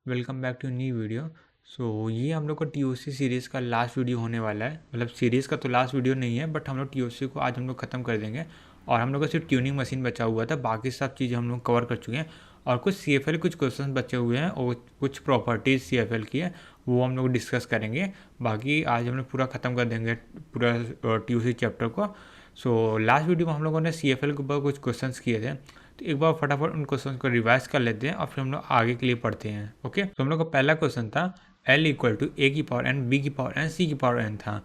Welcome back to new video. ये हम लोग का टीओसी सीरीज़ का लास्ट वीडियो होने वाला है। मतलब सीरीज़ का तो लास्ट वीडियो नहीं है, बट हम लोग टीओसी को आज हम लोग ख़त्म कर देंगे और हम लोग का सिर्फ ट्यूनिंग मशीन बचा हुआ था। बाकी सब चीज़ें हम लोग कवर कर चुके हैं और कुछ सीएफएल कुछ क्वेश्चन बचे हुए हैं और कुछ प्रॉपर्टीज़ सीएफएल की है, वो हम लोग डिस्कस करेंगे। बाकी आज हम लोग पूरा ख़त्म कर देंगे पूरा टीओसी चैप्टर को। लास्ट वीडियो में हम लोगों ने सीएफएल के ऊपर कुछ क्वेश्चंस किए थे, तो एक बार फटाफट उन क्वेश्चन को रिवाइज कर लेते हैं और फिर हम लोग आगे के लिए पढ़ते हैं। ओके, तो हम लोग का पहला क्वेश्चन था L इक्वल टू ए की पावर एन, बी की पावर एन, सी की पावर एन था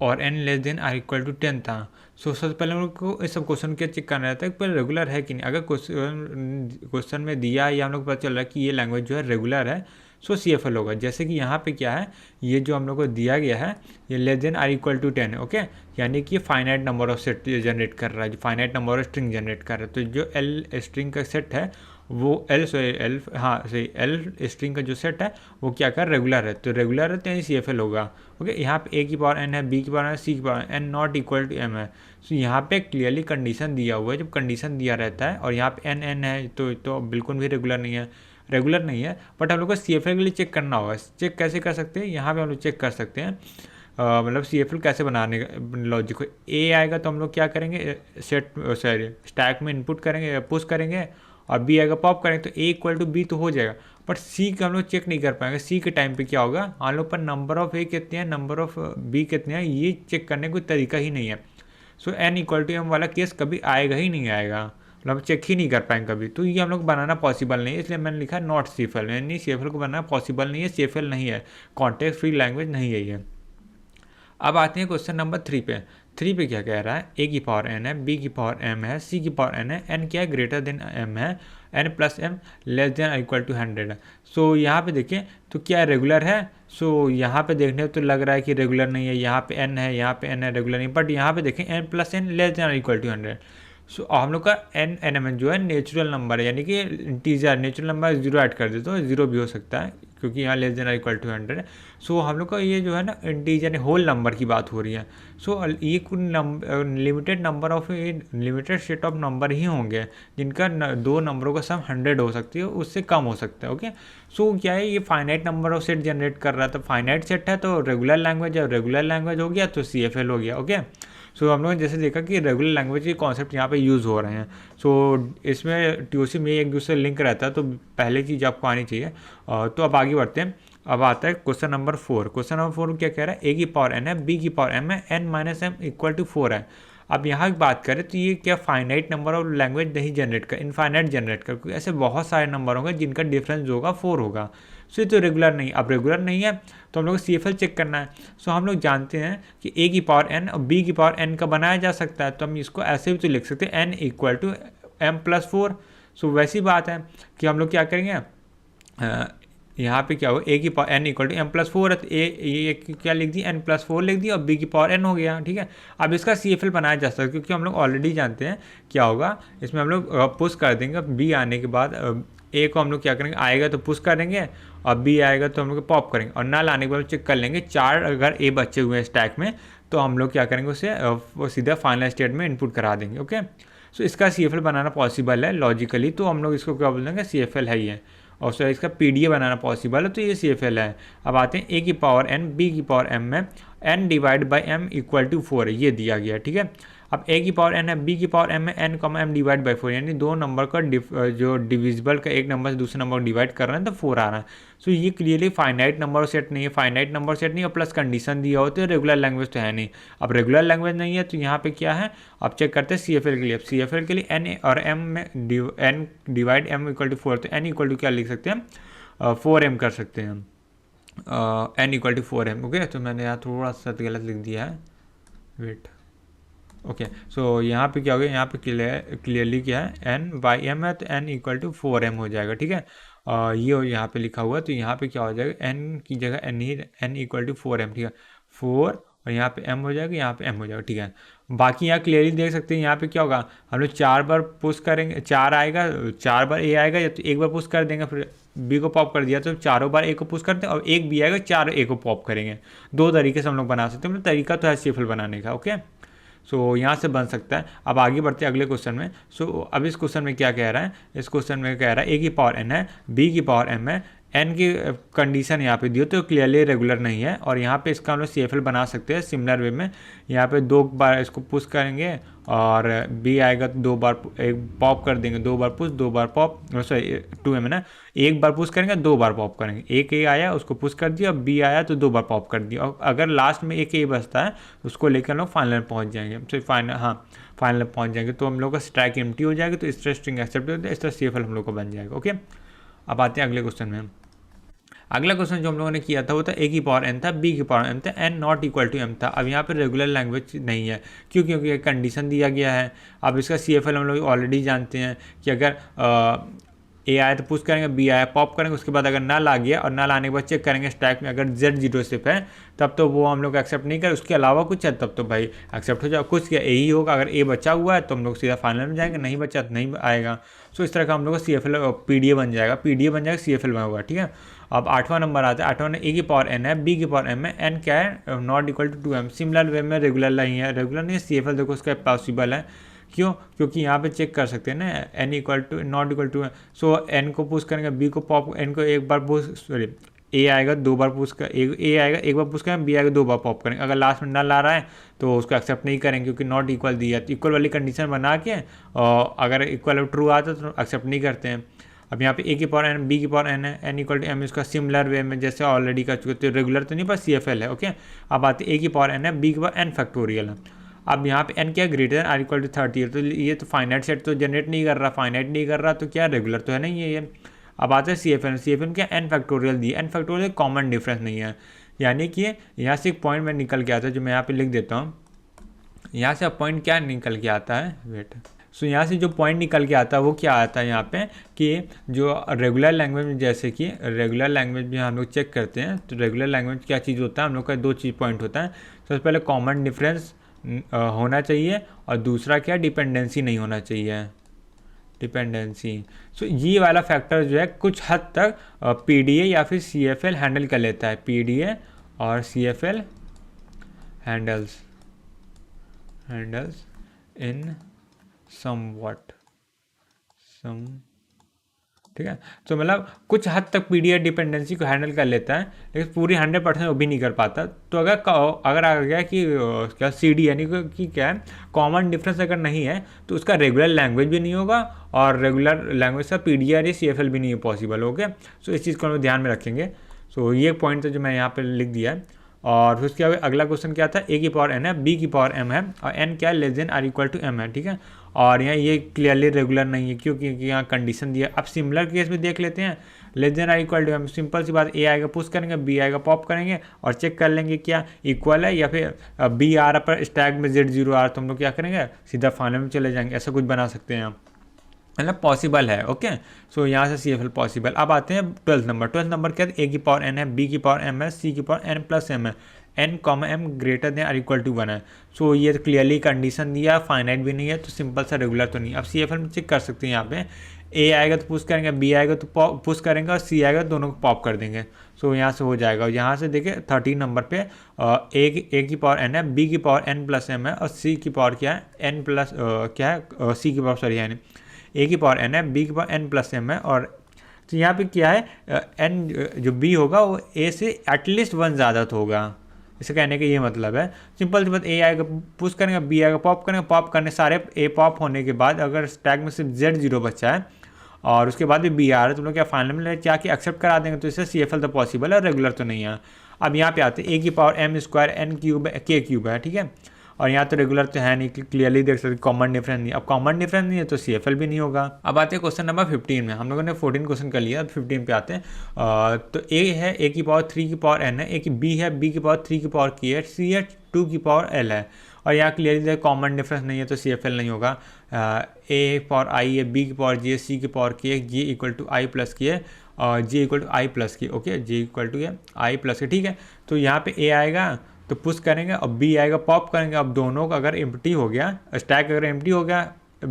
और n less than or equal to 10 था। सबसे पहले हम लोग को इस सब क्वेश्चन क्या चेक करना रहता है कि रेगुलर है कि नहीं। अगर क्वेश्चन में दिया है या हम लोग को पता चल रहा है कि ये लैंग्वेज जो है रेगुलर है, सीएफएल होगा। जैसे कि यहाँ पे क्या है, ये जो हम लोग को दिया गया है ये less than or equal to 10 है। ओके, यानी कि finite number of set generate कर रहा है, finite number of string generate कर रहा है। तो जो एल स्ट्रिंग का सेट है वो एल स्ट्रिंग का जो सेट है वो क्या कर रेगुलर है, तो रेगुलर है तो यही सीएफएल होगा। ओके, यहाँ पे ए की पावर एन है, बी की पावर एन है, सी की power N not equal to M है। यहाँ पे क्लियरली कंडीशन दिया हुआ है। जब कंडीशन दिया रहता है और यहाँ पे एन एन है तो बिल्कुल भी रेगुलर नहीं है। बट हम लोग को सीएफएल के लिए चेक करना होगा। चेक कैसे कर सकते हैं, यहाँ पे हम लोग चेक कर सकते हैं। मतलब सीएफएल कैसे बनाने का लॉजिक हो, ए आएगा तो हम लोग क्या करेंगे, स्टैक में इनपुट करेंगे, पुश करेंगे और बी आएगा पॉप करेंगे, तो ए इक्वल टू बी तो हो जाएगा। बट सी का हम लोग चेक नहीं कर पाएंगे। सी के टाइम पे क्या होगा, हम लोग पर नंबर ऑफ ए कितने हैं, नंबर ऑफ बी कितने हैं, ये चेक करने का कोई तरीका ही नहीं है। एन इक्वल टू एम वाला केस कभी आएगा ही नहीं आएगा, मतलब चेक ही नहीं कर पाएंगे कभी। तो ये हम लोग बनाना पॉसिबल नहीं है, इसलिए मैंने लिखा नॉट सीएफएल, यानी सीएफएल को बनाना पॉसिबल नहीं है, सीएफएल नहीं है, कॉन्टेक्स्ट फ्री लैंग्वेज नहीं है ये। अब आते हैं क्वेश्चन नंबर 3 पे। 3 पे क्या कह रहा है, ए की पावर एन है, बी की पावर एम है, सी की पावर एन है, एन क्या है ग्रेटर देन एम है, N plus M less than equal to 100 है। यहाँ पे देखें तो क्या रेगुलर है। यहाँ पे देखने तो लग रहा है कि रेगुलर नहीं है, यहाँ पे एन है, यहाँ पे एन है, रेगुलर नहीं। बट यहाँ पे देखें n plus n less than equal to 100। हम लोग का एन एन एम जो है नेचुरल नंबर है, यानी कि integer natural number zero add कर दे तो जीरो भी हो सकता है क्योंकि यहाँ लेस देन इक्वल टू 100 है। हम लोग का ये जो है ना इंटीजर होल नंबर की बात हो रही है। ये कुछ limited number of limited set of number ही होंगे जिनका दो नंबरों का सम 100 हो सकती है, उससे कम हो सकता है। ओके, क्या है, ये finite number of set generate कर रहा था। फाइनाइट सेट है तो रेगुलर लैंग्वेज है, रेगुलर लैंग्वेज हो गया तो सीएफएल हो गया। ओके, हम लोगों ने जैसे देखा कि रेगुलर लैंग्वेज के कॉन्सेप्ट यहाँ पे यूज़ हो रहे हैं। इसमें टीओसी में एक दूसरे लिंक रहता है, तो पहले चीज़ आपको आनी चाहिए। तो अब आगे बढ़ते हैं। अब आता है क्वेश्चन नंबर 4। क्वेश्चन नंबर 4 क्या कह रहा है, ए की पावर एन है, बी की पावर एम है, n minus m equal to 4 है। अब यहाँ की बात करें तो ये क्या फाइनाइट नंबर ऑफ लैंग्वेज नहीं जनरेट कर, इनफाइनाइट जनरेट कर, क्योंकि ऐसे बहुत सारे नंबर होंगे जिनका डिफरेंस जो होगा 4 होगा। ये तो रेगुलर नहीं। अब रेगुलर नहीं है तो हम लोग को सीएफएल चेक करना है। हम लोग जानते हैं कि ए की पावर एन और बी की पावर एन का बनाया जा सकता है, तो हम इसको ऐसे भी तो लिख सकते हैं n equal to m plus 4। वैसी बात है कि हम लोग क्या करेंगे, यहाँ पे क्या हो, ए की power n equal to m plus 4 है, तो ए क्या लिख दी, एन प्लस 4 लिख दी और बी की पावर एन हो गया। ठीक है, अब इसका सीएफएल बनाया जा सकता है क्योंकि हम लोग ऑलरेडी जानते हैं क्या होगा। इसमें हम लोग पुश कर देंगे, बी आने के बाद ए को हम लोग क्या करेंगे, आएगा तो पुश कर देंगे और बी आएगा तो हम लोग पॉप करेंगे और ना लाने के बाद चेक कर लेंगे। 4 अगर ए बचे हुए हैं स्टैक में तो हम लोग क्या करेंगे, उसे वो सीधा फाइनल स्टेट में इनपुट करा देंगे। ओके, इसका सीएफएल बनाना पॉसिबल है लॉजिकली, तो हम लोग इसको क्या बोल देंगे, सीएफएल है ये। और इसका पीडीए बनाना पॉसिबल है, तो ये सीएफएल है। अब आते हैं ए की पावर एन, बी की पावर एम में n divide by m equal to 4 है, ये दिया गया। ठीक है, अब ए की पावर एन है, बी की पावर एम में n comma m divide by 4, यानी दो नंबर का जो डिविजिबल का एक नंबर से दूसरे नंबर को डिवाइड कर रहे हैं तो 4 आ रहा है। ये क्लियरली फाइनाइट नंबर सेट नहीं है, फाइनाइट नंबर सेट नहीं और प्लस कंडीशन दिया होते हैं, रेगुलर लैंग्वेज तो है नहीं। अब रेगुलर लैंग्वेज नहीं है तो यहाँ पे क्या है, अब चेक करते हैं सीएफएल के लिए। अब सीएफएल के लिए एन और एम में n divide m equal to 4, तो एन इक्वल टू क्या लिख सकते हैं, 4m कर सकते हैं, n equal to 4m। Okay, तो मैंने यहाँ थोड़ा सा गलत लिख दिया है, वेट। ओके, यहाँ पे क्या हो गया, यहाँ पे क्लियरली क्या है, एन बाई एम है तो एन इक्वल टू 4m हो जाएगा। ठीक है, ये यहाँ पे लिखा हुआ है, तो यहाँ पे क्या हो जाएगा, एन की जगह एन इक्वल टू 4m। ठीक है, 4 और यहाँ पे m हो जाएगा, यहाँ पे m हो जाएगा। ठीक है, बाकी यहाँ क्लियरली देख सकते हैं यहाँ पे क्या होगा, हम लोग 4 बार पुश करेंगे, 4 आएगा, 4 बार ए आएगा, या तो एक बार पुश कर देंगे फिर बी को पॉप कर दिया तो चारों बार ए को पुश करते हैं और एक बी आएगा, 4 ए को पॉप करेंगे। दो तरीके से हम लोग बना सकते हैं, मतलब तरीका तो है सीएफएल बनाने का। ओके, यहाँ से बन सकता है। अब आगे बढ़ते हैं अगले क्वेश्चन में। अब इस क्वेश्चन में क्या कह रहा है, इस क्वेश्चन में कह रहा है ए की पावर एन है, बी की पावर एम है, एन की कंडीशन यहाँ पे दी हो तो क्लियरली रेगुलर नहीं है, और यहाँ पे इसका हम लोग CFL बना सकते हैं सिमिलर वे में। यहाँ पे 2 बार इसको पुश करेंगे और बी आएगा तो 2 बार एक पॉप कर देंगे, 2 बार पुश 2 बार पॉप, सॉरी 2M है ना, 1 बार पुश करेंगे 2 बार पॉप करेंगे, एक ए आया उसको पुश कर दिया, बी आया तो 2 बार पॉप कर दिया, और अगर लास्ट में एक ए बचता है उसको लेकर हम लोग फाइनल में पहुँच जाएंगे। तो फाइनल, हाँ फाइनल में पहुँच जाएंगे तो हम लोग का स्टैक एम्प्टी हो जाएगा, तो इस तरह स्ट्रिंग एक्सेप्ट होता है, इस तरह CFL हम लोग को बन जाएगा। ओके, अब आते हैं अगले क्वेश्चन में। अगला क्वेश्चन जो हम लोगों ने किया था वो था a की पावर n था, b की पावर m था, n not equal to m था। अब यहाँ पे रेगुलर लैंग्वेज नहीं है, क्यों? क्योंकि कंडीशन दिया गया है। अब इसका CFL हम लोग ऑलरेडी जानते हैं कि अगर ए आया तो पुश करेंगे, बी आया पॉप करेंगे, उसके बाद अगर नल आ गया और नल आने के बाद चेक करेंगे स्टैक में अगर Z0 सिर्फ है तब तो वो हम लोग एक्सेप्ट नहीं करें, उसके अलावा कुछ है तब तो भाई एक्सेप्ट हो जाए। कुछ क्या यही होगा, अगर ए बचा हुआ है तो हम लोग सीधा फाइनल में जाएंगे, नहीं बचा तो नहीं आएगा। सो इस तरह का हम लोग का CFL PDA बन जाएगा, PDA बन जाएगा, CFL बना हुआ, ठीक है। अब 8वां नंबर आता है, 8वां में a की पावर n है, b की पावर m है, n क्या है, not equal to 2m। Similar way में रेगुलर नहीं है, रेगुलर नहीं है, CFL देखो उसका पॉसिबल है, क्यों? क्योंकि यहाँ पे चेक कर सकते हैं ना, n equal to not equal to, so n को पुश करेंगे, b को पॉप, n को एक बार पुश, सॉरी ए आएगा 2 बार पुश कर, ए आएगा 1 बार पुश करेंगे, बी आएगा 2 बार पॉप करेंगे। अगर लास्ट में नल आ रहा है तो उसको एक्सेप्ट नहीं करेंगे, क्योंकि नॉट इक्वल दिया है। तो इक्वल वाली कंडीशन बना के और अगर इक्वल ट्रू आता है तो एक्सेप्ट नहीं करते हैं। अब यहाँ पे a की पावर n, b की पावर n है, n इक्वल टू m, इसका सिमिलर वे में जैसे ऑलरेडी कर चुके थे, रेगुलर तो नहीं पर CFL है। ओके, अब आते a की पावर n है, b की पावर n फैक्टोरियल है। अब यहाँ पे n क्या greater than or equal to 30 है, तो ये तो फाइनाइट सेट तो जनरेट नहीं कर रहा, फाइनाइट नहीं कर रहा तो क्या रेगुलर तो है नहीं है ये। अब आते हैं CFL क्या n फैक्टोरियल दी, n फैक्टोरियल कॉमन डिफरेंस नहीं है, यानी कि यहाँ से एक पॉइंट में निकल के आता है जो मैं यहाँ पे लिख देता हूँ। यहाँ से अब पॉइंट क्या निकल के आता है, वेट, सो यहाँ से जो पॉइंट निकल के आता है वो क्या आता है यहाँ पे कि जो रेगुलर लैंग्वेज में, जैसे कि रेगुलर लैंग्वेज में हम लोग चेक करते हैं तो रेगुलर लैंग्वेज क्या चीज़ होता है, हम लोग का 2 चीज़ पॉइंट होता है। सबसे पहले कॉमन डिफरेंस होना चाहिए, और दूसरा क्या, डिपेंडेंसी नहीं होना चाहिए, डिपेंडेंसी। सो ये वाला फैक्टर जो है कुछ हद तक PDA या फिर CFL हैंडल कर लेता है, PDA और CFL हैंडल्स इन समवट, ठीक है। तो मतलब कुछ हद तक PDA डिपेंडेंसी को हैंडल कर लेता है, लेकिन पूरी 100% वो भी नहीं कर पाता। तो अगर आ गया कि क्या CD यानी कि क्या है, कॉमन डिफरेंस अगर नहीं है तो उसका रेगुलर लैंग्वेज भी नहीं होगा, और रेगुलर लैंग्वेज का PDA या CFL भी नहीं पॉसिबल हो गया। सो इस चीज़ को हम ध्यान में रखेंगे। सो ये पॉइंट है जो मैं यहाँ पर लिख दिया है। और उसके अगला क्वेश्चन क्या था, a की पावर n है, b की पावर m है, और n क्या है, less than or equal to m है, ठीक है। और यहाँ ये क्लियरली रेगुलर नहीं है, क्योंकि यहाँ कंडीशन दिया। अब सिमिलर केस में देख लेते हैं, less than or equal to m, simple सी बात, a आएगा पुश करेंगे, b आएगा पॉप करेंगे, और चेक कर लेंगे क्या इक्वल है, या फिर b आ रहा पर स्टैक में Z0 आ रहा तो हम लोग क्या करेंगे, सीधा फाइनल में चले जाएंगे। ऐसा कुछ बना सकते हैं आप, मतलब पॉसिबल है। ओके, सो यहाँ से CFL पॉसिबल। अब आते हैं 12th नंबर क्या है, a की पावर n है, b की पावर m है, c की पावर n प्लस m है, n comma m greater than or equal to 1 है। सो ये क्लियरली कंडीशन दिया, फाइनाइट भी नहीं है, तो सिंपल सा रेगुलर तो नहीं। अब CFL में चेक कर सकते हैं, यहाँ पे a आएगा तो पुश करेंगे, b आएगा तो पुश करेंगे, और c आएगा तो दोनों को पॉप कर देंगे। सो यहाँ से हो जाएगा। और यहाँ से देखिए 13 नंबर पे a की पावर n है, b की पावर n प्लस m है, और c की पावर क्या है, n प्लस क्या है, c की पावर सॉरी है a की पावर n है, b की पावर n प्लस m है। और तो यहाँ पे क्या है, n जो b होगा वो a से एटलीस्ट 1 ज़्यादा तो होगा, इसे कहने का ये मतलब है। सिंपल सी बात, a आएगा पुश करेंगे, b आएगा पॉप करेंगे, पॉप करने सारे a पॉप होने के बाद अगर स्टैक में सिर्फ Z0 बचा है और उसके बाद भी b आ रहा है तो लोग क्या फाइनल में क्या कि एक्सेप्ट करा देंगे, तो इससे CFL तो पॉसिबल है, रेगुलर तो नहीं है। अब यहाँ पे आते हैं a की power m square n cube k cube है, ठीक है। और यहाँ तो रेगुलर तो है नहीं, क्लियरली देख सकते कॉमन डिफरेंस नहीं। अब कॉमन डिफरेंस नहीं है तो CFL भी नहीं होगा। अब आते हैं क्वेश्चन नंबर 15 में। हम लोगों ने 14 क्वेश्चन कर लिया, अब 15 पे आते हैं। तो a है, a की पावर 3 की पावर n है, a की b है, b की पावर 3 की पावर k है, c है 2 की पावर l है। और यहाँ क्लियरली कॉमन डिफरेंस नहीं है तो CFL नहीं होगा। a पावर i है, b की पावर j है, c की पावर k है, j equal to i plus k है, और j equal to i plus k। Okay, j equal to i plus k, ठीक है। तो यहाँ पे a आएगा तो पुश करेंगे और b आएगा पॉप करेंगे। अब दोनों का अगर एम्प्टी हो गया, स्टैक अगर एम्प्टी हो गया,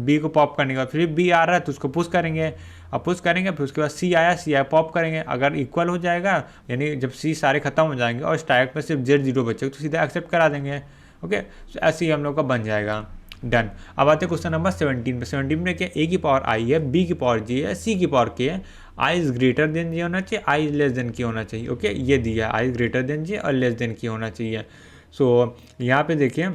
b को पॉप करने के बाद फिर b आ रहा है तो उसको पुश करेंगे। अब पुश करेंगे फिर उसके बाद c आया पॉप करेंगे। अगर इक्वल हो जाएगा, यानी जब c सारे खत्म हो जाएंगे और स्टैक में सिर्फ Z0 बचेगा तो सीधा एक्सेप्ट करा देंगे। ओके, तो ऐसे ही हम लोग का बन जाएगा, डन। अब आते हैं क्वेश्चन नंबर 17 पे। 17 में क्या, a की पावर i है, b की पावर j है, c की पावर k है, आई इज़ ग्रेटर देन जे होना चाहिए, आई इज़ लेस देन के होना चाहिए। ओके, ये दिया है आई इज़ ग्रेटर देन जे और लेस देन के होना चाहिए। सो यहाँ पे देखिए,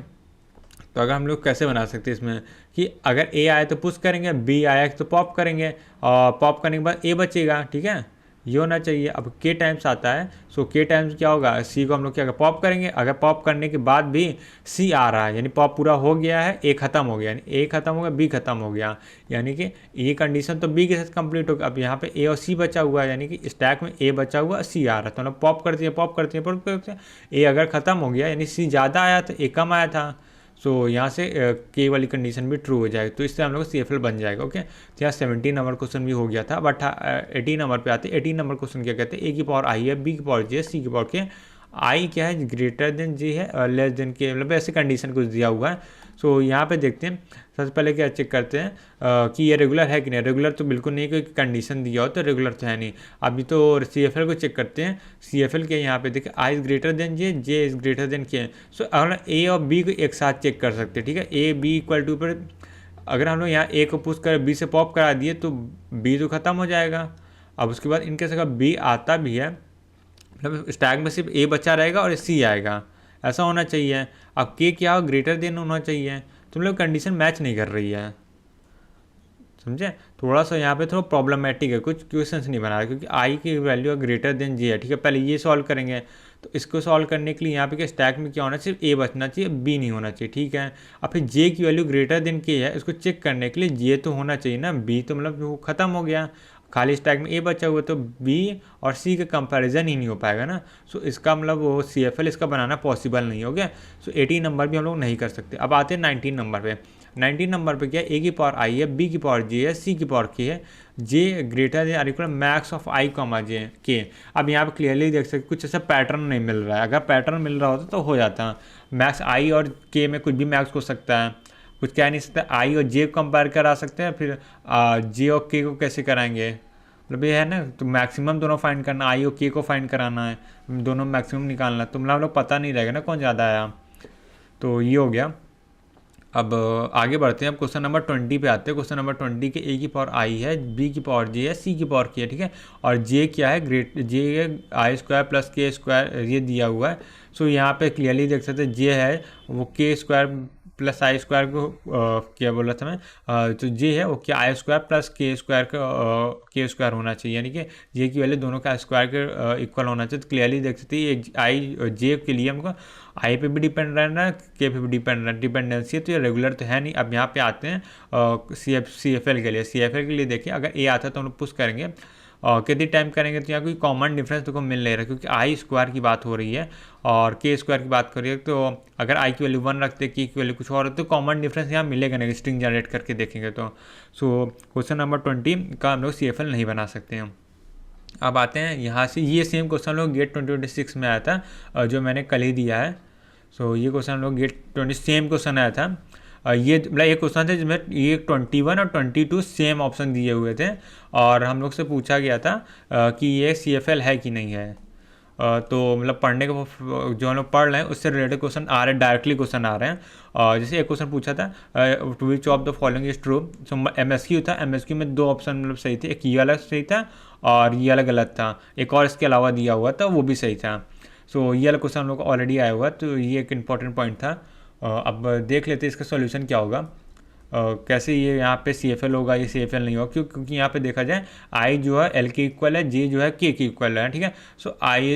तो अगर हम लोग कैसे बना सकते हैं इसमें कि अगर ए आए तो पुश करेंगे, बी आया तो पॉप करेंगे, और पॉप करने के बाद ए बचेगा, ठीक है, ये होना चाहिए। अब के टाइम्स आता है, सो के टाइम्स क्या होगा, सी को हम लोग क्या पॉप करेंगे, अगर पॉप करने के बाद भी सी आ रहा है यानी पॉप पूरा हो गया है, ए खत्म हो गया, यानी ए खत्म हो गया, बी खत्म हो गया, यानी कि ये कंडीशन तो बी के साथ कंप्लीट हो गया। अब यहाँ पे ए और सी बचा हुआ है, यानी कि स्टैक में ए बचा हुआ, सी आ रहा है, तो हम लोग पॉप करते हैं, पॉप करते हैं, पॉप करते हैं, ए अगर खत्म हो गया यानी सी ज़्यादा आया था, ए कम आया था, सो यहाँ से के वाली कंडीशन भी ट्रू हो जाएगी, तो इससे हम लोग सी एफ एल बन जाएगा। ओके, तो यहाँ 17 नंबर क्वेश्चन भी हो गया था। बट 18 नंबर पे आते हैं। 18 नंबर क्वेश्चन क्या कहते हैं, ए की पावर आई है, बी की पावर जे है, सी की पावर के, आई क्या है, ग्रेटर देन जे है और लेस देन के, मतलब ऐसे कंडीशन कुछ दिया हुआ है। सो यहाँ पे देखते हैं, सबसे पहले क्या चेक करते हैं कि ये रेगुलर है कि नहीं। रेगुलर तो बिल्कुल नहीं, कोई कंडीशन दिया हो तो रेगुलर तो है नहीं। अभी तो सी एफ एल को चेक करते हैं। सी एफ एल के यहाँ पे देखिए, I is greater than J, J is greater than K. So अगर ए और बी को एक साथ चेक कर सकते हैं, ठीक है, ए बी इक्वल टू पर अगर हम लोग यहाँ ए को पुश कर बी से पॉप करा दिए तो बी तो ख़त्म हो जाएगा। अब उसके बाद इनके अगर बी आता भी है, मतलब स्टैक में सिर्फ ए बचा रहेगा और सी आएगा, ऐसा होना चाहिए। अब के क्या हो, ग्रेटर देन होना चाहिए, तो मतलब कंडीशन मैच नहीं कर रही है, समझे। थोड़ा सा यहाँ पे थोड़ा प्रॉब्लमेटिक है, कुछ क्वेश्चंस नहीं बना रहा, क्योंकि आई की वैल्यू ग्रेटर देन जी है, ठीक है। पहले ये सॉल्व करेंगे, तो इसको सॉल्व करने के लिए यहाँ पे क्या स्टैक में क्या होना चाहिए, ए बचना चाहिए, बी नहीं होना चाहिए, ठीक है। अब फिर जे की वैल्यू ग्रेटर देन के है, इसको चेक करने के लिए जे तो होना चाहिए ना, बी तो मतलब वो ख़त्म हो गया, खाली स्टैक में ए बचा हुआ, तो बी और सी का कंपैरिजन ही नहीं हो पाएगा ना। सो इसका मतलब वो सी एफ एल इसका बनाना पॉसिबल नहीं हो गया। सो 18 नंबर भी हम लोग नहीं कर सकते। अब आते हैं 19 नंबर पे। 19 नंबर पे क्या है, ए की पावर आई है, बी की पावर जे है, सी की पावर के है, J greater than or equal max of I comma J K. अब यहाँ पे क्लियरली देख सकते कुछ ऐसा पैटर्न नहीं मिल रहा है, अगर पैटर्न मिल रहा होता तो हो जाता। मैक्स आई और के में कुछ भी मैक्स हो सकता है, कुछ कह नहीं सकता। आई और जे को कंपेयर करा सकते हैं, फिर जे और के को कैसे कराएंगे, मतलब ये है ना, तो मैक्सिमम दोनों फाइंड करना, आई और के को फाइंड कराना है, दोनों मैक्सिमम निकालना, तो मतलब लोग पता नहीं रहेगा ना कौन ज़्यादा आया। तो ये हो गया। अब आगे बढ़ते हैं। अब क्वेश्चन नंबर 20 पे आते हैं। क्वेश्चन नंबर 20 के ए की पावर आई है, बी की पावर जे है, सी की पावर के है, ठीक है, और जे क्या है, ग्रेट जे आई स्क्वायर प्लस के स्क्वायर ये दिया हुआ है। सो यहाँ पे क्लियरली देख सकते हैं जे है वो के स्क्वायर प्लस आई स्क्वायर को क्या बोला था मैं, तो जे है वो क्या आई स्क्वायर प्लस के स्क्वायर का के स्क्वायर होना चाहिए, यानी कि जे की वैल्यू दोनों का स्क्वायर के इक्वल होना चाहिए। तो क्लियरली देख सकते हैं ये आई जे के लिए हमको आई पे भी डिपेंड रहना है, के पे भी डिपेंड रहना, डिपेंडेंसी है, तो ये रेगुलर तो है नहीं। अब यहाँ पे आते हैं सी एफ एल के लिए। सी एफ एल के लिए देखिए, अगर ए आता है तो हम लोग पुश करेंगे, और कितनी टाइम करेंगे, तो यहाँ कोई कॉमन डिफरेंस तो को मिल नहीं रहा, क्योंकि आई स्क्वायर की बात हो रही है और के स्क्वायर की बात कर रही है। तो अगर आई की वैल्यू 1 रखते, के की वैल्यू कुछ और, तो कॉमन डिफरेंस यहाँ मिलेगा नहीं, स्ट्रिंग जनरेट करके देखेंगे तो। सो क्वेश्चन नंबर 20 का हम लोग सी एफ एल नहीं बना सकते हैं। अब आते हैं यहाँ से, ये सेम क्वेश्चन हम लोग गेट 2026 में आया था, जो मैंने कल ही दिया है। सो ये क्वेश्चन हम लोग गेट 20 सेम क्वेश्चन आया था। ये मतलब एक क्वेश्चन था जिसमें ये 21 और 22 सेम ऑप्शन दिए हुए थे, और हम लोग से पूछा गया था कि ये सी एफ एल है कि नहीं है। तो मतलब पढ़ने को जो हम लोग पढ़ रहे हैं उससे रिलेटेड क्वेश्चन आ रहे हैं, डायरेक्टली क्वेश्चन आ रहे हैं। और जैसे एक क्वेश्चन पूछा था, to which of the following is true. So M S Q था, एम एस क्यू में 2 ऑप्शन मतलब सही थे, एक ये अलग सही था और ये अलग गलत था, एक और इसके अलावा दिया हुआ था वो भी सही था। सो ये वाला क्वेश्चन हम लोग को ऑलरेडी आया हुआ, तो ये एक इंपॉर्टेंट पॉइंट था। अब देख लेते हैं इसका सॉल्यूशन क्या होगा। कैसे ये यहाँ पे सी एफ एल होगा, ये सी एफ एल नहीं होगा, क्योंकि यहाँ पे देखा जाए आई जो है एल के इक्वल है, जे जो है के इक्वल है, ठीक है। सो आई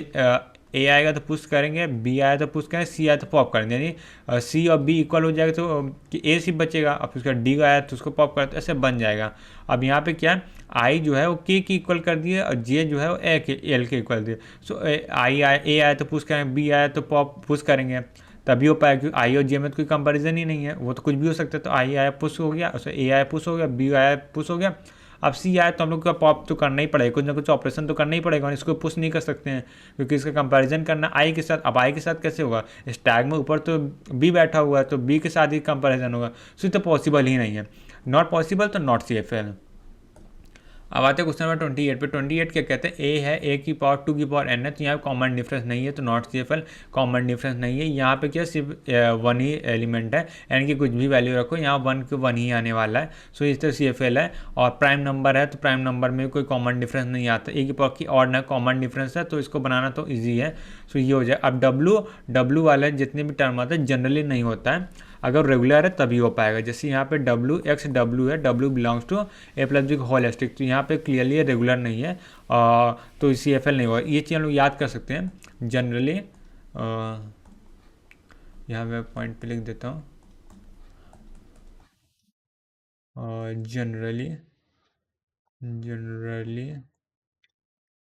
ए आएगा तो पुश करेंगे, बी आया तो पुश करेंगे, सी आया तो पॉप करेंगे, यानी सी और बी इक्वल हो जाएगा तो कि ए सिर्फ बचेगा, अब उसका डी आया तो उसको पॉप करें तो ऐसे बन जाएगा। अब यहाँ पे क्या है, आई जो है वो के इक्वल कर दिए और जे जो है वो एल के इक्वल दिए। सो आई आया, ए आया तो पुश करेंगे, बी आया तो पॉप पुश करेंगे, तभी हो पाएगा, क्योंकि आई और जे में तो कोई कंपैरिजन ही नहीं है, वो तो कुछ भी हो सकता है। तो आई आया पुश हो गया, उससे ए आया पुश हो गया, बी आया पुश हो गया। अब सी आया तो हम लोग का पॉप तो करना ही पड़ेगा, कुछ ना कुछ ऑपरेशन तो करना ही पड़ेगा, और इसको पुश नहीं कर सकते हैं क्योंकि इसका कंपैरिजन करना आई के साथ। अब आई के साथ कैसे होगा, इस टैग में ऊपर तो बी बैठा हुआ है, तो बी के साथ ही कंपैरिजन होगा, सो तो पॉसिबल ही नहीं है, नॉट पॉसिबल, तो नॉट सी एफ एल। अब आते हैं क्वेश्चन नंबर 28 पे। 28 क्या कहते हैं, ए है ए की पावर 2 की पावर एन है, तो यहाँ कॉमन डिफरेंस नहीं है, तो नॉट CFL। कॉमन डिफरेंस नहीं है, यहाँ पे क्या सिर्फ वन ही एलिमेंट है, एन की कुछ भी वैल्यू रखो, यहाँ वन के वन ही आने वाला है, सो इस तरह CFL है। और प्राइम नंबर है तो प्राइम नंबर में कोई कॉमन डिफरेंस नहीं आता, ए की पावर की और ना कॉमन डिफरेंस है, तो इसको बनाना तो ईजी है। सो ये हो जाए। अब डब्लू वाले जितने भी टर्म आते हैं जनरली नहीं होता है, अगर रेगुलर है तभी हो पाएगा। जैसे यहाँ पे डब्लू है, डब्लू belongs to a plus b holistic, तो यहाँ पे क्लियरली रेगुलर नहीं है, तो CFL नहीं होगा। ये चीज़ हम लोग याद कर सकते हैं जनरली। यहाँ मैं पॉइंट पे लिख देता हूँ, जनरली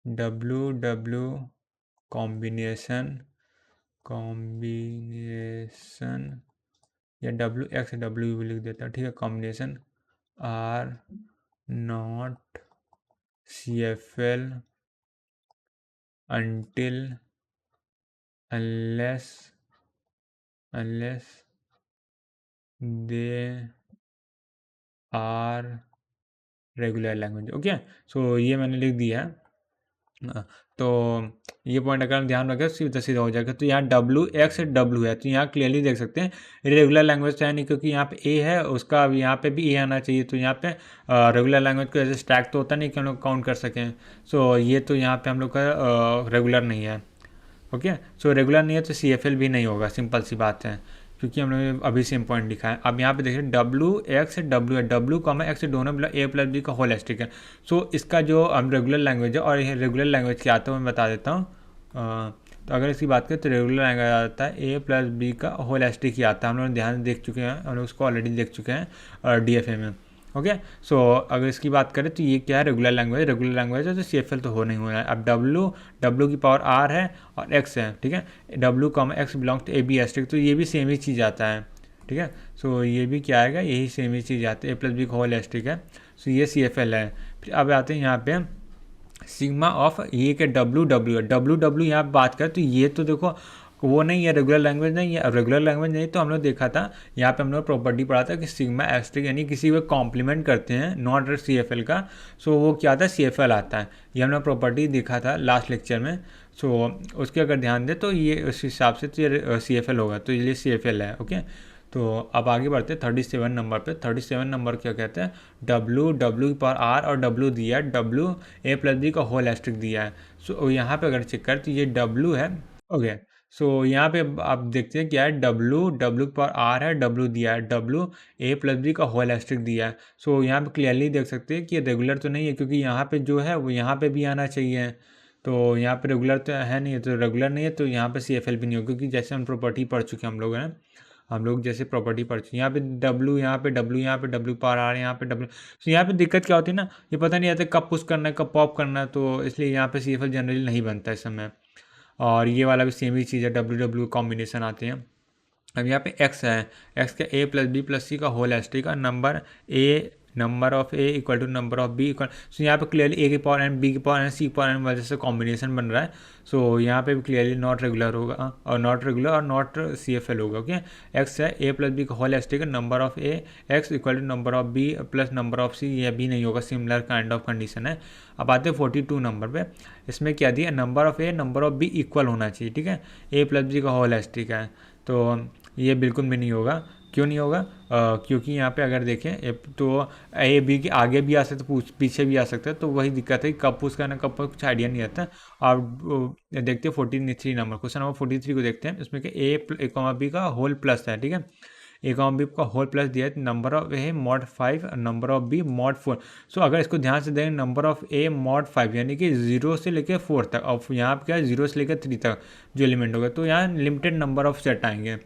डब्लू कॉम्बिनेशन या डब्लू भी लिख देता हूँ, ठीक है। Combination are not CFL until unless they are regular language. Okay, so ये मैंने लिख दिया है। तो ये पॉइंट अगर हम ध्यान रखें सीधा सीधा हो जाएगा। तो यहाँ डब्लू है, तो यहाँ क्लियरली देख सकते हैं रेगुलर लैंग्वेज है नहीं, क्योंकि यहाँ पे ए है उसका, अब यहाँ पे भी ए आना चाहिए, तो यहाँ पे रेगुलर लैंग्वेज को ऐसे स्टैक तो होता नहीं कि हम लोग काउंट कर सकें। सो ये तो यहाँ पे हम लोग का रेगुलर नहीं है। ओके, सो रेगुलर नहीं है तो CFL भी नहीं होगा, सिंपल सी बात है, क्योंकि हमने अभी सेम पॉइंट लिखा है। अब यहाँ पे देखिए डब्लू कॉमा एक्स दोनों मतलब ए प्लस बी का होलिस्टिक है। सो इसका जो हम रेगुलर लैंग्वेज है, और ये रेगुलर लैंग्वेज क्या आता है मैं बता देता हूँ। तो अगर इसकी बात करें तो रेगुलर लैंग्वेज आता है ए प्लस बी का होलिस्टिक ही आता है। हम लोग ध्यान देख चुके हैं, हम लोग उसको ऑलरेडी देख चुके हैं DFA में। ओके, सो अगर इसकी बात करें तो ये क्या है, रेगुलर लैंग्वेज है, तो CFL तो हो नहीं होना है। अब डब्लू की पावर R है और X है, ठीक है। डब्लू comma x belongs to AB asterisk, तो ये भी सेम ही चीज़ आता है, ठीक है। सो ये भी क्या आएगा, यही सेम ही चीज़ आता है, a plus B whole asterisk है। सो ये CFL है। फिर अब आते हैं यहाँ पे सिग्मा ऑफ ये के डब्लू यहाँ पे बात करें तो ये तो देखो वो नहीं है, रेगुलर लैंग्वेज नहीं है। रेगुलर लैंग्वेज नहीं तो हम लोग देखा था यहाँ पे हम लोग प्रॉपर्टी पढ़ा था कि सिग्मा एस्ट्रिक यानी किसी को कॉम्प्लीमेंट करते हैं नॉट CFL का, सो वो क्या आता है CFL आता है। ये हमने प्रॉपर्टी देखा था लास्ट लेक्चर में। सो उसके अगर ध्यान दे तो ये उस हिसाब से तो ये CFL होगा, तो ये CFL है। ओके, तो अब आगे बढ़ते हैं 37 नंबर पे। 37 नंबर क्या कहते हैं, डब्लू की पावर R और डब्लू दिया है, डब्लू ए प्लस बी का होल एस्ट्रिक दिया है। सो यहाँ पे अगर चेक करें तो ये डब्लू है। ओके, सो यहाँ पे आप देखते हैं क्या है, डब्लू की पावर R है, डब्लू दिया है, डब्लू ए प्लस बी का होल एस्ट्रिक दिया है। सो यहाँ पे क्लियरली देख सकते हैं कि ये रेगुलर तो नहीं है, क्योंकि यहाँ पे जो है वो यहाँ पे भी आना चाहिए, तो यहाँ पे रेगुलर तो है नहीं, तो रेगुलर नहीं है तो यहाँ पे CFL भी नहीं होगा, क्योंकि जैसे हम प्रॉपर्टी पढ़ चुके हैं हम लोग जैसे प्रॉपर्टी पढ़ चुके हैं। यहाँ पे डब्लू पावर R यहाँ पे डब्लू। तो यहाँ पे दिक्कत क्या होती है ना, ये पता नहीं आता कब पुश करना है कब पॉप करना है, तो इसलिए यहाँ पे CFL जनरली नहीं बनता इस समय। और ये वाला भी सेम ही चीज़ है, डब्लू कॉम्बिनेशन आते हैं। अब यहाँ पे x है, x का a plus B plus C का होल एस्ट्रिक का number of A equal to number of B equal. So यहाँ पे क्लियरली ए की पावर एन, बी की पावर एन, सी की पावर एन वजह से कॉम्बिनेशन बन रहा है। सो यहाँ पे भी क्लियरली नॉट रेगुलर होगा और नॉट CFL होगा। ओके, x है a प्लस बी का whole asterisk number of A X equal to number of B plus number of C, ये भी नहीं होगा, सिमिलर काइंड ऑफ कंडीशन है। अब आते हैं 42 नंबर पे। इसमें क्या दिया, number of a number of B equal होना चाहिए, ठीक है। ए प्लस बी का होल एस्ट्रिक है, तो ये बिल्कुल भी नहीं होगा। क्यों नहीं होगा, क्योंकि यहाँ पे अगर देखें तो ए बी के आगे भी आ सकते, पीछे भी आ सकता है, तो वही दिक्कत है कि कब पुश करना कब कुछ आइडिया नहीं आता। अब देखते हैं 43 नंबर, क्वेश्चन नंबर 43 को देखते हैं। इसमें कि ए कॉमा बी का होल प्लस है, ठीक है। ए कॉमा बी का होल प्लस दिया है, number of a mod 5 number of b mod 4। So अगर इसको ध्यान से देखें, नंबर ऑफ ए mod 5 यानी कि 0 से लेकर 4 तक, और यहाँ पर क्या है 0 से लेकर 3 तक जो एलिमेंट होगा, तो यहाँ लिमिटेड नंबर ऑफ सेट आएंगे।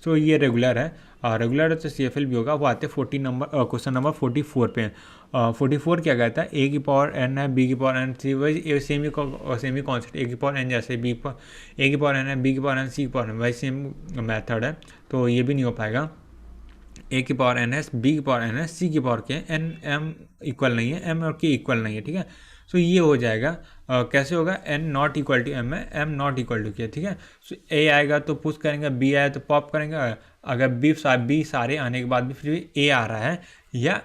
सो ये रेगुलर है, रेगुलर तो CFL भी होगा। वो आते हैं क्वेश्चन नंबर 44 पे। 44 क्या कहता है, ए की पावर एन है, बी की पावर एन, सी, वही सेम ही कॉन्सेप्ट, ए की पावर एन जैसे ए की पावर एन है, बी की पावर एन, सी की पावर एन, वही सेम मैथड है, तो ये भी नहीं हो पाएगा। ए की पावर एन है, बी की पावर एन है, सी की पावर के एन एम इक्वल नहीं है, एम और के इक्वल नहीं है, ठीक है। सो ये हो जाएगा, कैसे होगा, n not equal to M है, m not equal to k, ठीक है। सो ए आएगा तो पुश करेंगे, बी आया तो पॉप करेंगे। अगर बी सारे आने के बाद भी फिर भी ए आ रहा है, या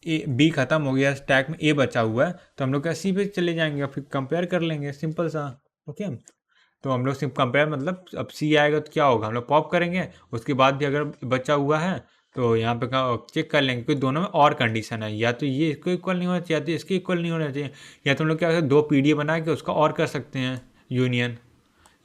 ए बी खत्म हो गया, स्टैक में ए बचा हुआ है, तो हम लोग क्या सी पे चले जाएंगे और फिर कंपेयर कर लेंगे, सिंपल सा। ओके, तो हम लोग सिर्फ कंपेयर मतलब अब सी आएगा तो क्या होगा, हम लोग पॉप करेंगे, उसके बाद भी अगर बचा हुआ है तो यहाँ पे चेक कर लेंगे, क्योंकि दोनों में और कंडीशन है, या तो ये इसको इक्वल नहीं होना चाहिए, या तो इसके इक्वल नहीं होना चाहिए, या तो हम लोग क्या दो पीडीएफ बना के उसका और कर सकते हैं यूनियन,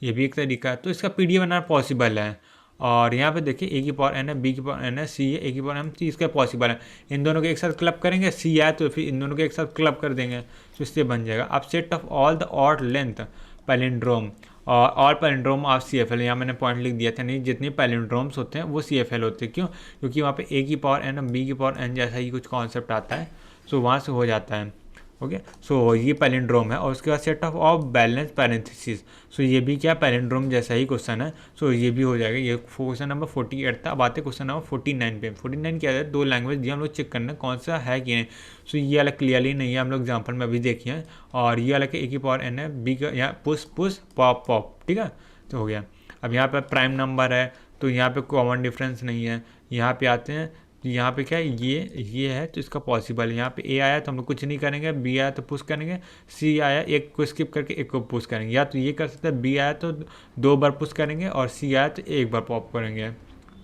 ये भी एक तरीका है। तो इसका पीडीएफ बनाना पॉसिबल है। और यहाँ पे देखिए ए की पावर एन है, बी की पावर एन है, सी है, ए की पावर एम, सी, इसका पॉसिबल है। इन दोनों को एक साथ क्लब करेंगे, सी आए तो फिर इन दोनों को एक साथ क्लब कर देंगे, तो इससे बन जाएगा। अब set of all the odd length palindrome और all palindrome of C F L, यहाँ मैंने पॉइंट लिख दिया था, नहीं जितने पैलिंड्रोम्स होते हैं वो सी एफ एल होते हैं। क्यों? क्योंकि वहाँ पे ए की पावर एन और बी की पावर एन जैसा ही कुछ कॉन्सेप्ट आता है, सो वहाँ से हो जाता है। ओके, सो ये पैलिंड्रोम है। और उसके बाद set of of balance parenthesis, so ये भी क्या पैलिंड्रोम जैसा ही क्वेश्चन है, सो ये भी हो जाएगा। ये क्वेश्चन नंबर 48 था। अब आते क्वेश्चन नंबर 49 पे। 49 क्या है, दो लैंग्वेज दिया, हम लोग चेक करना कौन सा है कि नहीं। सो ये वाला क्लियरली नहीं है, हम लोग एग्जाम्पल में अभी देखिए। और ये वाला ए की पावर एन है, बी का यहाँ पुश पुश पॉप पॉप, ठीक है, तो हो गया। अब यहाँ पर प्राइम नंबर है, तो यहाँ पे कॉमन डिफरेंस नहीं है। यहाँ पे आते हैं तो यहाँ पे क्या है, ये है, तो इसका पॉसिबल है। यहाँ पे ए आया तो हम लोग कुछ नहीं करेंगे, बी आया तो पुश करेंगे, सी आया एक को स्किप करके एक को पुश करेंगे। या तो ये कर सकते हैं, बी आया तो 2 बार पुश करेंगे और सी आया तो 1 बार पॉप करेंगे,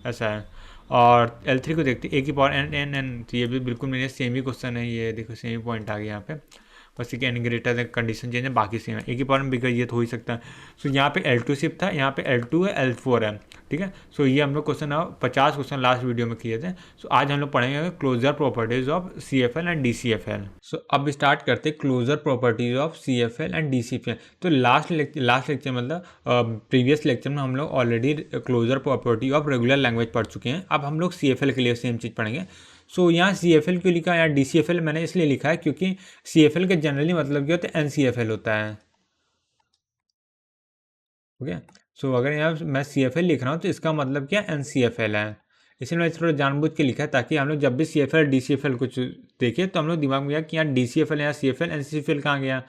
ऐसा है। और L3 को देखते हैं, ए की पावर एन एन एन, तो ये भी बिल्कुल मेरे सेम ही क्वेश्चन है, ये देखो सेम ही पॉइंट आ गया यहाँ पे, बस एक एन ग्रेटर कंडीशन चेंज है, बाकी सेम है। ए की पावर में बिगड़ ये तो हो ही सकता है। सो यहाँ पे L2 शिफ्ट था, यहाँ पे L2 है, L4 है, ठीक है। सो ये हम लोग क्वेश्चन 50 क्वेश्चन लास्ट वीडियो में किए थे। सो आज हम लोग पढ़ेंगे closure properties of CFL and DCFL। So अब स्टार्ट करते हैं closure properties of CFL and DCFL। तो लास्ट लेक्चर मतलब प्रीवियस लेक्चर में हम लोग already closure property of regular language पढ़ चुके हैं। अब हम लोग CFL के लिए सेम चीज़ पढ़ेंगे। सो यहाँ CFL क्यों लिखा है, यहाँ DCFL मैंने इसलिए लिखा है क्योंकि CFL के जनरली मतलब क्या होता है, NCFL होता है। ओके, सो अगर यहाँ मैं CFL लिख रहा हूँ तो इसका मतलब क्या NCFL है, इसलिए मैंने थोड़ा जानबूझ के लिखा है, ताकि हम लोग जब भी CFL DCFL कुछ देखें तो हम लोग दिमाग में गया कि यहाँ DCFL या CFL NCFL कहाँ गया।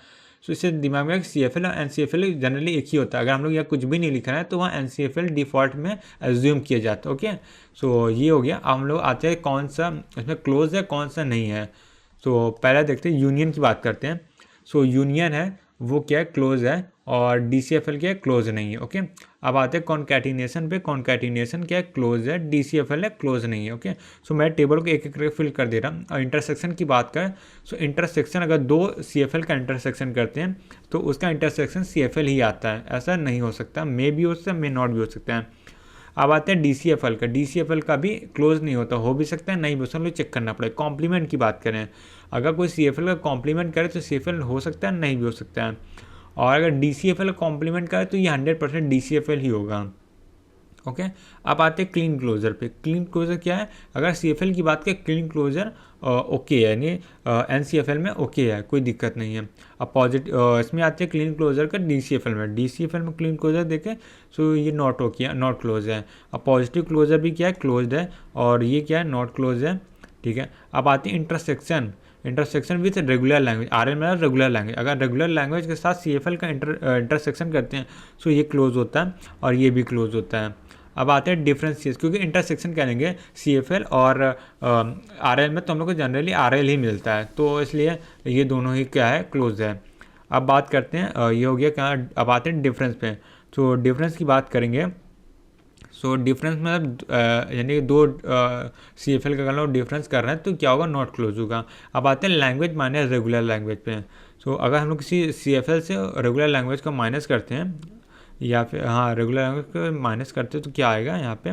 सो इससे दिमाग में CFL और NCFL जनरली एक ही होता है। अगर हम लोग यहाँ कुछ भी नहीं लिख रहे हैं तो वहाँ NCFL डिफ़ॉल्ट में एज्यूम किया जाता है। ओके, सो ये हो गया। अब हम लोग आते हैं कौन सा इसमें क्लोज है कौन सा नहीं है। सो पहले देखते हैं यूनियन की बात करते हैं। सो यूनियन है वो क्या है, क्लोज है, और DCFL क्या है, क्लोज नहीं है। ओके, अब आते हैं कॉन्कैटिनेशन पे। कॉन्कैटिनेशन क्या है, क्लोज है, DCFL है, क्लोज नहीं है। ओके, सो मैं टेबल को एक एक करके फिल कर दे रहा हूँ। और इंटरसेक्शन की बात करें, सो इंटरसेक्शन अगर दो CFL का इंटरसेक्शन करते हैं तो उसका इंटरसेक्शन CFL ही आता है, ऐसा नहीं हो सकता, मे भी हो सकता है, मे नॉट भी हो सकता है। अब आते हैं DCFL का। DCFL का भी क्लोज नहीं होता, हो भी सकता है, नहीं भी हो सकता, चेक करना पड़ेगा। कॉम्प्लीमेंट की बात करें, अगर कोई CFL का कॉम्प्लीमेंट करे तो CFL हो सकता है, नहीं भी हो सकता है। और अगर DCFL का कॉम्प्लीमेंट करे तो ये 100% DCFL ही होगा। ओके, अब आते हैं क्लीन क्लोजर पे। क्लीन क्लोजर क्या है, अगर CFL की बात करें क्लीन क्लोजर ओके है, यानी NCFL में ओके है, कोई दिक्कत नहीं है। अब पॉजिटिव इसमें आते हैं क्लीन क्लोजर का DCFL में। DCFL में क्लीन क्लोजर देखें सो ये नॉट ओके, नॉट क्लोज है। अब पॉजिटिव क्लोजर भी क्या है, क्लोज्ड है, और ये क्या है, नॉट क्लोज है, ठीक है। अब आती है intersection. Intersection with regular language, RL में रेगुलर लैंग्वेज, अगर रेगुलर लैंग्वेज के साथ CFL का इंटरसेक्शन करते हैं सो ये क्लोज होता है और ये भी क्लोज होता है। अब आते हैं डिफरेंसेस, क्योंकि इंटरसेक्शन करेंगे CFL और RL में तो हम लोग को जनरली RL ही मिलता है, तो इसलिए ये दोनों ही क्या है, क्लोज है। अब बात करते हैं ये हो गया क्या, अब आते हैं डिफरेंस पे। तो डिफरेंस की बात करेंगे, सो डिफरेंस मतलब यानी कि दो CFL का अगर लोग डिफरेंस कर रहे हैं तो क्या होगा, नॉट क्लोज होगा। अब आते हैं लैंग्वेज माइनस रेगुलर लैंग्वेज पे। सो अगर हम लोग किसी CFL से रेगुलर लैंग्वेज का माइनस करते हैं, या फिर हाँ रेगुलर लैंग्वेज को माइनस करते हैं, तो क्या आएगा यहाँ पे,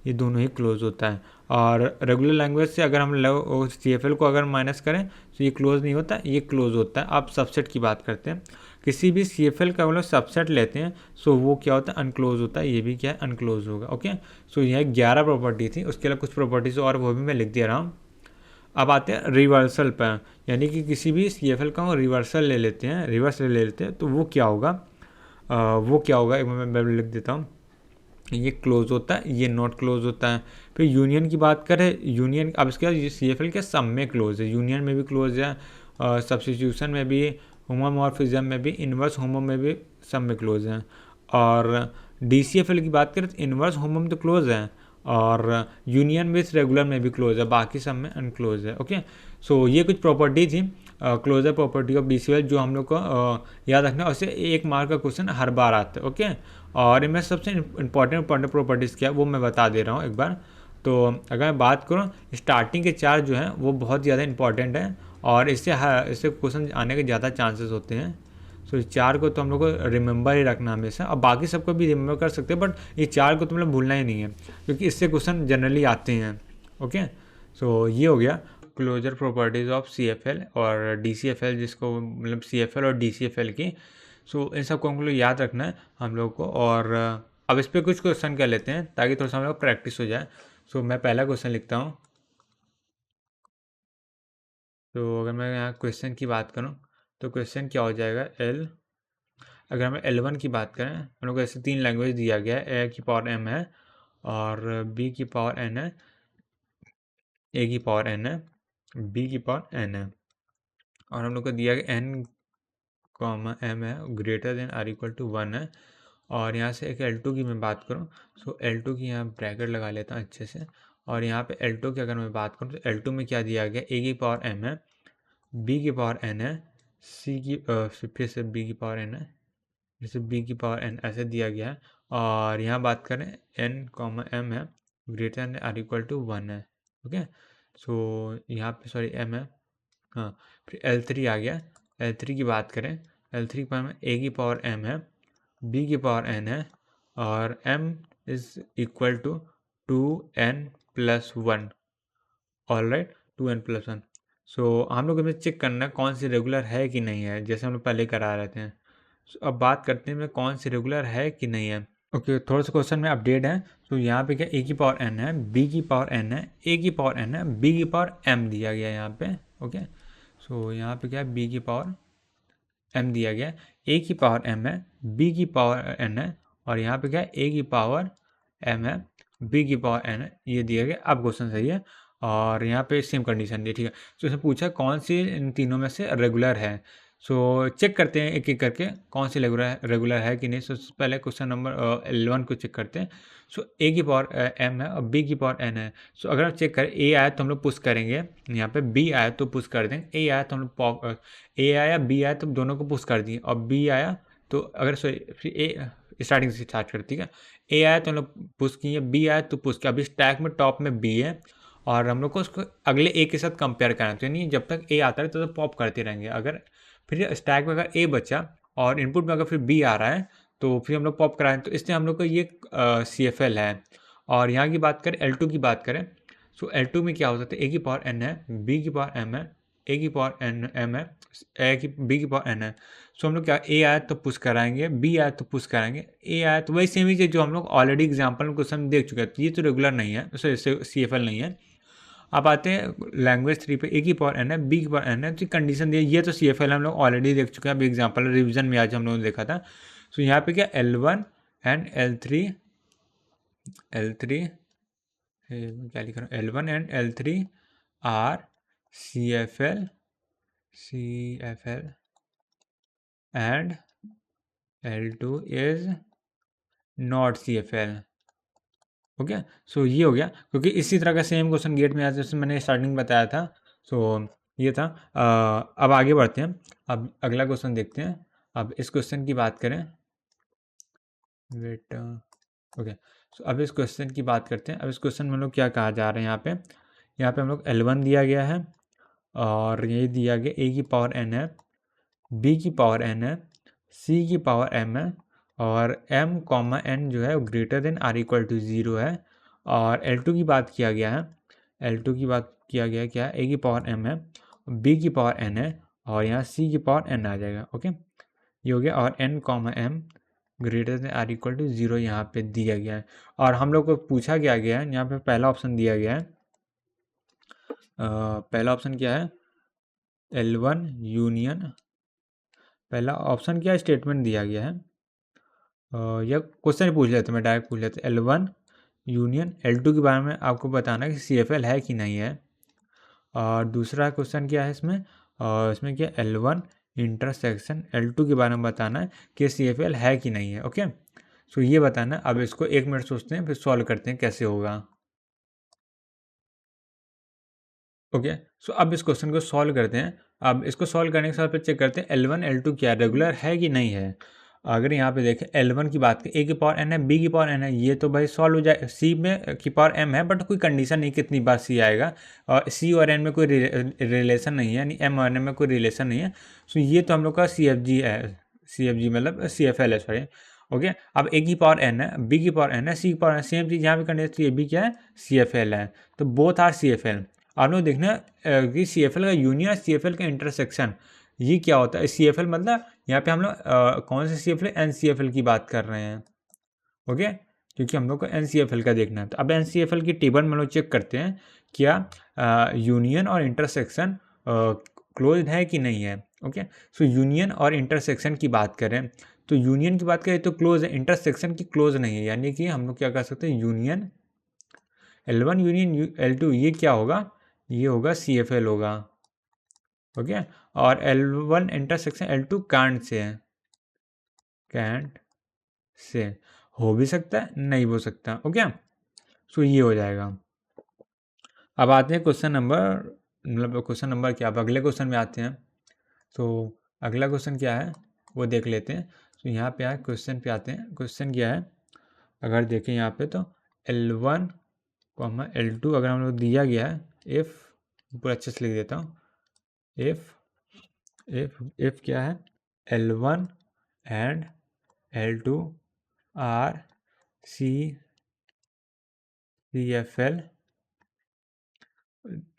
ये दोनों ही क्लोज होता है। और रेगुलर लैंग्वेज से अगर हम CFL को अगर माइनस करें तो ये क्लोज नहीं होता, ये क्लोज होता है। अब सबसेट की बात करते हैं, किसी भी CFL का हम लोग सबसेट लेते हैं सो वो क्या होता है, अनक्लोज होता है, ये भी क्या है, अनक्लोज होगा। ओके, सो यह 11 प्रॉपर्टी थी, उसके अलावा कुछ प्रॉपर्टीज और वो भी मैं लिख दे रहा हूँ। अब आते हैं रिवर्सल पर, यानी कि किसी भी CFL का हम रिवर्सल ले लेते हैं, रिवर्स ले लेते हैं, तो वो क्या होगा, एक मैं लिख देता हूँ। ये क्लोज होता है, ये नॉट क्लोज होता है। फिर यूनियन की बात करें, यूनियन अब इसके बाद CFL के सब में क्लोज है, यूनियन में भी क्लोज है, सब्स्टिट्यूशन में भी, होमोमॉर्फिज्म में भी, इन्वर्स होमो में भी, सब में क्लोज है। और DCFL की बात करें तो इन्वर्स होमो में तो क्लोज है, और यूनियन विथ रेगुलर में भी क्लोज है, बाकी सब में अनक्लोज है। ओके, सो ये कुछ प्रॉपर्टी थी क्लोजर प्रॉपर्टी ऑफ DCFL जो हम लोग को याद रखना है, और इससे 1 मार्क का क्वेश्चन हर बार आता है। ओके, और इनमें सबसे इंपॉर्टेंट प्रॉपर्टीज़ क्या है वो मैं बता दे रहा हूँ एक बार। तो अगर मैं बात करूँ, स्टार्टिंग के 4 जो हैं वो बहुत ज़्यादा इंपॉर्टेंट हैं, और इससे क्वेश्चन आने के ज़्यादा चांसेस होते हैं। सो इस 4 को तो हम लोग को रिमेंबर ही रखना हमेशा, और बाकी सबको भी रिमेंबर कर सकते हैं, बट ये 4 को तो मतलब भूलना ही नहीं है, क्योंकि इससे क्वेश्चन जनरली आते हैं। ओके, सो ये हो गया क्लोजर प्रॉपर्टीज़ ऑफ CFL और DCFL, जिसको मतलब CFL और DCFL की। सो इन सबको हम लोग याद रखना है हम लोग को। और अब इस पर कुछ क्वेश्चन कर लेते हैं ताकि थोड़ा सा हम लोग प्रैक्टिस हो जाए। सो मैं पहला क्वेश्चन लिखता हूँ। तो अगर मैं यहाँ क्वेश्चन की बात करूँ तो क्वेश्चन क्या हो जाएगा, अगर हमें L1 की बात करें, हम लोग को ऐसे 3 लैंग्वेज दिया गया है, A की पावर M है, और B की पावर N है, A की पावर N है, B की पावर N है, और हम लोग को दिया गया N कॉमा M है greater than or equal to 1 है। और यहाँ से एक L2 की मैं बात करूँ, सो L2 की यहाँ ब्रैकेट लगा लेता हूँ अच्छे से। और यहाँ पे L2 की अगर मैं बात करूँ तो L2 में क्या दिया गया, A की पावर M है, B की पावर N है, फिर से B की पावर N है, जैसे B की पावर N ऐसे दिया गया है। और यहाँ बात करें N कॉमा M है greater than or equal to 1 है। ओके, सो यहाँ पे सॉरी M है, हाँ। फिर L3 आ गया, L3 की बात करें, L3 की पावर में A की पावर M है, B की पावर N है, और M is equal to 2n+1। All right, 2n+1। So हम लोग हमें चेक करना है कौन सी रेगुलर है कि नहीं है, जैसे हम लोग पहले करा रहे थे। अब बात करते हैं कौन सी रेगुलर है कि नहीं है। ओके, थोड़ा सा क्वेश्चन में अपडेट है। तो यहाँ पे क्या A की पावर N है, B की पावर N है, A की पावर N है, B की पावर M दिया गया है यहाँ पे। ओके, सो यहाँ पे क्या है, B की पावर M दिया गया है, A की पावर M है, B की पावर N है, और यहाँ पे क्या है, A की पावर M है, B की पावर N है, ये दिया गया। अब क्वेश्चन सही है, और यहाँ पे सेम कंडीशन दी, ठीक है। तो इसने पूछा कौन सी इन तीनों में से रेगुलर है। सो चेक करते हैं एक एक करके कौन सी रेगुलर है कि नहीं। सो पहले क्वेश्चन नंबर L1 को चेक करते हैं। सो A की पावर M है और B की पावर N है। सो अगर हम चेक करें, A आया तो हम लोग पुश करेंगे, यहाँ पे B आया तो पुश कर देंगे, A आया तो हम लोग A आया B आया तो दोनों को पुश कर दिए, और B आया तो अगर फिर A स्टार्टिंग से स्टार्ट कर, ठीक है। A आया तो हम लोग पुश किए, B आया तो पुश किया। अभी स्टैक में टॉप में B है, और हम लोग को उसको अगले A के साथ कंपेयर करना, तो यानी जब तक A आता है तो पॉप करते रहेंगे। अगर फिर स्टैक में अगर A बचा और इनपुट में अगर फिर B आ रहा है तो फिर हम लोग पॉप कराएं, तो इसलिए हम लोग को ये CFL है। और यहाँ की बात करें, L2 की बात करें, सो L2 में क्या हो सकता है, A की पावर N है, B की पावर M है, A की पावर N M है, B की पावर N है। सो हम लोग क्या, A आया तो पुश कराएंगे, B आया तो पुश कराएंगे, A आया तो वही सेम ही चीज़ जो हम लोग ऑलरेडी एग्जाम्पल में क्वेश्चन देख चुके हैं। तो ये तो रेगुलर नहीं है, इससे CFL नहीं है। अब आते हैं लैंग्वेज 3 पे, A की पावर N है, B की पावर N है, तो कंडीशन दी है, ये तो CFL हम लोग ऑलरेडी देख चुके हैं। अभी एग्जाम्पल रिविजन में आज हम लोगों ने देखा था। सो यहाँ पे क्या, L1 एंड L3 क्या लिख रहा हूँ, L1 and L3 are CFL and L2 is not CFL। Okay, so ये हो गया, क्योंकि इसी तरह का सेम क्वेश्चन गेट में आया जैसे मैंने स्टार्टिंग बताया था। सो ये था। अब आगे बढ़ते हैं, अब अगला क्वेश्चन देखते हैं। अब इस क्वेश्चन की बात करें, वेट, ओके। सो अब इस क्वेश्चन की बात करते हैं। अब इस क्वेश्चन में हम लोग क्या कहा जा रहा है, यहाँ पे हम लोग L1 दिया गया है, और ये दिया गया A की पावर N है, B की पावर N है, C की पावर M है, और M कॉमा N जो है वो greater than or equal to 0 है। और L2 की बात किया गया है, L2 की बात किया गया है क्या, A की पावर M है, B की पावर N है, और यहाँ C की पावर N आ जाएगा। ओके, ये हो गया, और N comma M greater than or equal to 0 यहाँ पे दिया गया है। और हम लोग को पूछा क्या गया है, यहाँ पे पहला ऑप्शन दिया गया है। पहला ऑप्शन क्या है, L1 यूनियन, पहला ऑप्शन क्या स्टेटमेंट दिया गया है, या क्वेश्चन ही पूछ लेते, मैं डायरेक्ट पूछ लेते, L1 यूनियन L2 के बारे में आपको बताना कि CFL है कि नहीं है। और दूसरा क्वेश्चन क्या है इसमें, इसमें क्या, L1 इंटरसेक्शन L2 के बारे में बताना है कि CFL है कि नहीं है। ओके, सो ये बताना। अब इसको 1 मिनट सोचते हैं, फिर सॉल्व करते हैं कैसे होगा। ओके, सो अब इस क्वेश्चन को सॉल्व करते हैं। अब इसको सॉल्व करने के साथ फिर चेक करते हैं L1 L2 क्या रेगुलर है कि नहीं है। अगर यहाँ पे देखें L1 की बात करें, a की पावर n है, b की पावर n है, ये तो भाई सॉल्व हो जाए। c में की पावर m है, बट कोई कंडीशन नहीं कितनी बार c आएगा, और c और n में कोई रिलेशन नहीं है, यानी m और n में कोई रिलेशन नहीं है। सो ये तो हम लोग का CFG है, CFG मतलब CFL है, सॉरी। ओके, अब a की पावर n है, b की पावर n है, c की पावर n, सेम चीज़ यहाँ पे कंडीशन, ये भी क्या है, CFL है। तो बोथ आर CFL। आप लोग देखना कि CFL का यूनियन और CFL का इंटरसेक्शन, ये क्या होता है। CFL मतलब यहाँ पे हम लोग कौन से CFL, NCFL की बात कर रहे हैं। ओके, क्योंकि हम लोग को NCFL का देखना है। तो अब NCFL की टेबल में हम लोग चेक करते हैं क्या यूनियन और इंटरसेक्शन क्लोज है कि नहीं है। ओके, सो यूनियन और इंटरसेक्शन की बात करें तो यूनियन की बात करें तो क्लोज है, इंटरसेक्शन की क्लोज नहीं है, यानी कि हम लोग क्या कर सकते हैं, यूनियन L1 यूनियन L2, ये क्या होगा, ये होगा CFL होगा। ओके, और L1 intersection L2 can't say है, कांट से हो भी सकता है, नहीं हो सकता। ओके, सो ये हो जाएगा। अब आते हैं क्वेश्चन नंबर, मतलब क्वेश्चन नंबर क्या, अब अगले क्वेश्चन में आते हैं। तो अगला क्वेश्चन क्या है वो देख लेते हैं। तो यहाँ पे आए क्वेश्चन पे आते हैं। क्वेश्चन क्या है, अगर देखें यहाँ पे तो L1 L2 अगर हम लोग दिया गया है, इफ़, पूरा अच्छे से लिख देता हूँ, इफ़ क्या है, L1 and L2 are CFL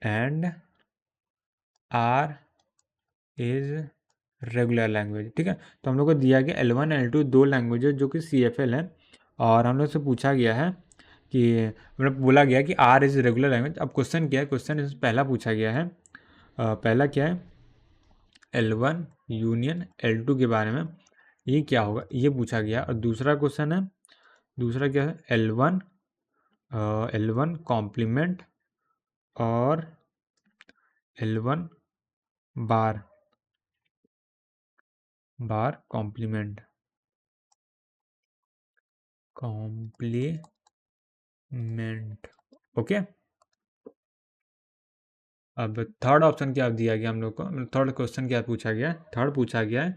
and r is regular language. ठीक है, तो हम लोग को दिया गया L1 L2 दो लैंग्वेजेज जो कि CFL है, और हम लोग से पूछा गया है कि, मतलब बोला गया कि R इज़ रेगुलर लैंग्वेज। अब क्वेश्चन क्या है, क्वेश्चन पहला पूछा गया है, पहला क्या है, L1 यूनियन L2 के बारे में, ये क्या होगा, ये पूछा गया। और दूसरा क्वेश्चन है, दूसरा क्या है, L1 कॉम्प्लीमेंट और L1 बार कॉम्प्लीमेंट, ओके। अब थर्ड ऑप्शन क्या दिया गया हम लोग को, मतलब थर्ड क्वेश्चन क्या पूछा गया है, थर्ड पूछा गया है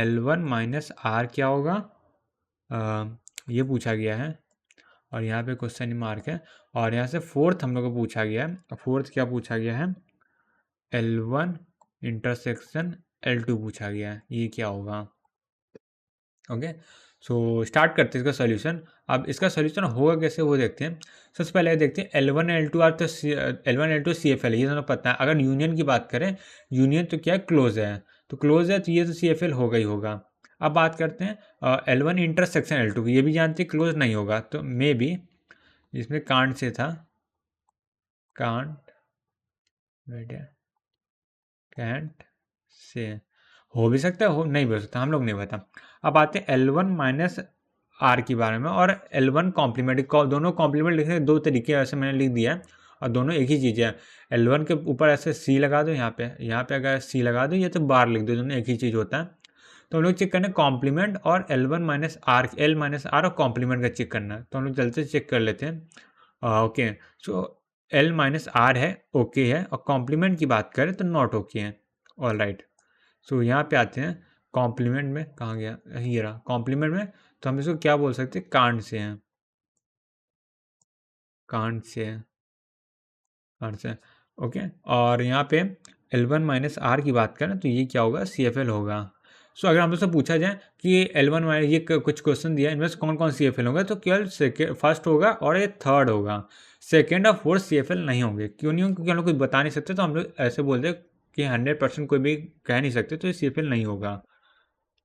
L1 माइनस आर क्या होगा, ये पूछा गया है, और यहाँ पे क्वेश्चन मार्क है। और यहाँ से फोर्थ हम लोग को पूछा गया है, फोर्थ क्या पूछा गया है, L1 इंटरसेक्शन L2 पूछा गया है, ये क्या होगा। ओके, सो स्टार्ट करते हैं इसका सोल्यूशन। अब इसका सोल्यूशन होगा कैसे वो देखते हैं। सबसे पहले देखते हैं L1 L2 आर तो L1 L2 CFL है, ये दोनों पता है। अगर यूनियन की बात करें, यूनियन तो क्या है, क्लोज है, तो क्लोज है तो ये तो CFL होगा ही होगा। अब बात करते हैं L1 इंटरसेक्शन L2 की, ये भी जानते हैं क्लोज नहीं होगा, तो मे बी इसमें कांट से था, कांट कैंट से हो भी सकता है, हो नहीं भी हो सकता, हम लोग नहीं पता। अब आते हैं L1 माइनस आर के बारे में, और L1 कॉम्प्लीमेंट, दोनों कॉम्प्लीमेंट लिखने के दो तरीके ऐसे मैंने लिख दिया है, और दोनों एक ही चीज़ है। L1 के ऊपर ऐसे C लगा दो, यहाँ पे अगर C लगा दो, ये तो बार लिख दो, दोनों एक ही चीज़ होता है। तो हम लोग चेक करना है कॉम्प्लीमेंट और L1 minus r, L minus r और कॉम्प्लीमेंट का चेक करना है। तो हम लोग जल्दी से चेक कर लेते हैं। Okay, so L minus r है, ओके है, और कॉम्प्लीमेंट की बात करें तो नॉट ओके है। ऑल राइट, सो यहाँ पे आते हैं कॉम्प्लीमेंट में, कहाँ गया, ये रहा कॉम्प्लीमेंट में। तो हम इसको क्या बोल सकते हैं, कांट से हैं, कांट से है, कांट से। ओके, और यहाँ पे L1 माइनस आर की बात करें तो ये क्या होगा, CFL होगा। सो अगर हम लोग से पूछा जाए कि L1 माइनस, ये कुछ क्वेश्चन दिया है, इनमें से कौन कौन CFL होगा, तो केवल सेकेंड फर्स्ट होगा और ये थर्ड होगा, सेकेंड और फोर्थ CFL नहीं होंगे। क्यों नहीं होंगे, क्योंकि हम लोग कुछ बता नहीं सकते, तो हम लोग ऐसे बोलते हैं कि 100% कोई भी कह नहीं सकते, तो ये CFL नहीं होगा।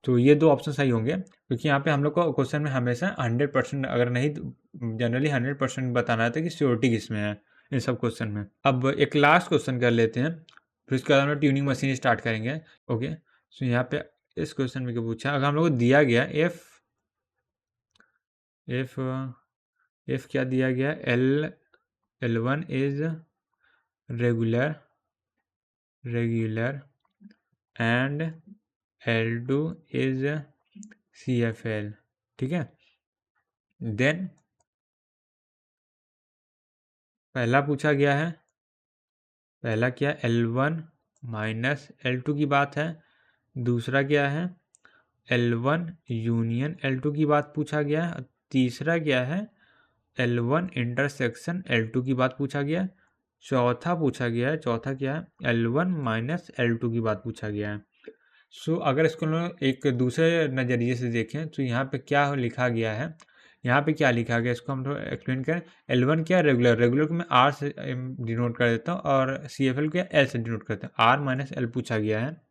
तो ये दो ऑप्शन सही होंगे, क्योंकि यहाँ पे हम लोग को क्वेश्चन में हमेशा 100%, अगर नहीं जनरली 100% बताना रहता है कि श्योरिटी किसमें है इन सब क्वेश्चन में। अब एक लास्ट क्वेश्चन कर लेते हैं, फिर उसके बाद हम लोग ट्यूनिंग मशीन स्टार्ट करेंगे। ओके, सो यहाँ पे इस क्वेश्चन में क्या पूछा, अगर हम लोग को दिया गया इफ इफ क्या दिया गया, L1 is regular and L2 is CFL, ठीक है। देन पहला पूछा गया है पहला क्या है, L1 माइनस L2 की बात है। दूसरा क्या है, L1 यूनियन L2 की बात पूछा गया है। तीसरा क्या है, L1 इंटरसेक्शन L2 की बात पूछा गया है। चौथा पूछा गया है, चौथा क्या है, L1 माइनस L2 की बात पूछा गया है। सो अगर इसको हम लोग एक दूसरे नज़रिए से देखें तो यहाँ पे क्या लिखा गया है, यहाँ पे क्या लिखा गया इसको हम थोड़ा एक्सप्लेन करें। L1 क्या, रेगुलर, रेगुलर को मैं R से डिनोट कर देता हूँ और CFL को L से डिनोट करते हैं। R माइनस L पूछा गया है।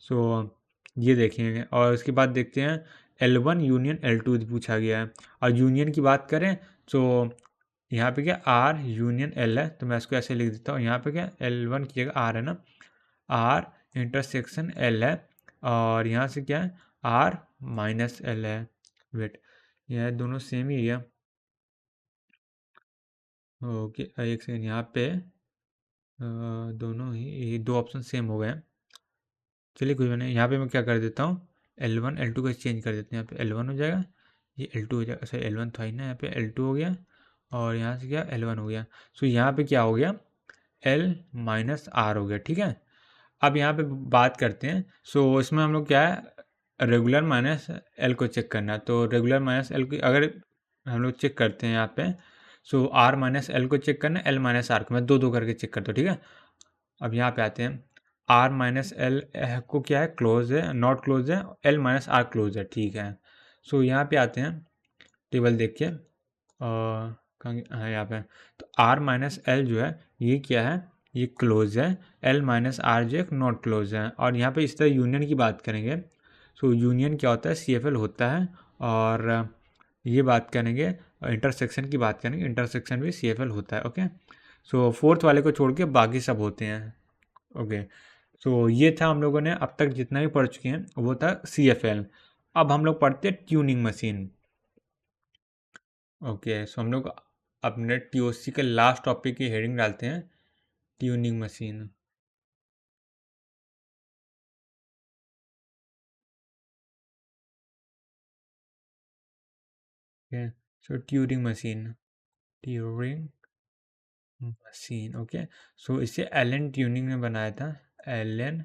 सो ये देखेंगे और उसके बाद देखते हैं L1 यूनियन L2 पूछा गया है। और यूनियन की बात करें तो यहाँ पे क्या, R यूनियन L है, तो मैं इसको ऐसे लिख देता हूँ। यहाँ पे क्या, L1 की जगह R है ना, R इंटरसेक्शन L है, और यहाँ से क्या है, R माइनस L है। वेट, यह दोनों सेम ही है। ओके, एक सेकेंड, यहाँ पे दोनों ही, ये दो ऑप्शन सेम हो गए हैं। चलिए कोई बात नहीं, यहाँ पे मैं क्या कर देता हूँ, L1 L2 का चेंज कर देते हैं। यहाँ पे L1 हो जाएगा, ये L2 हो जाएगा। सॉरी, L1 था ही ना, यहाँ पे L2 हो गया, और यहाँ से क्या, L1 हो गया। सो यहाँ पे क्या हो गया, L माइनस R हो गया। ठीक है, अब यहाँ पे बात करते हैं। सो इसमें हम लोग क्या है, रेगुलर माइनस L को चेक करना है। तो रेगुलर माइनस L की अगर हम लोग चेक करते हैं यहाँ पे, सो R माइनस L को चेक करना है, L माइनस R को मैं दो दो करके चेक करता हूँ। ठीक है, अब यहाँ पे आते हैं, R माइनस L को क्या है, क्लोज है, नॉट क्लोज है, L माइनस R क्लोज है। ठीक है, सो यहाँ पे आते हैं, टेबल देख के, हाँ यहाँ पे, तो R माइनस L जो है ये क्या है, ये क्लोज है। L माइनस R जो है नॉट क्लोज है। और यहाँ पे इस तरह यूनियन की बात करेंगे, सो यूनियन क्या होता है, CFL होता है। और ये बात करेंगे, इंटरसेक्शन की बात करेंगे, इंटरसेक्शन भी CFL होता है। ओके, सो फोर्थ वाले को छोड़ के बाकी सब होते हैं। ओके, सो ये था, हम लोगों ने अब तक जितना भी पढ़ चुके हैं वो था CFL। अब हम लोग पढ़ते हैं ट्यूनिंग मशीन। ओके, सो हम लोग अपने TOC के लास्ट टॉपिक की हेडिंग डालते हैं, tuning machine. Okay, so Turing machine, Turing machine. Okay, so इसे एलन ट्यूनिंग ने बनाया था, एलन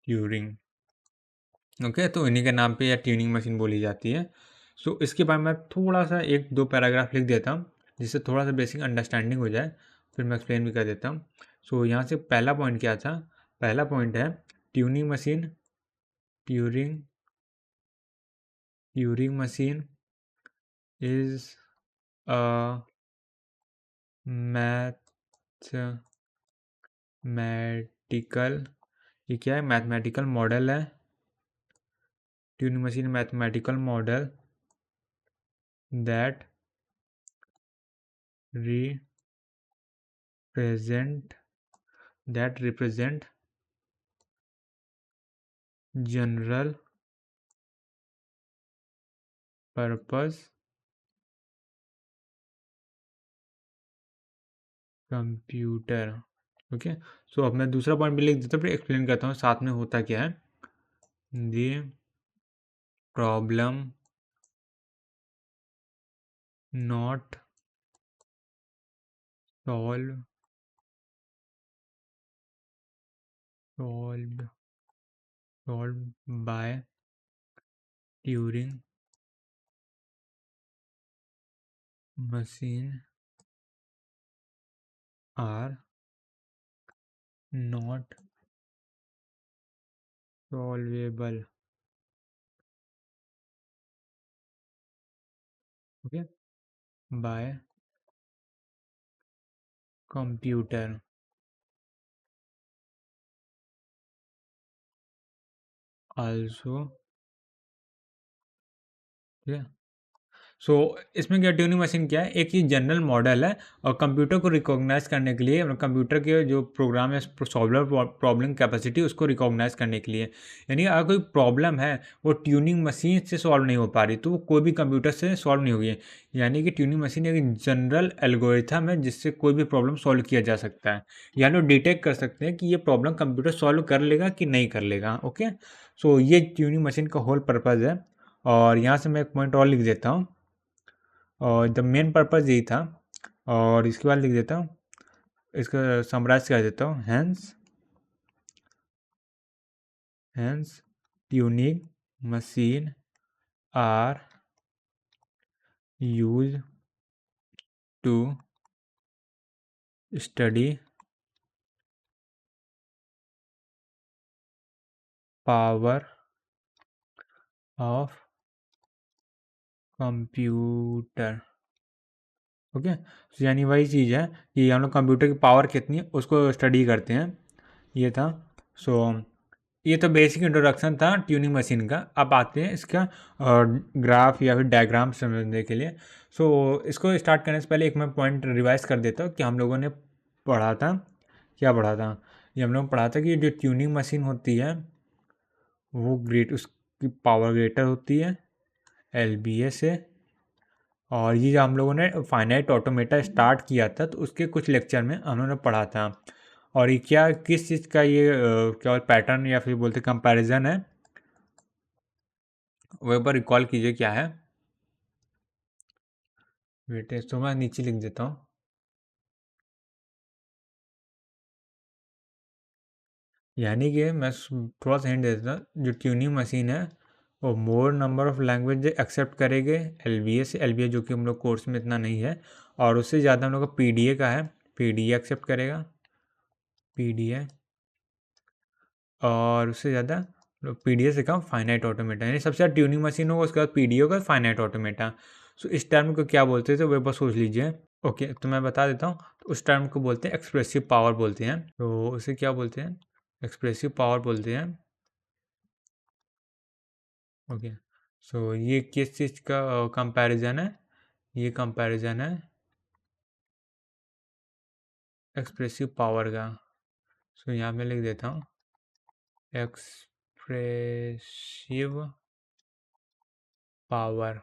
ट्यूरिंग। ओके, तो इन्हीं के नाम पे यह ट्यूनिंग मशीन बोली जाती है। सो इसके बारे में थोड़ा सा एक दो पैराग्राफ लिख देता हूँ, जिससे थोड़ा सा बेसिक अंडरस्टैंडिंग हो जाए, फिर मैं एक्सप्लेन भी कर देता हूँ। सो यहाँ से पहला पॉइंट क्या था, पहला पॉइंट है Turing machine, Turing Turing machine is a mathematical, ये क्या है, मैथमेटिकल मॉडल है। Turing machine mathematical model that represent general purpose computer. Okay, so अब मैं दूसरा पॉइंट भी लिख देता हूँ, फिर एक्सप्लेन करता हूँ साथ में होता क्या है। The problem not solve solve solve by Turing machine or not solvable. Okay, by computer also. ठीक है, सो इसमें क्या, ट्यूनिंग मशीन क्या है, एक ही जनरल मॉडल है, और कंप्यूटर को रिकॉग्नाइज करने के लिए, मतलब कंप्यूटर के जो प्रोग्राम है, सॉल्वर प्रॉब्लम कैपेसिटी उसको रिकॉग्नाइज करने के लिए। यानी अगर कोई प्रॉब्लम है वो ट्यूनिंग मशीन से सॉल्व नहीं हो पा रही, तो वो कोई भी कंप्यूटर से सॉल्व नहीं होगी। यानी कि ट्यूनिंग मशीन एक जनरल एल्गोरिथम है जिससे कोई भी प्रॉब्लम सॉल्व किया जा सकता है। या लोग डिटेक्ट कर सकते हैं कि ये प्रॉब्लम कंप्यूटर सॉल्व कर लेगा कि नहीं कर लेगा। ओके, सो ये ट्यूनिंग मशीन का होल पर्पज़ है। और यहाँ से मैं एक पॉइंट और लिख देता हूँ, और द मेन पर्पज़ यही था और इसके बाद लिख देता हूँ, इसका समराइज कर देता हूँ, hence tuning machine are use to study power of computer. Okay, तो यानी वही चीज़ है कि हम लोग कंप्यूटर की पावर कितनी है उसको स्टडी करते हैं, ये था। सो ये तो बेसिक इंट्रोडक्शन था ट्यूनिंग मशीन का। अब आते हैं इसका ग्राफ या फिर डायग्राम समझने के लिए। सो इसको स्टार्ट करने से पहले एक मैं पॉइंट रिवाइज कर देता हूँ कि हम लोगों ने पढ़ा था, क्या पढ़ा था। ये हम लोग पढ़ा था कि जो ट्यूनिंग मशीन होती है वो उसकी पावर ग्रेटर होती है LBA से। और ये जो हम लोगों ने फाइनाइट ऑटोमेटा स्टार्ट किया था तो उसके कुछ लेक्चर में उन्होंने पढ़ा था। और ये क्या किस चीज़ का ये क्या पैटर्न या फिर बोलते कंपैरिजन है, वो एक बार रिकॉल कीजिए क्या है। वेटेज तो मैं नीचे लिख देता हूँ। यानी कि मैं थोड़ा सा हिंट दे देता हूँ, जो ट्यूनिंग मशीन है वो more number of language accept करेंगे LBA से। LBA जो कि हम लोग कोर्स में इतना नहीं है, और उससे ज़्यादा हम लोग का PDA का है, PDA एक्सेप्ट करेगा, PDA। और उससे ज़्यादा PDA से कम फाइनाइट ऑटोमेटा, यानी सबसे ज़्यादा ट्यूनिंग मशीन होगा उसके बाद PDA होगा, फाइनाइट ऑटोमेटा। सो इस टर्म को क्या बोलते थे वो बस सोच लीजिए। ओके, तो मैं बता देता हूँ। तो उस टर्म को बोलते हैं एक्सप्रेसिव पावर बोलते हैं। तो उसे क्या बोलते हैं, एक्सप्रेसिव पावर बोलते हैं। ओके, सो ये किस चीज़ का कंपैरिजन है, ये कंपैरिजन है एक्सप्रेसिव पावर का। सो यहाँ मैं लिख देता हूँ एक्सप्रेसिव पावर।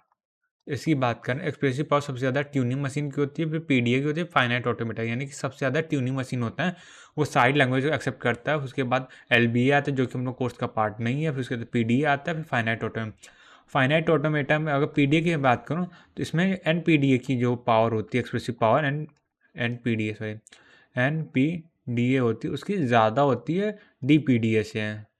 इसकी बात करें, एक्सप्रेसिव पावर सबसे ज़्यादा ट्यूनिंग मशीन की होती है, फिर PDA की होती है, फाइनाइट ऑटोमेटा, यानी कि सबसे ज़्यादा ट्यूनिंग मशीन होता है, वो सारी लैंग्वेज को एक्सेप्ट करता है। उसके बाद LBA आता है जो कि हम लोग कोर्स का पार्ट नहीं है, फिर उसके बाद PDA आता है, फिर फाइनाइट ऑटोमेटा में अगर PDA की बात करूँ तो इसमें NPDA की जो पावर होती है, expressive power, NPDA sorry NPDA होती है, उसकी ज़्यादा होती है DPDA से।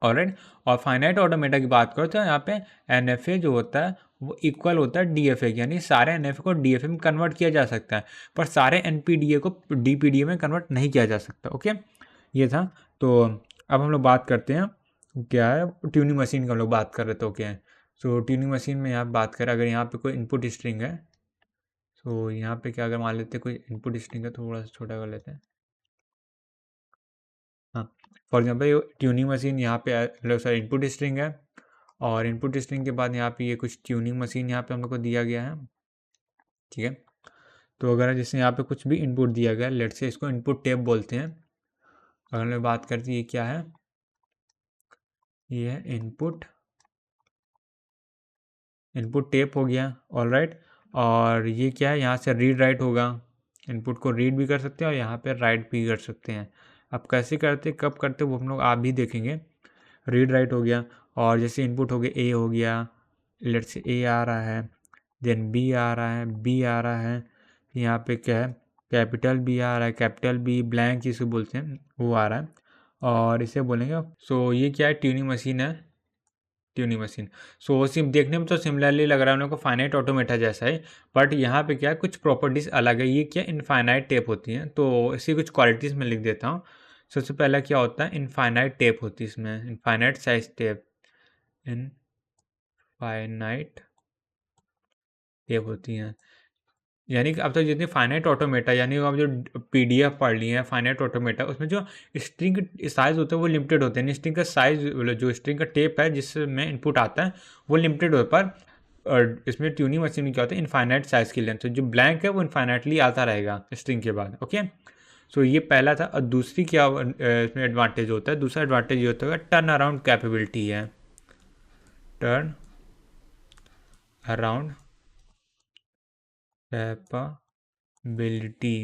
ऑलराइट, और फाइनाइट ऑटोमेटा की बात करो तो यहाँ पे NFA जो होता है वो इक्वल होता है DFA, यानी सारे NFA को DFA में कन्वर्ट किया जा सकता है, पर सारे NPDA को DPDA में कन्वर्ट नहीं किया जा सकता। ओके, ये था। तो अब हम लोग बात करते हैं क्या है, ट्यूनिंग मशीन का हम लोग बात कर रहे थे। ओके, सो ट्यूनिंग मशीन में यहाँ बात करें, अगर यहाँ पे कोई इनपुट स्ट्रिंग है, तो यहाँ पे क्या अगर मान लेते हैं कोई इनपुट स्ट्रिंग है, तो थोड़ा सा छोटा कर लेते हैं। हाँ, फॉर एग्जाम्पल ट्यूनिंग मशीन यहाँ पे मतलब सर इनपुट स्ट्रिंग है, और इनपुट स्ट्रिंग के बाद यहाँ पे ये कुछ ट्यूनिंग मशीन यहाँ पे हम लोग को दिया गया है। ठीक है, तो अगर जैसे यहाँ पे कुछ भी इनपुट दिया गया, लेट से इसको इनपुट टेप बोलते हैं। अगर हम लोग बात करते हैं ये क्या है, ये है इनपुट टेप हो गया। ऑलराइट, और ये क्या है, यहाँ से रीड राइट होगा, इनपुट को रीड भी कर सकते हैं और यहाँ पे राइट भी कर सकते हैं। अब कैसे करते कब करते वो हम लोग आप भी देखेंगे। रीड राइट हो गया, और जैसे इनपुट हो गया A हो गया, लेट से A आ रहा है, देन B आ रहा है, B आ रहा है, यहाँ पे क्या है कैपिटल B आ रहा है, कैपिटल B ब्लैंक जिसे बोलते हैं वो आ रहा है, और इसे बोलेंगे। सो ये क्या है, ट्यूनिंग मशीन है, ट्यूनिंग मशीन। सो सिम देखने में तो सिमिलरली लग रहा है उन लोगों को फाइनाइट ऑटोमेटा जैसा है, बट यहाँ पे क्या है कुछ प्रॉपर्टीज अलग है। ये क्या इनफाइनाइट टेप होती हैं, तो इसी कुछ क्वालिटीज़ में लिख देता हूँ। सबसे पहला क्या होता है, इनफाइनाइट टेप होती है इसमें, infinite size tape, infinite tape होती हैं। यानी कि अब तक जितनी फाइनाइट ऑटोमेटा, यानी आप जो PDF पढ़ लिए हैं फाइनाइट ऑटोमेटा, उसमें जो स्ट्रिंग साइज होता है वो लिमिटेड होते हैं। स्ट्रिंग का साइज, जो स्ट्रिंग का टेप है जिसमें इनपुट आता है वो लिमिटेड होता है, पर और इसमें ट्यूनिंग मशीन में क्या होता है इनफाइनाइट साइज की लेंथ, तो जो ब्लैंक है वो इनफाइनाइटली आता रहेगा स्ट्रिंग के बाद। ओके, सो ये पहला था। और दूसरी क्या इसमें एडवांटेज होता है, दूसरा एडवांटेज ये होता है टर्न अराउंड कैपेबिलिटी है, टर्न अराउंड कैपेबिलिटी।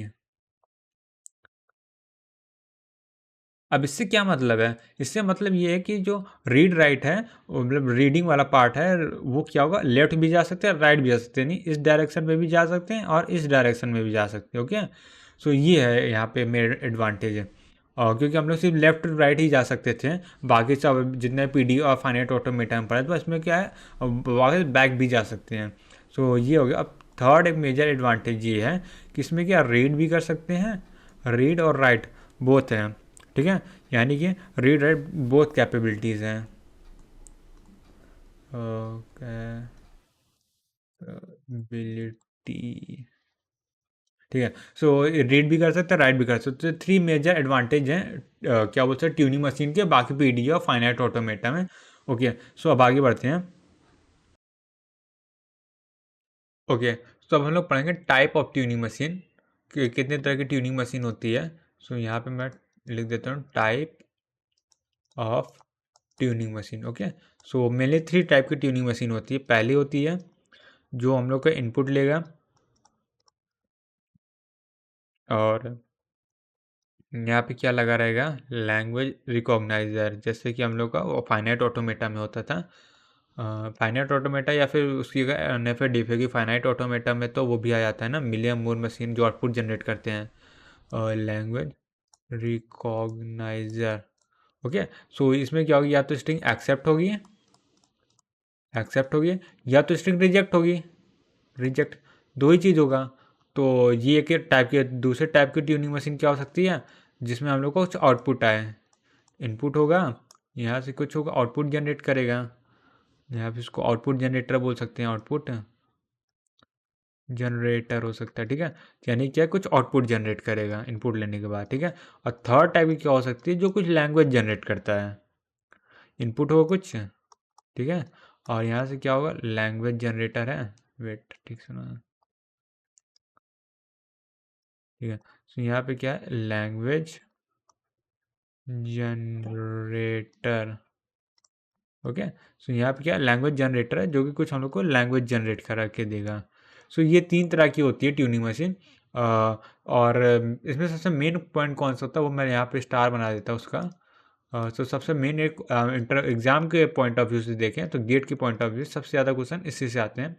अब इससे क्या मतलब है? इससे मतलब ये है कि जो रीड राइट है, मतलब रीडिंग वाला पार्ट है, वो क्या होगा, लेफ्ट भी जा सकते हैं, राइट भी जा सकते हैं, नहीं इस डायरेक्शन में भी जा सकते हैं और इस डायरेक्शन में भी जा सकते हैं। ओके, सो ये है यहाँ पे मेरे एडवांटेज है। और क्योंकि हम लोग सिर्फ लेफ्ट राइट ही जा सकते थे, बाकी सब जितने पीडी और फाइनाइट ऑटोमेटा में पढ़े, तो इसमें क्या है, वापस बैक भी जा सकते हैं। सो ये हो गया। अब थर्ड एक मेजर एडवांटेज ये है कि इसमें क्या रीड भी कर सकते हैं, रीड और राइट बोथ हैं, ठीक है, यानी कि रीड राइट बोथ कैपेबिलिटीज़ हैं। कैपेबिलिटी, ठीक है। सो रीड भी कर सकते हैं, राइट भी कर सकते हैं। थ्री मेजर एडवांटेज हैं क्या बोलते हैं ट्यूनिंग मशीन के, बाकी पीडी और फाइनाइट ऑटोमेटा में। ओके, सो अब आगे बढ़ते हैं। ओके, तो अब हम लोग पढ़ेंगे टाइप ऑफ ट्यूनिंग मशीन, कि कितने तरह की ट्यूनिंग मशीन होती है। सो यहाँ पे मैं लिख देता हूँ type of tuning machine. Okay, so mainly three type की ट्यूनिंग मशीन होती है। पहली होती है जो हम लोग का इनपुट लेगा, और यहाँ पे क्या लगा रहेगा, लैंग्वेज रिकॉग्नाइजर, जैसे कि हम लोग का वो फाइनाइट ऑटोमेटा में होता था। फाइनाइट ऑटोमेटा या फिर उसकी नेफे डिफे की फाइनाइट ऑटोमेटा में तो वो भी आ जाता है ना, मिलियन मूर मशीन जो आउटपुट जनरेट करते हैं, लैंग्वेज रिकॉग्नाइजर। ओके, सो इसमें क्या होगी, या तो स्ट्रिंग एक्सेप्ट होगी या तो स्ट्रिंग रिजेक्ट होगी, रिजेक्ट, दो ही चीज़ होगा। तो ये एक टाइप के, दूसरे टाइप की ट्यूनिंग मशीन क्या हो सकती है, जिसमें हम लोग को कुछ आउटपुट आए, इनपुट होगा, यहाँ से कुछ होगा, आउटपुट जनरेट करेगा, यहाँ पे इसको आउटपुट जनरेटर बोल सकते हैं, आउटपुट जनरेटर हो सकता है, ठीक है। यानी क्या, कुछ आउटपुट जनरेट करेगा इनपुट लेने के बाद, ठीक है। और थर्ड टाइप की क्या हो सकती है, जो कुछ लैंग्वेज जनरेट करता है, इनपुट होगा कुछ, ठीक है, और यहाँ से क्या होगा, लैंग्वेज जनरेटर है, वेट ठीक सुना, ठीक है। तो यहाँ पे क्या है, लैंग्वेज जनरेटर। ओके, सो यहाँ पे क्या लैंग्वेज जनरेटर है, जो कि कुछ हम लोग को लैंग्वेज जनरेट करा के देगा। सो ये तीन तरह की होती है ट्यूनिंग मशीन। और इसमें सबसे मेन पॉइंट कौन सा होता है, वो मैं यहाँ पे स्टार बना देता हूँ उसका। तो सबसे मेन एक इंटर एग्जाम के पॉइंट ऑफ व्यू से देखें तो गेट के पॉइंट ऑफ व्यू सबसे ज़्यादा क्वेश्चन इसी से आते हैं,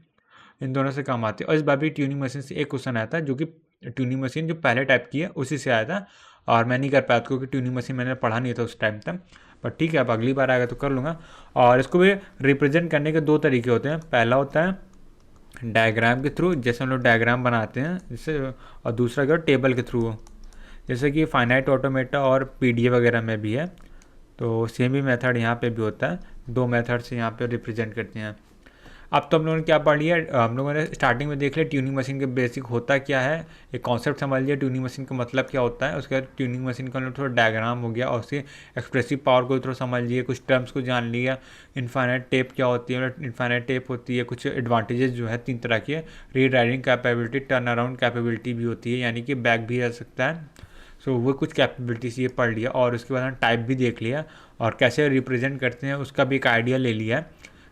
इन दोनों से काम आते हैं। और इस बार भी ट्यूनिंग मशीन से एक क्वेश्चन आया था, जो कि ट्यूनिंग मशीन जो पहले टाइप की है उसी से आया था, और मैं नहीं कर पाया था क्योंकि ट्यूनिंग मशीन मैंने पढ़ा नहीं था उस टाइम तक। पर ठीक है, अब अगली बार आएगा तो कर लूँगा। और इसको भी रिप्रेजेंट करने के दो तरीके होते हैं। पहला होता है डायग्राम के थ्रू, जैसे हम लोग डायग्राम बनाते हैं जैसे, और दूसरा क्या टेबल के थ्रू, जैसे कि फाइनाइट ऑटोमेटा और पीडीए वगैरह में भी है। तो सेम ही मेथड यहाँ पे भी होता है, दो मेथड से यहाँ पे रिप्रेजेंट करते हैं। अब तो हम लोगों ने क्या पढ़ लिया, हम लोगों ने स्टार्टिंग में देख लिया ट्यूनिंग मशीन के बेसिक होता क्या है, एक कॉन्सेप्ट समझ लिया ट्यूनिंग मशीन का मतलब क्या होता है। उसके बाद ट्यूनिंग मशीन का थोड़ा डायग्राम हो गया, और उसकी एक्सप्रेसिव पावर को थोड़ा समझ लिया, कुछ टर्म्स को जान लिया, इनफाइनाइट टेप क्या होती है, इनफाइनाइट टेप होती है, कुछ एडवांटेजेस जो है तीन तरह की है, read writing capability, turn around capability भी होती है, यानी कि बैक भी रह सकता है। सो वो कुछ कैपेबिलिटीज ये पढ़ लिया, और उसके बाद हम टाइप भी देख लिया, और कैसे रिप्रेजेंट करते हैं उसका भी एक आइडिया ले लिया।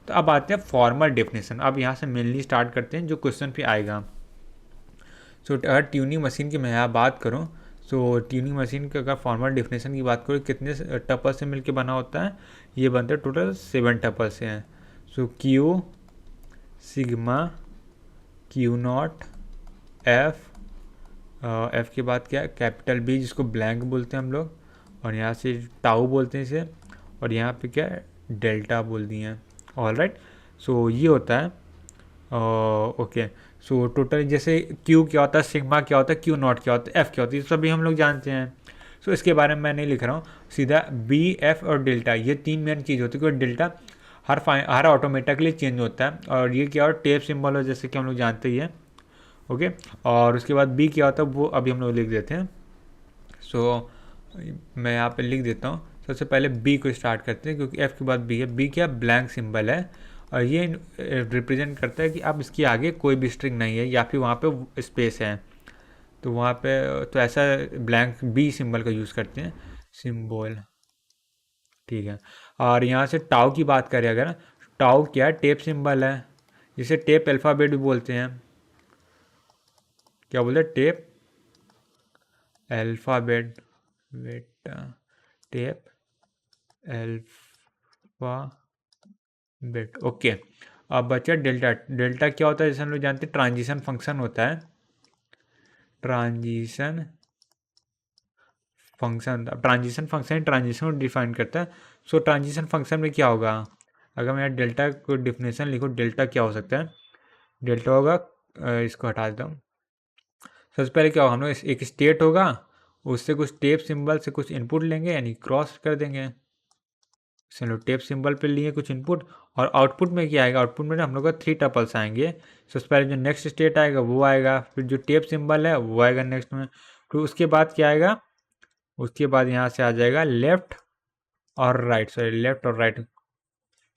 तो अब आते हैं फॉर्मल डेफिनेशन। अब यहाँ से मेनली स्टार्ट करते हैं जो क्वेश्चन पे आएगा। सो अगर ट्यूनिंग मशीन की मैं यहाँ बात करूँ, सो ट्यूनिंग मशीन का अगर फॉर्मल डेफिनेशन की बात करूँ, कितने टपल से मिलकर बना होता है, ये बनते हैं टोटल 7 टपल से हैं। So Q sigma Q naught F, F के बाद क्या है कैपिटल बी जिसको ब्लैंक बोलते हैं हम लोग, और यहाँ से टाउ बोलते हैं इसे, और यहाँ पे क्या है डेल्टा बोल दिए हैं। ऑल राइट, सो ये होता है। ओके, सो टोटल जैसे क्यू क्या होता है, सिग्मा क्या होता है, क्यू नॉट क्या होता है, एफ क्या होती है, सभी हम लोग जानते हैं। सो इसके बारे में मैं नहीं लिख रहा हूँ, सीधा बी एफ और डेल्टा, ये तीन मेन चीज़ होती है, क्योंकि डेल्टा हर ऑटोमेटा के लिए चेंज होता है। और ये क्या और टेप सिंबल हो, जैसे कि हम लोग जानते ही हैं। ओके, और उसके बाद बी क्या होता है वो अभी हम लोग लिख देते हैं। सो मैं यहाँ पे लिख देता हूँ। सबसे पहले बी को स्टार्ट करते हैं, क्योंकि एफ के बाद बी है। बी क्या ब्लैंक सिंबल है, और ये रिप्रेजेंट करता है कि अब इसके आगे कोई भी स्ट्रिंग नहीं है, या फिर वहाँ पे स्पेस है, तो वहाँ पे तो ऐसा ब्लैंक बी सिंबल का यूज़ करते हैं, सिंबल, ठीक है। और यहाँ से टाउ की बात करें अगर, टाउ क्या टेप सिंबल है, जिसे टेप अल्फ़ाबेट भी बोलते हैं। क्या बोलते हैं, tape alphabet, wait, tape alpha bit. Okay, अब बचा डेल्टा। डेल्टा क्या होता है, जैसे हम लोग जानते हैं ट्रांजिशन फंक्शन होता है। Transition function, transition function transition को डिफाइन करता है। सो ट्रांजिशन फंक्शन में क्या होगा, अगर मैं डेल्टा को डिफिनेशन लिखूँ, डेल्टा क्या हो सकता है, डेल्टा होगा इसको हटा देता हूँ। सबसे पहले क्या होगा, हम लोग एक स्टेट होगा, उससे कुछ टेप सिंबल से कुछ इनपुट लेंगे यानी क्रॉस कर देंगे। चलो टेप सिंबल पे लिए कुछ इनपुट, और आउटपुट में क्या आएगा, आउटपुट में हम लोग का 3 टपल्स आएंगे। सबसे पहले जो नेक्स्ट स्टेट आएगा वो आएगा, फिर जो टेप सिंबल है वो आएगा नेक्स्ट में, फिर उसके बाद क्या आएगा, उसके बाद यहाँ से आ जाएगा लेफ्ट और राइट, सॉरी लेफ्ट और राइट,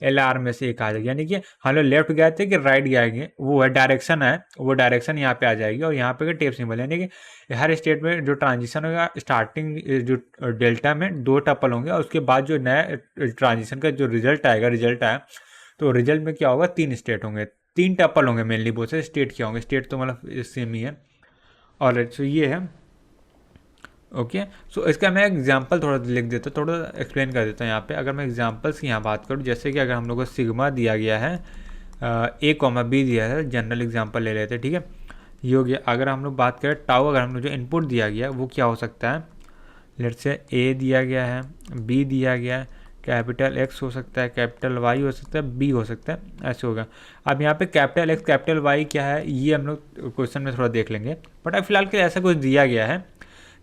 एल आर में से एक आ जाएगी। यानी कि हम लोग लेफ्ट गए थे कि राइट जाएंगे, वो है डायरेक्शन है, वो डायरेक्शन यहाँ पे आ जाएगी, और यहाँ पे टेप सिंबल, यानी कि हर स्टेट में जो ट्रांजिशन होगा, स्टार्टिंग जो डेल्टा में 2 टपल होंगे, और उसके बाद जो नया ट्रांजिशन का जो रिजल्ट आएगा, रिजल्ट आया तो रिजल्ट में क्या होगा, 3 स्टेट होंगे, 3 टपल होंगे मेनली, बहुत से स्टेट क्या होंगे, स्टेट तो मतलब सेम ही है। और सो ये है। ओके, सो इसका मैं एग्जांपल थोड़ा लिख देता हूँ, थोड़ा एक्सप्लेन कर देता हूँ यहाँ पे। अगर मैं एग्जांपल्स की यहाँ बात करूँ, जैसे कि अगर हम लोग को सिग्मा दिया गया है, ए कॉमा बी दिया है, जनरल एग्जांपल ले लेते हैं, ठीक है, ये हो गया। अगर हम लोग बात करें टाउ, अगर हम लोग जो इनपुट दिया गया है वो क्या हो सकता है, लेट से ए दिया गया है, बी दिया गया है, कैपिटल एक्स हो सकता है, कैपिटल वाई हो सकता है, बी हो सकता है, ऐसे होगा। अब यहाँ पे कैपिटल एक्स कैपिटल वाई क्या है, ये हम लोग क्वेश्चन में थोड़ा देख लेंगे, बट अब फिलहाल के ऐसा कुछ दिया गया है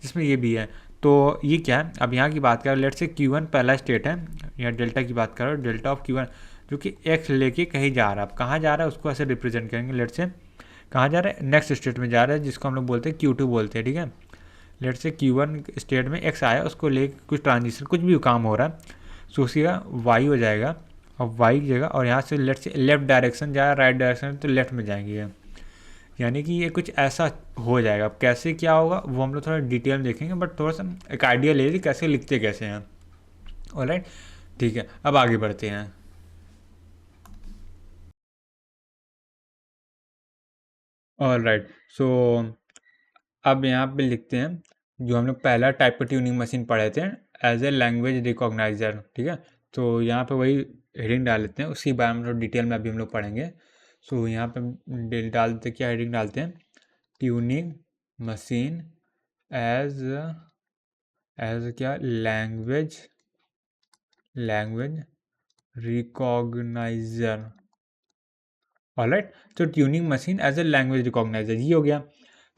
जिसमें ये भी है। तो ये क्या है, अब यहाँ की बात करें, लेट से Q1 पहला स्टेट है, यहाँ डेल्टा की बात करो, डेल्टा ऑफ Q1 जो कि x लेके कहीं जा रहा है, अब कहाँ जा रहा है उसको ऐसे रिप्रेजेंट करेंगे, लेट से कहाँ जा रहा है, नेक्स्ट स्टेट में जा रहा है, जिसको हम लोग बोलते हैं Q2 बोलते हैं, ठीक है। लेट से Q1 स्टेट में x आया, उसको लेके कुछ ट्रांजिशन कुछ भी काम हो रहा है, सो उसकी y हो जाएगा, और y की जगह, और यहाँ से लेट से लेफ्ट डायरेक्शन जा रहा है, राइट डायरेक्शन तो लेफ्ट में जाएंगे, यानी कि ये कुछ ऐसा हो जाएगा। अब कैसे क्या होगा वो हम लोग थोड़ा डिटेल में देखेंगे, बट थोड़ा सा एक आइडिया ले लीजिए कैसे लिखते कैसे हैं। ऑलराइट, ठीक है, अब आगे बढ़ते हैं। ऑलराइट, सो अब यहाँ पे लिखते हैं, जो हम लोग पहला टाइप का ट्यूनिंग मशीन पढ़े थे, एज ए लैंग्वेज रिकॉग्नाइजर, ठीक है। तो यहाँ पे वही हेडिंग डाल लेते हैं, उसके बारे में थोड़ा डिटेल में अभी हम लोग पढ़ेंगे। सो यहाँ पे डालते क्या हेडिंग डालते हैं, ट्यूनिंग मशीन एज एज क्या, लैंग्वेज लैंग्वेज रिकॉग्नाइजर। ऑलराइट, तो tuning machine as a language recogniser ये हो गया।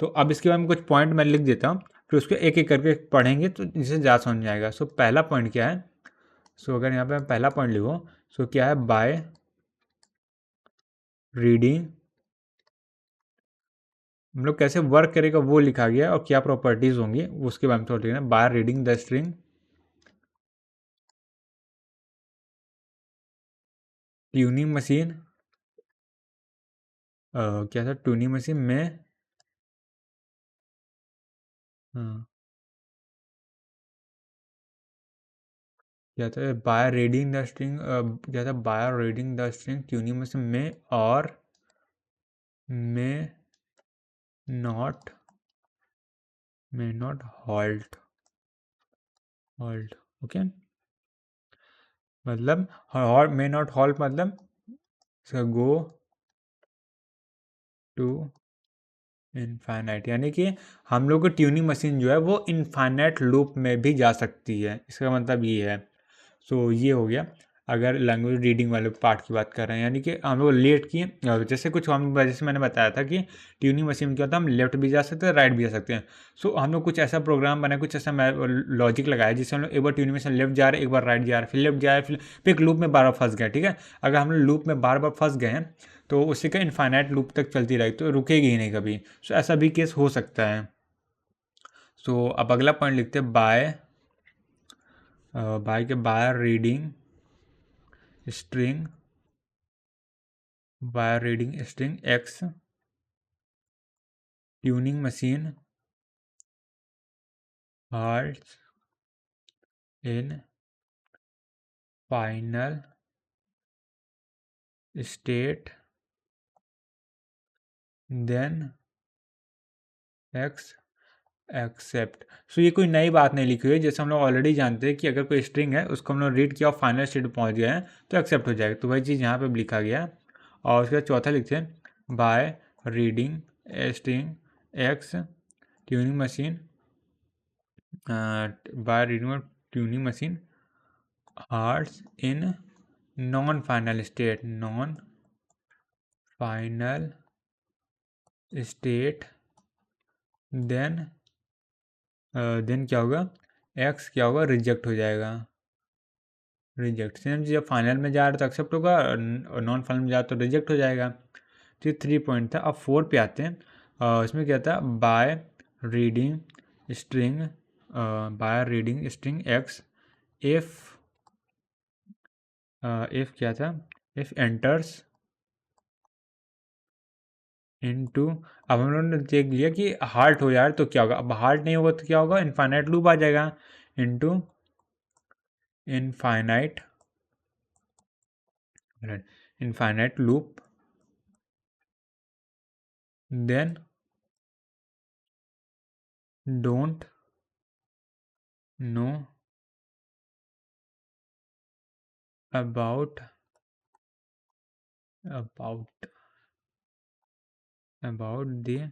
तो अब इसके बाद में कुछ पॉइंट मैं लिख देता हूँ, फिर उसको एक एक करके पढ़ेंगे तो जिससे ज़्यादा समझ में आएगा। सो पहला पॉइंट क्या है, सो अगर यहाँ पे मैं पहला पॉइंट लिखूँ, सो क्या है, बाय रीडिंग, हम लोग कैसे वर्क करेगा वो लिखा गया, और क्या प्रॉपर्टीज़ होंगी उसके बारे में थोड़ा लिखना है। By reading the string tuning machine, क्या था, ट्यूनिंग मशीन में, हाँ, क्या था, बाय रीडिंग द स्ट्रिंग, क्या था, by reading the string tuning machine में, और में नॉट हॉल्ट ओके, मतलब मे नॉट हॉल्ट मतलब गो टू इनफाइनाइट, यानी कि हम लोग की ट्यूनिंग मशीन जो है वो इनफाइनाइट लूप में भी जा सकती है, इसका मतलब ये है। सो ये हो गया अगर लैंग्वेज रीडिंग वाले पार्ट की बात कर रहे हैं, यानी कि हम लोग लेट किए, जैसे कुछ हम जैसे मैंने बताया था कि ट्यूनिंग मशीन में क्या होता है, हम लेफ्ट भी जा सकते हैं, राइट भी जा सकते हैं। सो हम लोग कुछ ऐसा प्रोग्राम बनाए, कुछ ऐसा लॉजिक लगाया जिससे हम लोग एक बार ट्यूनिंग मशीन लेफ्ट जा रहे हैं, एक बार राइट जा रहे हैं, फिर लेफ्ट जा रहे हैं, फिर एक लूप में बार बार फंस गए, ठीक है। अगर हम लोग लूप में बार बार फंस गए हैं तो उससे क्या इनफाइनाइट लूप तक चलती रहेगी, तो रुकेगी ही नहीं कभी। सो ऐसा भी केस हो सकता है। सो अब अगला पॉइंट लिखते हैं, बाय के by reading string, by reading string x tuning machine halts in final state, then x accept. So ये कोई नई बात नहीं लिखी हुई है, जैसे हम लोग ऑलरेडी जानते हैं कि अगर कोई स्ट्रिंग है उसको हम लोग रीड किया और फाइनल स्टेट पहुंच गया है तो एक्सेप्ट हो जाएगा, तो वही चीज़ यहाँ पे लिखा गया है। और उसके बाद चौथा लिखते हैं by reading a string x tuning machine, by reading tuning machine halts in non final state, non final state, then then क्या होगा, एक्स क्या होगा, रिजेक्ट हो जाएगा। रिजेक्ट सेम चीज़, जब फाइनल में जा रहा है तो एक्सेप्ट होगा और नॉन फाइनल में जा रहा तो रिजेक्ट हो जाएगा। तो ये 3 पॉइंट था। अब 4 पे आते हैं। इसमें क्या था, bye reading string, by reading string x if if क्या था, इफ एंटर्स इनटू, अब हम लोगों ने देख लिया कि हार्ट हो यार तो क्या होगा, अब हार्ट नहीं होगा तो क्या होगा, इनफाइनाइट लूप आ जाएगा, into infinite, infinite loop, then don't know about the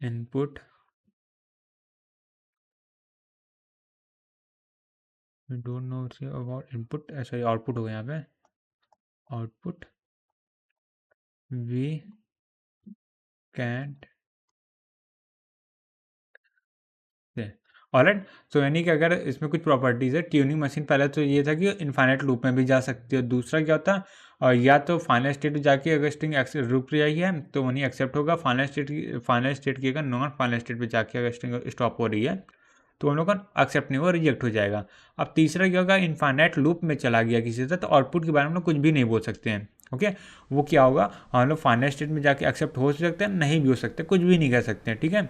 input, don't know about input, sorry output हो गया यहाँ पे, output we can't say. All right, so यानी कि अगर इसमें कुछ प्रॉपर्टीज़ है, ट्यूनिंग मशीन पहले तो ये था कि इनफाइनाइट लूप में भी जा सकती है, दूसरा क्या होता है, और या तो फाइनल स्टेट में जाके अगर स्ट्रिंग रुक रही है तो वहीं एक्सेप्ट होगा, फाइनल स्टेट की अगर नॉन फाइनल स्टेट पे जाके अगर स्ट्रिंग स्टॉप हो रही है तो हम लोग का एक्सेप्ट नहीं होगा, रिजेक्ट हो जाएगा। अब तीसरा क्या होगा, इनफाइनाइट लूप में चला गया किसी से तो आउटपुट के बारे में हम लोग कुछ भी नहीं बोल सकते हैं। ओके, वो क्या होगा, हम लोग फाइनल स्टेट में जाके एक्सेप्ट हो सकते हैं, नहीं भी हो सकते, कुछ भी नहीं कर सकते हैं, ठीक है।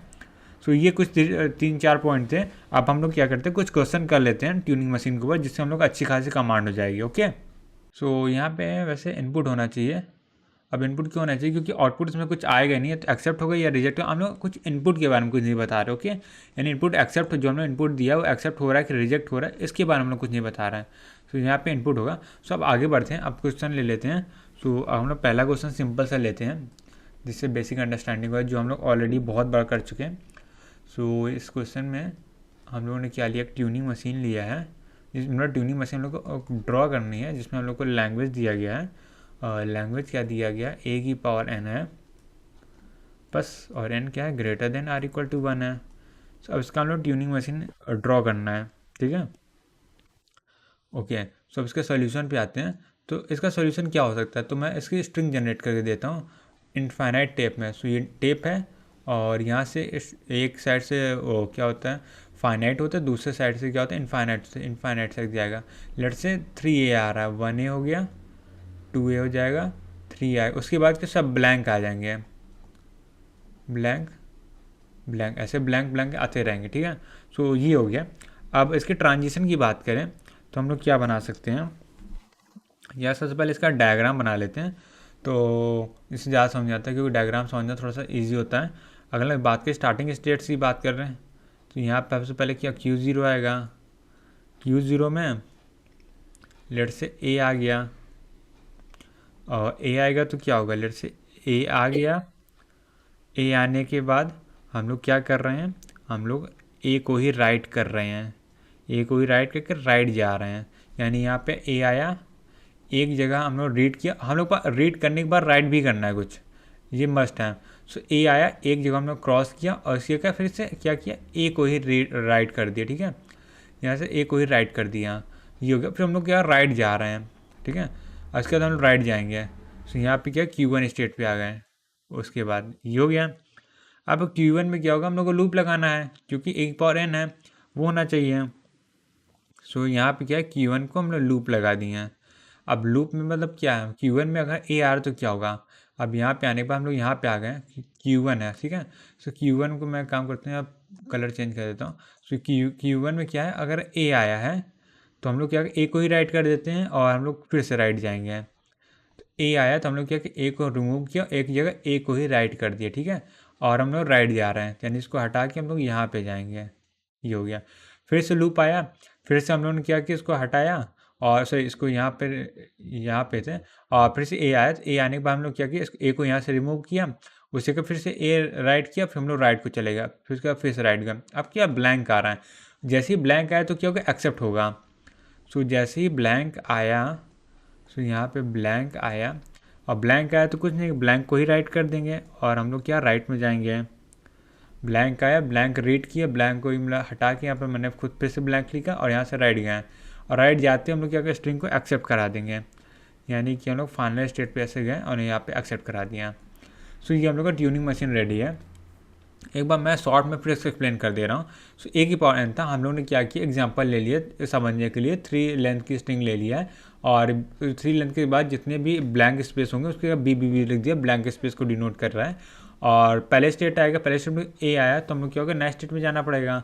सो ये कुछ 3-4 पॉइंट थे। अब हम लोग क्या करते हैं, कुछ क्वेश्चन कर लेते हैं ट्यूनिंग मशीन के ऊपर, जिससे हम लोग अच्छी खासी कमांड हो जाएगी। ओके, सो यहाँ पे वैसे इनपुट होना चाहिए। अब इनपुट क्यों होना चाहिए, क्योंकि आउटपुट इसमें कुछ आएगा नहीं है, तो एक्सेप्ट होगा या रिजेक्ट होगा, हम लोग कुछ इनपुट के बारे में कुछ नहीं बता रहे। ओके, यानी इनपुट एक्सेप्ट, जो हमने इनपुट दिया वो एक्सेप्ट हो रहा है कि रिजेक्ट हो रहा है, इसके बारे में हम लोग कुछ नहीं बता रहे हैं। सो यहाँ पे इनपुट होगा। सो अब आगे बढ़ते हैं, अब क्वेश्चन ले लेते हैं। सो हम लोग पहला क्वेश्चन सिंपल सा लेते हैं, जिससे बेसिक अंडरस्टैंडिंग हो, जो हम लोग ऑलरेडी बहुत बार कर चुके हैं। सो इस क्वेश्चन में हम लोगों ने क्या लिया, ट्यूनिंग मशीन लिया है, जिसमें ट्यूनिंग मशीन हम लोग को ड्रॉ करनी है, जिसमें हम लोग को लैंग्वेज दिया गया है। लैंग्वेज क्या दिया गया, ए की पावर एन है बस, और एन क्या है, greater than or equal to 1 है। सो अब इसका हम लोग ट्यूनिंग मशीन ड्रॉ करना है, ठीक है। ओके, सो अब इसके सोल्यूशन पे आते हैं। तो इसका सोल्यूशन क्या हो सकता है, तो मैं इसकी स्ट्रिंग जनरेट करके देता हूँ इनफाइनाइट टेप में। सो ये टेप है, और यहाँ से इस एक साइड से वो क्या होता है, फाइनाइट होता है, दूसरे साइड से क्या होता है, इनफाइनाइट से जाएगा। लेट से 3a आ रहा है, 1a हो गया, 2a हो जाएगा, 3a, उसके बाद के सब ब्लैंक आ जाएंगे, ब्लैंक ब्लैंक, ऐसे ब्लैंक ब्लैंक आते रहेंगे, ठीक है। सो ये हो गया। अब इसके ट्रांजिशन की बात करें तो हम लोग क्या बना सकते हैं, या सबसे पहले इसका डायग्राम बना लेते हैं, तो इससे ज़्यादा समझ आता है, क्योंकि डायग्राम समझना थोड़ा सा ईजी होता है। अगर हम बात करें स्टार्टिंग स्टेट्स की बात कर रहे हैं, तो यहाँ पर सबसे पहले क्या Q0 आएगा, Q0 में लेट से A आ गया, और A आएगा तो क्या होगा, लेट से A आ गया। A आने के बाद हम लोग क्या कर रहे हैं, हम लोग A को ही राइट कर रहे हैं, A को ही राइट करके राइट जा रहे हैं, यानी यहाँ पे A आया, एक जगह हम लोग रीड किया, हम लोग रीड करने के बाद राइट भी करना है कुछ, ये मस्ट है। सो ए आया, एक जगह हम लोग क्रॉस किया, और इसके क्या फिर से क्या किया, ए को ही राइट कर दिया, ठीक है। यहाँ से ए को ही राइट कर दिया, ये हो गया। फिर हम लोग क्या राइट जा रहे हैं, ठीक है, उसके बाद हम लोग राइट जाएंगे। सो यहाँ पे क्या Q1 स्टेट पे आ गए, उसके बाद ये हो गया। अब Q1 में क्या होगा, हम लोग को लूप लगाना है, क्योंकि एक पावर n है वो होना चाहिए। सो यहाँ पे क्या है, Q1 को हम लोग लूप लगा दिए हैं। अब लूप में मतलब क्या है, Q1 में अगर A आ रहा तो क्या होगा, अब यहाँ पे आने के बाद हम लोग यहाँ पे आ गए, Q1 है, ठीक है। सो Q1 को मैं काम करते हैं, अब कलर चेंज कर देता हूँ। सो Q1 में क्या है, अगर A आया है तो हम लोग क्या A को ही राइट कर देते हैं, और हम लोग फिर से राइट जाएंगे। तो A आया तो हम लोग क्या कि A को रिमूव किया, एक जगह A को ही राइट कर दिया, ठीक है। और हम लोग राइट जा रहे हैं, यानी इसको हटा के हम लोग यहाँ पे जाएंगे। ये हो गया। फिर से लूप आया, फिर से हम लोगों ने क्या किया, इसको हटाया और सॉरी इसको यहाँ पे थे, और फिर से ए आया। ए आने के बाद हम लोग क्या किया, ए को यहाँ से रिमूव किया, उसी का फिर से ए राइट किया, फिर हम लोग राइट को चले गए, फिर उसके बाद फिर से राइट गए। अब क्या ब्लैंक आ रहा है, जैसे ही ब्लैंक आया तो क्या होगा, एक्सेप्ट होगा। सो जैसे ही ब्लैंक आया, सो यहाँ पे ब्लैंक आया, और ब्लैंक आया तो कुछ नहीं, ब्लैंक को ही राइट कर देंगे और हम लोग क्या राइट में जाएंगे। ब्लैंक आया, ब्लैंक रीड किया, ब्लैंक को ही मतलब हटा के यहाँ पे मैंने खुद फिर से ब्लैंक लिखा और यहाँ से राइट गए, और राइट जाते हम लोग क्या करें, स्ट्रिंग को एक्सेप्ट करा देंगे, यानी कि हम लोग फाइनल स्टेट पे ऐसे गए और यहाँ पे एक्सेप्ट करा दिया। सो ये हम लोग का ट्यूनिंग मशीन रेडी है। एक बार मैं शॉर्ट में फिर से एक्सप्लेन कर दे रहा हूँ। सो ए की पावर एन था, हम लोगों ने क्या किया, एग्जांपल ले लिए समझने के लिए, 3 लेंथ की स्ट्रिंग ले लिया है, और 3 लेंथ के बाद जितने भी ब्लैंक स्पेस होंगे उसके बाद बी लिख दिया, ब्लैंक स्पेस को डिनोट कर रहा है। और पहले स्टेट आएगा, पहले स्टेट में ए आया तो हम लोग क्या होगा, नेक्स्ट स्टेट में जाना पड़ेगा,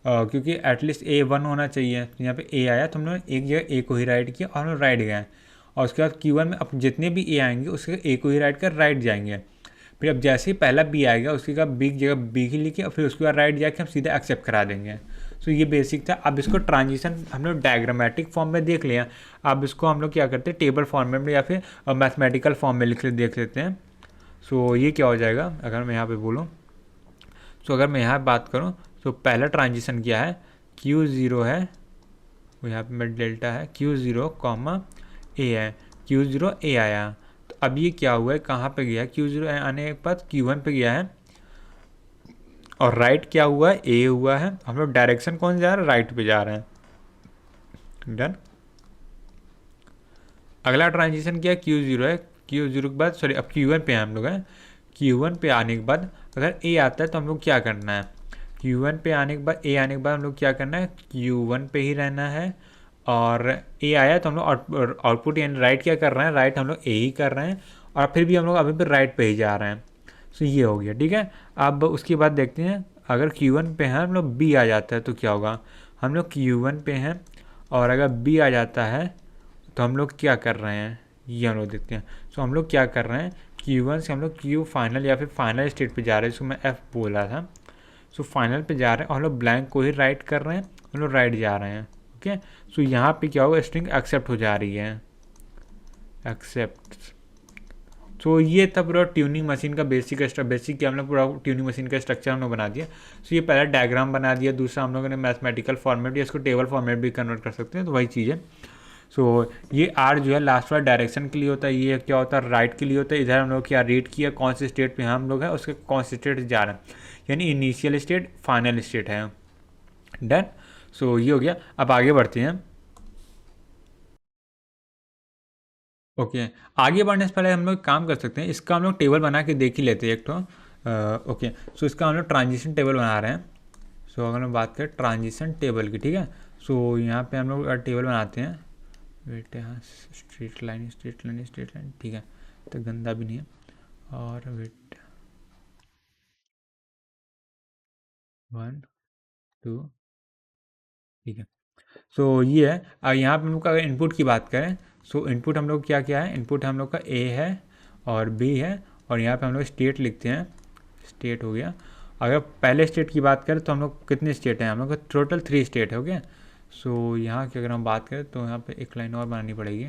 क्योंकि एटलीस्ट ए 1 होना चाहिए। तो यहाँ पे ए आया तो हम लोग एक जगह ए को ही राइट किया और हम लोग राइट गए, और उसके बाद Q1 में अब जितने भी ए आएंगे उसके ए को ही राइट कर राइट जाएंगे। फिर अब जैसे ही पहला बी आएगा उसकी का बी की जगह बी ही लिखे, और फिर उसके बाद राइट जाके हम सीधा एक्सेप्ट करा देंगे। सो ये बेसिक था। अब इसको ट्रांजिशन हम लोग डायग्रामेटिक फॉर्म में देख लिया, अब इसको हम लोग क्या करते हैं, टेबल फॉर्मेट में या फिर मैथमेटिकल फॉर्म में देख लेते हैं। सो ये क्या हो जाएगा, अगर मैं यहाँ पे बोलूँ, सो अगर मैं यहाँ बात करूँ, तो पहला ट्रांजिशन क्या है, Q0 है, वो यहाँ पे मैं डेल्टा है, Q0 कॉमा ए है, Q0 ए आया। तो अब ये क्या हुआ है, कहाँ पे गया, Q0 आने के बाद Q1 पे गया है, और राइट क्या हुआ है, ए हुआ है। हम लोग डायरेक्शन कौन जा रहा है, राइट पे जा रहे हैं। डन। अगला ट्रांजिशन क्या है, Q0 है, Q0 के बाद सॉरी अब Q1 पे हम लोग हैं, Q1 पे आने के बाद अगर ए आता है तो हम लोग क्या करना है, Q1 पे आने के बाद ए आने के बाद हम लोग क्या करना है, Q1 पे ही रहना है, और ए आया तो हम लोग आउटपुट यानी राइट क्या कर रहे हैं, राइट हम लोग ए ही कर रहे हैं, और फिर भी हम लोग अभी भी राइट पे ही जा रहे हैं। सो ये हो गया, ठीक है। अब उसके बाद देखते हैं, अगर Q1 पे हैं हम लोग, बी आ जाता है तो क्या होगा, हम लोग Q1 पे हैं और अगर बी आ जाता है तो हम लोग क्या कर रहे हैं, ये हम लोग देखते हैं। सो हम लोग क्या कर रहे हैं, Q1 से हम लोग Q फाइनल या फिर फाइनल स्टेट पे जा रहे हैं, इसको मैं F बोला था। सो फाइनल पे जा रहे हैं और हम लोग ब्लैंक को ही राइट कर रहे हैं, हम लोग राइट जा रहे हैं। ओके, सो यहाँ पे क्या होगा, स्ट्रिंग एक्सेप्ट हो जा रही है, एक्सेप्ट। सो ये था पूरा ट्यूनिंग मशीन का बेसिक क्या हम लोग पूरा ट्यूनिंग मशीन का स्ट्रक्चर हम लोग बना दिया। सो ये पहला डायग्राम बना दिया, दूसरा हम लोगों ने मैथमेटिकल फॉर्मेट या इसको टेबल फॉर्मेट भी कन्वर्ट कर सकते हैं, तो वही चीज़ है। सो ये आर जो है लास्ट वाला डायरेक्शन के लिए होता है, ये क्या होता है, राइट के लिए होता है। इधर हम लोग क्या रीड किया, कौन से स्टेट पे हम लोग हैं, उसके कौन से स्टेट जा रहे हैं, यानी इनिशियल स्टेट फाइनल स्टेट है। डन। सो ये हो गया। अब आगे बढ़ते हैं। ओके, आगे बढ़ने से पहले हम लोग काम कर सकते हैं, इसका हम लोग टेबल बना के देख ही लेते हैं एक तो। ओके, सो इसका हम लोग ट्रांजिशन टेबल बना रहे हैं। सो अगर हम बात करें ट्रांजिशन टेबल की, ठीक है। सो यहाँ पे हम लोग टेबल बनाते हैं, वेट यहाँ straight line straight line straight line, ठीक है, तो गंदा भी नहीं है। और वेट 1 2, ठीक है। सो ये है। यहाँ पे हम लोग का अगर इनपुट की बात करें, सो इनपुट हम लोग क्या क्या है, इनपुट हम लोग का ए है और बी है, और यहाँ पे हम लोग स्टेट लिखते हैं, स्टेट हो गया। अगर पहले स्टेट की बात करें तो हम लोग कितने स्टेट हैं, हम लोग का टोटल 3 स्टेट है। ओके, सो यहाँ की अगर हम बात करें तो यहाँ पे एक लाइन और बनानी पड़ेगी।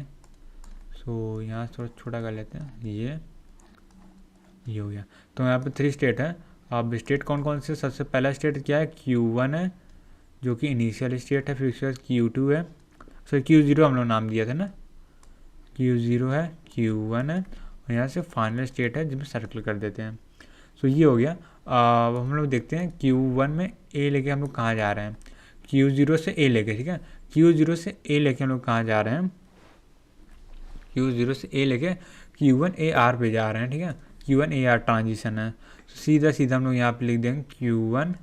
सो यहाँ थोड़ा छोटा कर लेते हैं, ये हो गया। तो यहाँ पे 3 स्टेट है। अब स्टेट कौन कौन से, सबसे पहला स्टेट क्या है, Q1 है जो कि इनिशियल स्टेट है, फिर उसके बाद Q2 है, सो Q0 हम लोग नाम दिया था ना, Q0 है, Q1 है, और यहाँ से फाइनल स्टेट है जिसमें सर्कल कर देते हैं। सो ये हो गया। अब हम लोग देखते हैं Q1 में ए लेके हम लोग कहाँ जा रहे हैं, Q0 से ए लेके, ठीक है, Q0 से ए लेके हम लोग कहाँ जा रहे हैं, Q0 से ए लेके Q1 ए आर पे जा रहे हैं, ठीक है, Q1 ए आर ट्रांजिशन है। सीधा सीधा हम लोग यहाँ पे लिख देंगे Q1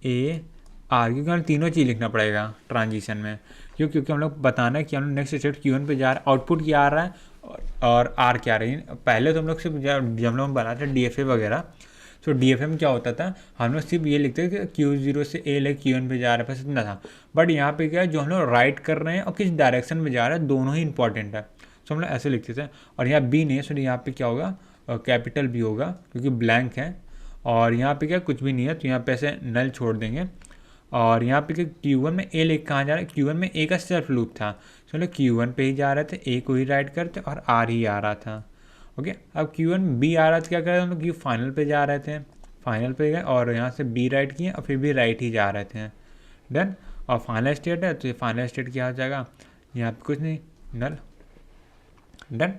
ए आर, क्योंकि हमें तीनों चीज़ लिखना पड़ेगा ट्रांजिशन में, क्योंकि हम लोग बताना है कि हम लोग नेक्स्ट स्टेट Q1 पे जा रहे हैं, आउटपुट क्या आ रहा है और आर क्या आ रही है। पहले तो हम लोग सिर्फ जब हम लोग बनाते हैं DFA वगैरह, तो DFA में क्या होता था, हम लोग सिर्फ ये लिखते थे कि Q0 से ए ले Q1 पे जा रहा है, बस इतना था। बट यहाँ पे क्या है, जो हम लोग राइट कर रहे हैं और किस डायरेक्शन में जा रहा है, दोनों ही इंपॉर्टेंट है। तो हम लोग ऐसे लिखते थे, और यहाँ बी नहीं है, सो यहाँ पे क्या होगा, कैपिटल बी होगा क्योंकि ब्लैंक है, और यहाँ पे क्या कुछ भी नहीं है, तो यहाँ पे ऐसे नल छोड़ देंगे। और यहाँ पे क्या Q1 में ए लेके कहाँ जा रहा है, Q1 में ए का सेल्फ लूप था, चलो Q1 पे ही जा रहे थे, ए को ही राइट करते और आर ही आ रहा था। ओके, अब Q1 बी आ रहा था, क्या कर रहे थे हम लोग, फाइनल पे जा रहे थे, फाइनल पे गए और यहाँ से बी राइट किए और फिर भी राइट ही जा रहे थे। डन। और फाइनल स्टेट है, तो ये फाइनल स्टेट क्या हो जाएगा, यहाँ पे कुछ नहीं, नल। डन।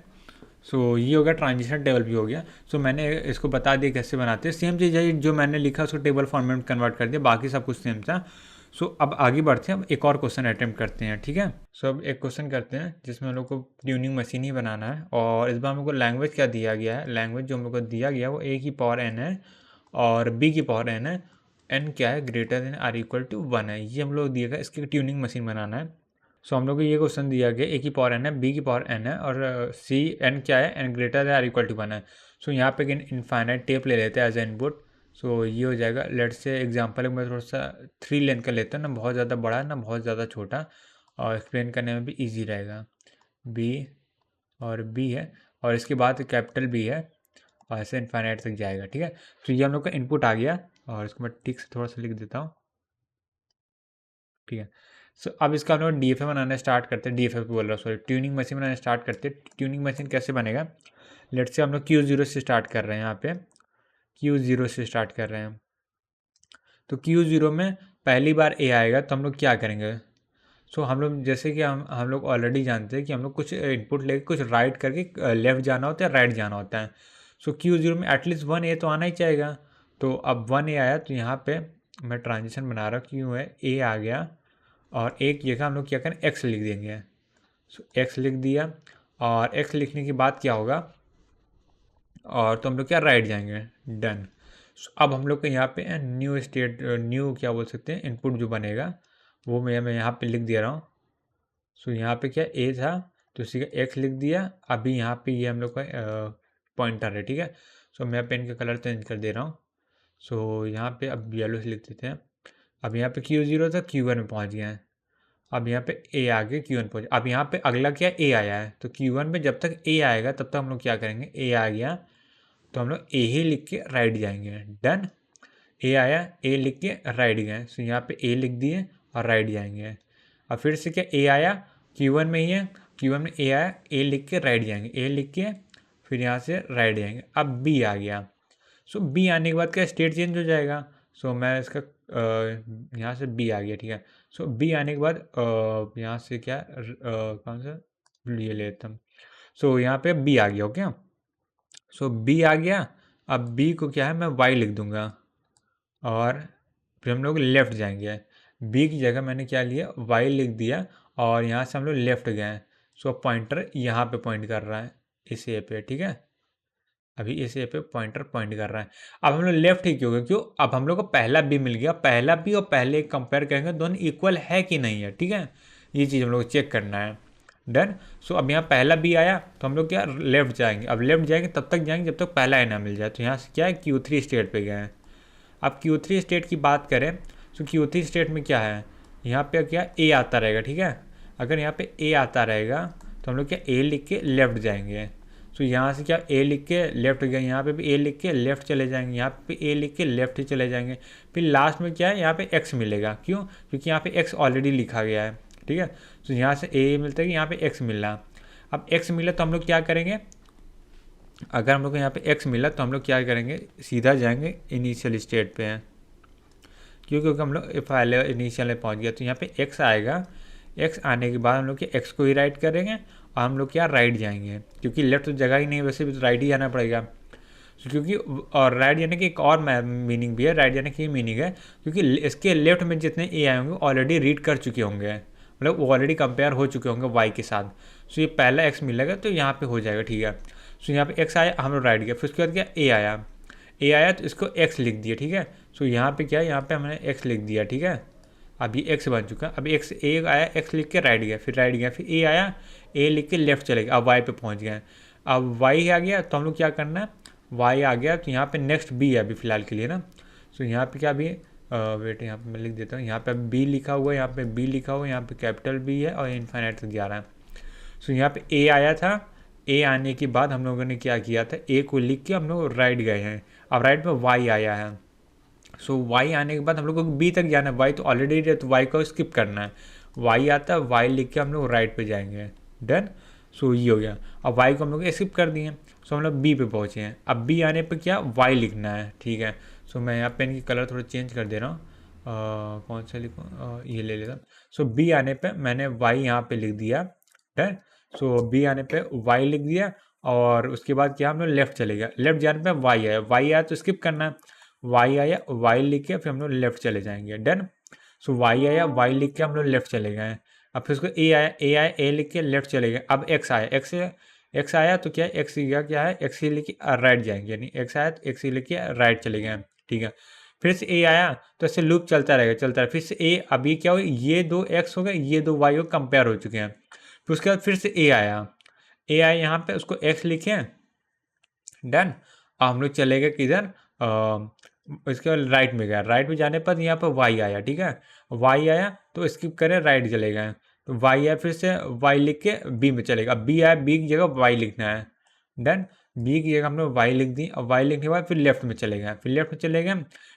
सो ये हो गया, ट्रांजिशन टेबल भी हो गया। सो मैंने इसको बता दिया कैसे बनाते हैं, सेम चीज़ है जो मैंने लिखा उसको टेबल फॉर्मेट में कन्वर्ट कर दिया, बाकी सब कुछ सेम था। सो अब आगे बढ़ते हैं, अब एक और क्वेश्चन अटेम्प्ट करते हैं, ठीक है। सो अब एक क्वेश्चन करते हैं जिसमें हम लोग को ट्यूनिंग मशीन ही बनाना है, और इस बार हम लोग को लैंग्वेज क्या दिया गया है, लैंग्वेज जो हम लोग को दिया गया है वो ए की पावर एन है और बी की पावर एन है। एन क्या है, greater than or equal to 1 है, ये हम लोग दिया गया, इसकी ट्यूनिंग मशीन बनाना है। सो हम लोग को ये क्वेश्चन दिया गया, ए की पावर एन है, बी की पावर एन है और सी एन क्या है, n greater than or equal to 1 है। सो यहाँ पे इनफाइनाइट टेप ले लेते हैं एज ए इनपुट। सो ये हो जाएगा, लेट से एग्जांपल मैं थोड़ा सा 3 लेंथ का लेता हूँ, ना बहुत ज़्यादा बड़ा ना बहुत ज़्यादा छोटा, और एक्सप्लेन करने में भी ईजी रहेगा। बी और बी है और इसके बाद कैपिटल बी है और ऐसे इनफाइनाइट तक जाएगा, ठीक है। तो ये हम लोग का इनपुट आ गया और इसको मैं ठीक से थोड़ा सा लिख देता हूँ, ठीक है। सो अब इसका हम लोग डी एफ बनाना स्टार्ट करते हैं, डी एफ बोल रहा हूँ सॉरी, ट्यूनिंग मशीन बनाना स्टार्ट करते हैं। ट्यूनिंग मशीन कैसे बनेगा, लेट से हम लोग Q0 से स्टार्ट कर रहे हैं, यहाँ पे Q0 से स्टार्ट कर रहे हैं। तो Q0 में पहली बार ए आएगा तो हम लोग क्या करेंगे, सो हम लोग जैसे कि हम लोग ऑलरेडी जानते हैं कि हम लोग कुछ इनपुट लेके कुछ राइट करके लेफ़्ट जाना होता है, राइट जाना होता है। सो Q0 में एटलीस्ट 1 ए तो आना ही चाहिएगा। तो अब 1 ए आया तो यहाँ पे मैं ट्रांजिशन बना रहा हूँ, क्यों है ए आ गया और एक जगह हम लोग क्या करें, एक्स लिख देंगे। सो एक्स लिख दिया और एक्स लिखने के बाद क्या होगा, और तो हम लोग क्या राइट जाएंगे। डन। अब हम लोग को यहाँ पे न्यू स्टेट, न्यू क्या बोल सकते हैं, इनपुट जो बनेगा वो मैं यहाँ पे लिख दे रहा हूँ। सो यहाँ पे क्या ए था तो उसी का एक्स लिख दिया, अभी यहाँ पे ये हम लोग का पॉइंटर है, ठीक है। सो मैं पेन का कलर चेंज कर दे रहा हूँ। सो यहाँ पे अब येलो से लिख देते हैं। अब यहाँ पे Q0 था, Q1 में पहुँच गया है। अब यहाँ पे ए आ गया, Q1 पहुँच, अब यहाँ पे अगला क्या ए आया है, तो Q1 में जब तक ए आएगा तब तक हम लोग क्या करेंगे, ए आ गया तो हम लोग ए ही लिख के राइट जाएंगे। डन। ए आया, ए लिख के राइट गए, सो यहाँ पे ए लिख दिए और राइट जाएंगे। अब फिर से क्या ए आया, Q1 में ही है, Q1 में ए आया, ए लिख के राइट जाएंगे, ए लिख के फिर यहाँ से राइट जाएंगे। अब बी आ गया, सो बी आने के बाद क्या स्टेट चेंज हो जाएगा। सो मैं इसका यहाँ से बी आ गया, ठीक है। सो बी आने के बाद यहाँ से क्या कौन सा ये लेता हूँ। सो यहाँ पे बी आ गया, ओके। सो बी आ गया, अब बी को क्या है मैं वाई लिख दूंगा और फिर हम लोग लेफ़्ट जाएंगे। बी की जगह मैंने क्या लिया, वाई लिख दिया और यहाँ से हम लोग लेफ़्ट गए। सो पॉइंटर यहाँ पे पॉइंट कर रहा है, इस ए पे, ठीक है। अभी इस ए पे पॉइंटर पॉइंट कर रहा है। अब हम लोग लेफ्ट ही क्यों गए, क्यों, अब हम लोग को पहला बी मिल गया, पहला बी और पहले कंपेयर करेंगे दोनों इक्वल है कि नहीं है, ठीक है। ये चीज़ हम लोग को चेक करना है। डन। सो अब यहाँ पहला बी आया तो हम लोग क्या लेफ्ट जाएंगे, अब लेफ्ट जाएंगे तब तक जाएंगे जब तक पहला ए ना मिल जाए। तो यहाँ से क्या है Q3 स्टेट पे गए हैं। अब Q3 स्टेट की बात करें तो Q3 स्टेट में क्या है, यहाँ पे क्या ए आता रहेगा, ठीक है। अगर यहाँ पे ए आता रहेगा तो हम लोग क्या ए लिख के लेफ्ट जाएंगे। तो यहाँ से क्या ए लिख के लेफ्ट गए, यहाँ पे भी ए लिख के लेफ्ट चले जाएंगे, यहाँ पे ए लिख के लेफ्ट ही चले जाएंगे। फिर लास्ट में क्या है, यहाँ पे एक्स मिलेगा, क्यों, क्योंकि यहाँ पे एक्स ऑलरेडी लिखा गया है, ठीक है। तो यहाँ से ए मिलता है, यहाँ पे एक्स मिल रहा। अब एक्स मिला तो हम लोग क्या करेंगे, अगर हम लोग को यहाँ पे एक्स मिला तो हम लोग क्या करेंगे, सीधा जाएंगे इनिशियल स्टेट पे हैं, क्योंकि हम लोग पहले इनिशियल में पहुँच गया। तो यहाँ पे एक्स आएगा, एक्स आने के बाद हम लोग क्या एक्स को ही राइट करेंगे और हम लोग क्या राइट जाएंगे, क्योंकि लेफ्ट तो जगह ही नहीं, वैसे भी तो राइट ही जाना पड़ेगा। क्योंकि और राइट जाने की एक और मीनिंग भी है, राइट जाने की मीनिंग है क्योंकि इसके लेफ्ट में जितने ए आए होंगे ऑलरेडी रीड कर चुके होंगे, मतलब वो ऑलरेडी कंपेयर हो चुके होंगे वाई के साथ। सो ये पहला एक्स मिलेगा तो यहाँ पे हो जाएगा, ठीक है। सो यहाँ पे एक्स आया, हम लोग राइट गए, फिर उसके बाद क्या ए आया, ए आया तो इसको एक्स लिख दिया, ठीक है। सो यहाँ पे क्या है, यहाँ पे हमने एक्स लिख दिया, ठीक है। अब ये एक्स बन चुका है। अब एक्स ए आया, एक्स लिख के राइट गया, फिर राइट गया, फिर ए आया, ए लिख के लेफ्ट चले गए, अब वाई पे पहुँच गए। अब वाई आ गया तो हम लोग क्या करना है, वाई आ गया तो यहाँ पे नेक्स्ट बी है अभी फ़िलहाल के लिए ना। सो यहाँ पे क्या भी वेट, यहाँ पे मैं लिख देता हूँ, यहाँ पे बी लिखा हुआ है, यहाँ पे बी लिखा हुआ है, यहाँ पे कैपिटल बी है और इनफाइनाइट तक जा रहा है। सो यहाँ पे ए आया था, ए आने के बाद हम लोगों ने क्या किया था, ए को लिख के हम लोग राइट गए हैं। अब राइट में वाई आया है। सो वाई आने के बाद हम लोग को बी तक जाना है, वाई तो ऑलरेडी है तो वाई को स्किप करना है। वाई आता है, वाई लिख के हम लोग राइट पे जाएंगे। डन। सो ये हो गया। अब वाई को हम लोग स्किप कर दिए, सो हम लोग बी पे पहुँचे हैं। अब बी आने पे क्या वाई लिखना है, ठीक है। सो मैं यहाँ पेन की कलर थोड़ा चेंज कर दे रहा हूँ, कौन सा लिखूँ, ये ले लेता। सो बी आने पे मैंने वाई यहाँ पे लिख दिया। डन। सो बी आने पे वाई लिख दिया, और उसके बाद क्या हम लोग लेफ्ट चले गए। लेफ्ट जाने पे वाई आया, वाई आया तो स्किप करना है। वाई आया, वाई लिख के फिर हम लोग लेफ्ट चले जाएंगे। डन। सो वाई आया, वाई लिख के हम लोग लेफ्ट चले गए। अब फिर उसको ए आया, ए आया, ए लिख के लेफ्ट चले गए। अब एक्स आया, एक्स आया तो क्या एक्स क्या है, एक्स ही लिख के राइट जाएंगे, यानी एक्स आया तो एक्स ही लिख के राइट चले गए, ठीक है। फिर से ए आया तो ऐसे लूप चलता रहेगा, चलता रहे। फिर से ए, अब ये क्या हो, ये दो एक्स हो गए, ये दो वाई हो, कंपेयर हो चुके हैं। फिर उसके बाद फिर से ए आया, ए आया यहाँ पे, उसको एक्स लिखे। डन। अब हम लोग चले गए किधर, इसके बाद राइट में गया। राइट में जाने पर यहाँ पर वाई आया, ठीक है। वाई आया तो स्किप करें, राइट चले गए। तो वाई आया, फिर से वाई लिख के बी में चलेगा। अब बी आया, बी की जगह वाई लिखना है। डन। बी की जगह हमने वाई लिख दी। अब वाई लिखने के बाद फिर लेफ्ट में चले गए, फिर लेफ्ट में चले गए।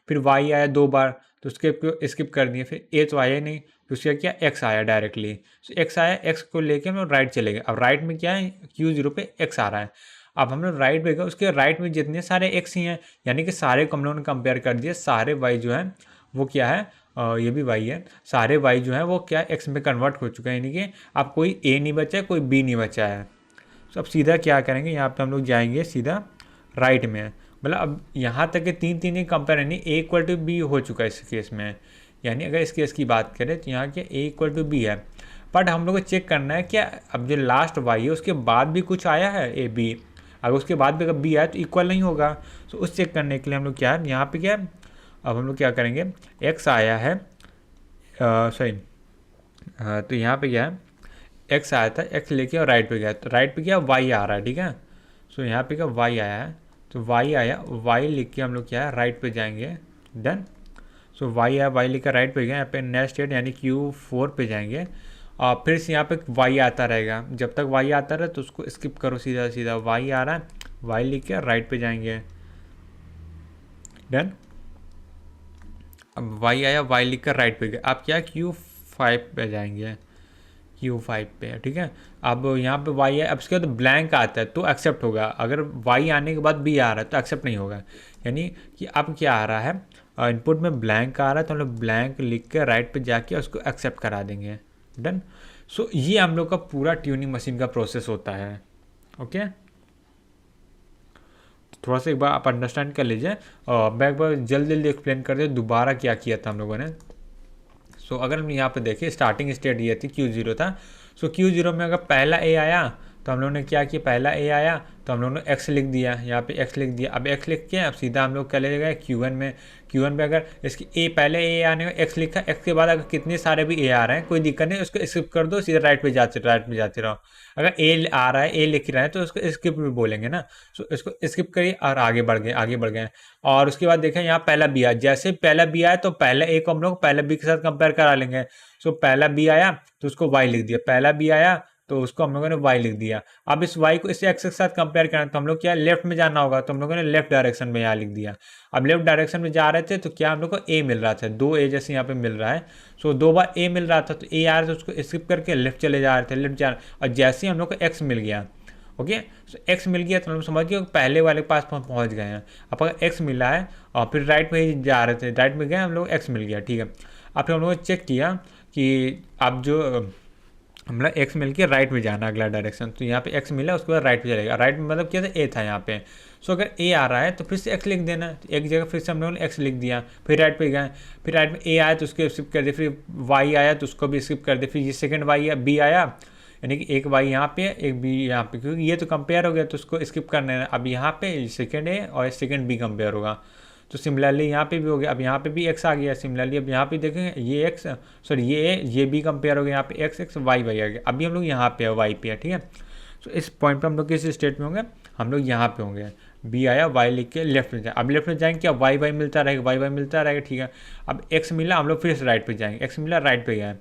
फिर वाई आया दो बार तो उसके स्किप कर दिए। फिर ए तो आया नहीं, तो उसके क्या एक्स आया डायरेक्टली। तो एक्स आया, एक्स को लेके हम लोग राइट चले गए। अब राइट में क्या है, Q0 पे एक्स आ रहा है। अब हम लोग राइट पे गए, उसके राइट में जितने सारे एक्स ही हैं, यानी कि सारे को हम लोगों ने कंपेयर कर दिए। सारे वाई जो है वो क्या है, ये भी वाई है। सारे वाई जो है वो क्या एक्स में कन्वर्ट हो चुका है, यानी कि अब कोई ए नहीं बचा है, कोई बी नहीं बचा है। तो अब सीधा क्या करेंगे, यहाँ पे हम लोग जाएंगे सीधा राइट में। मतलब अब यहाँ तक के तीन तीन ही कंपेयर, यानी ए इक्वल टू बी हो चुका है इस केस में। यानी अगर इस केस की बात करें तो यहाँ के ए इक्वल टू बी है। बट हम लोग को चेक करना है क्या अब जो लास्ट वाई है उसके बाद भी कुछ आया है ए बी, अगर उसके बाद भी अगर बी आया तो इक्वल नहीं होगा। तो उस चेक करने के लिए हम लोग क्या है, यहाँ पे क्या है, अब हम लोग क्या करेंगे, एक्स आया है, सॉरी, तो यहाँ पे क्या है, एक्स आया था, एक्स लेके और राइट पे गया, तो राइट पे क्या वाई आ रहा है, ठीक है। सो यहाँ पे क्या वाई आया है, तो वाई आया, वाई लिख के हम लोग क्या है राइट पे जाएंगे। डन। सो वाई आया, वाई लिख कर राइट पे गए। यहाँ पे नेक्स्ट स्टेट यानी Q4 पे जाएंगे, और फिर से यहाँ पे वाई आता रहेगा। जब तक वाई आता रहे तो उसको स्किप करो, सीधा सीधा वाई आ रहा है, वाई लिख के राइट पे जाएंगे। डन। अब वाई आया, वाई लिख कर राइट पे गए। अब क्या Q5 पे जाएंगे, Q5 पे, ठीक है। अब यहाँ पे वाई है, अब इसके बाद ब्लैंक आता है तो एक्सेप्ट होगा। अगर वाई आने के बाद बी आ रहा है तो एक्सेप्ट नहीं होगा। यानी कि अब क्या आ रहा है, इनपुट में ब्लैंक आ रहा है तो हम लोग ब्लैंक लिख के राइट पे जाके उसको एक्सेप्ट करा देंगे। डन। सो ये हम लोग का पूरा ट्यूनिंग मशीन का प्रोसेस होता है। ओके, थोड़ा सा एक बार आप अंडरस्टैंड कर लीजिए, मैं एक बार जल्दी जल्दी एक्सप्लेन कर दे दोबारा क्या किया था हम लोगों ने। सो अगर हम यहाँ पे देखें, स्टार्टिंग स्टेट ये थी, Q0 था। सो Q0 में अगर पहला ए आया तो हम लोगों ने क्या किया, पहला ए आया तो हम लोगों ने एक्स लिख दिया, यहाँ पे एक्स लिख दिया। अब एक्स लिख के अब सीधा हम लोग क्या ले गए Q1 में। Q1 पे अगर इसकी ए, पहले ए आने में एक्स लिखा, एक्स के बाद अगर कितने सारे भी ए आ रहे हैं कोई दिक्कत नहीं, उसको स्किप कर दो, सीधा राइट पे जाते रहो। अगर ए आ रहा है, ए लिख रहा है तो उसको स्किप भी बोलेंगे ना। सो इसको स्किप करिए और आगे बढ़ गए। और उसके बाद देखें यहाँ पहला बी आया, जैसे पहला बी आया तो पहले ए को हम लोग पहले बी के साथ कंपेयर करा लेंगे। सो पहला बी आया तो उसको वाई लिख दिया, पहला बी आया तो उसको हम लोगों ने वाई लिख दिया। अब इस वाई को इस एक्स के साथ कंपेयर करना तो हम लोग क्या लेफ्ट में जाना होगा, तो हम लोगों ने लेफ्ट डायरेक्शन में यहाँ लिख दिया। अब लेफ्ट डायरेक्शन में जा रहे थे तो क्या हम लोग को ए मिल रहा था, दो ए जैसे यहाँ पे मिल रहा है। सो दो बार ए मिल रहा था तो ए आ रहा था, उसको स्किप करके लेफ्ट चले जा रहे थे, लेफ्ट जा रहे, और जैसे ही हम लोग को एक्स मिल गया, ओके, सो एक्स मिल गया तो हम लोग समझ गए पहले वाले के पास पहुँच गए हैं। अब अगर एक्स मिला है और फिर राइट में ही जा रहे थे, राइट में गए हम लोग, एक्स मिल गया, ठीक है। अब फिर हम लोगों ने चेक किया कि अब जो मतलब एक्स मिल के राइट में जाना अगला डायरेक्शन, तो यहाँ पे एक्स मिला उसके बाद राइट पे चलेगा। राइट में मतलब क्या था, ए था यहाँ पे। सो अगर ए आ रहा है तो फिर से एक्स लिख देना, तो एक जगह फिर से हम लोगों ने एक्स लिख दिया, फिर राइट पे गए, फिर राइट में ए आया तो उसको स्किप कर दिया, फिर वाई आया तो उसको भी स्किप कर दिया, फिर ये सेकंड वाई बी आया, यानी कि एक वाई यहाँ पे एक बी यहाँ पे, क्योंकि ये तो कंपेयर हो गया तो उसको स्किप करना है। अब यहाँ पे सेकंड ए और सेकंड बी कंपेयर होगा, तो सिमिलरली यहाँ पे भी हो गया। अब यहाँ पे भी एक्स आ गया, सिमिलरली अब यहाँ पे देखेंगे ये एक्स, सॉरी ये बी कंपेयर हो गया, यहाँ पे एक्स एक्स वाई वाई आ गया। अभी हम लोग यहाँ पे है, वाई पे है, ठीक है। तो इस पॉइंट पे हम लोग किस स्टेट में होंगे, हम लोग यहाँ पे होंगे। बी आया, वाई लिख के लेफ्ट में जाए, अब लेफ्ट में जाएंगे क्या वाई वाई मिलता रहेगा, वाई वाई मिलता रहेगा, ठीक है। अब एक्स मिला, हम लोग फिर से राइट पे जाएंगे, एक्स मिला राइट पे गए,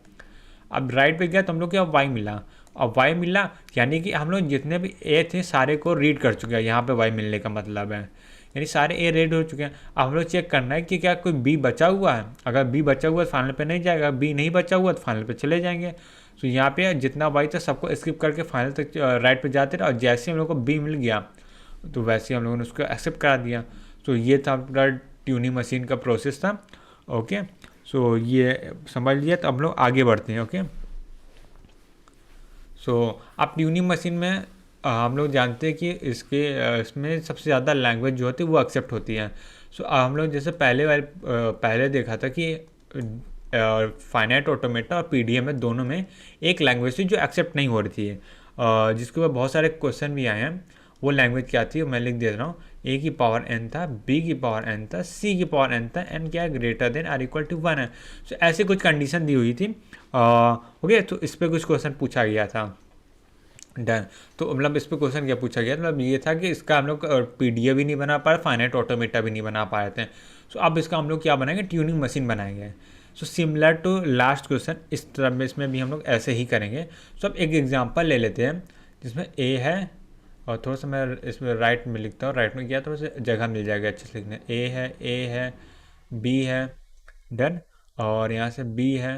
अब राइट पे गया तो हम लोग क्या वाई मिला, अब वाई मिला यानी कि हम लोग जितने भी ए थे सारे को रीड कर चुके हैं। यहाँ पे वाई मिलने का मतलब है यानी सारे ए रेड हो चुके हैं। अब हम लोग चेक करना है कि क्या कोई बी बचा हुआ है। अगर बी बचा हुआ है तो फाइनल पे नहीं जाएगा, बी नहीं बचा हुआ तो फाइनल पे चले जाएंगे। तो यहाँ पे जितना वाई था सबको स्किप करके फाइनल तक राइट पे जाते रहे, और जैसे हम लोग को बी मिल गया तो वैसे ही हम लोगों ने उसको एक्सेप्ट करा दिया। तो ये था अपना ट्यूनिंग मशीन का प्रोसेस था। ओके, सो ये समझ लिया। तो हम लोग आगे बढ़ते हैं। ओके, सो आप ट्यूनिंग मशीन में हम लोग जानते हैं कि इसमें सबसे ज़्यादा लैंग्वेज जो होती है वो एक्सेप्ट होती है। सो हम लोग जैसे पहले देखा था कि फाइनाइट ऑटोमेटा और पीडीएम में दोनों में एक लैंग्वेज थी जो एक्सेप्ट नहीं हो रही थी, जिसके ऊपर बहुत सारे क्वेश्चन भी आए हैं। वो लैंग्वेज क्या थी मैं लिख दे रहा हूँ। ए की पावर एन था, बी की पावर एन था, सी की पावर एन था, एन क्या है greater than or equal to 1 है। सो ऐसे कुछ कंडीशन दी हुई थी। ओके, तो इस पर कुछ क्वेश्चन पूछा गया था। डन। तो मतलब इस पर क्वेश्चन क्या पूछा गया, मतलब ये था कि इसका हम लोग पीडीए भी नहीं बना पा रहे, फाइनाइट ऑटोमेटा भी नहीं बना पा रहे थे। सो अब इसका हम लोग क्या बनाएंगे, ट्यूनिंग मशीन बनाएंगे। So similar to last question इस तरह में इसमें भी हम लोग ऐसे ही करेंगे। सो अब एक एग्जांपल ले लेते हैं जिसमें ए है, और थोड़ा सा मैं इसमें राइट में लिखता हूँ, राइट में किया थोड़ा सा जगह मिल जाएगा अच्छे से लिखने। ए है, बी है, डन। और यहाँ से बी है,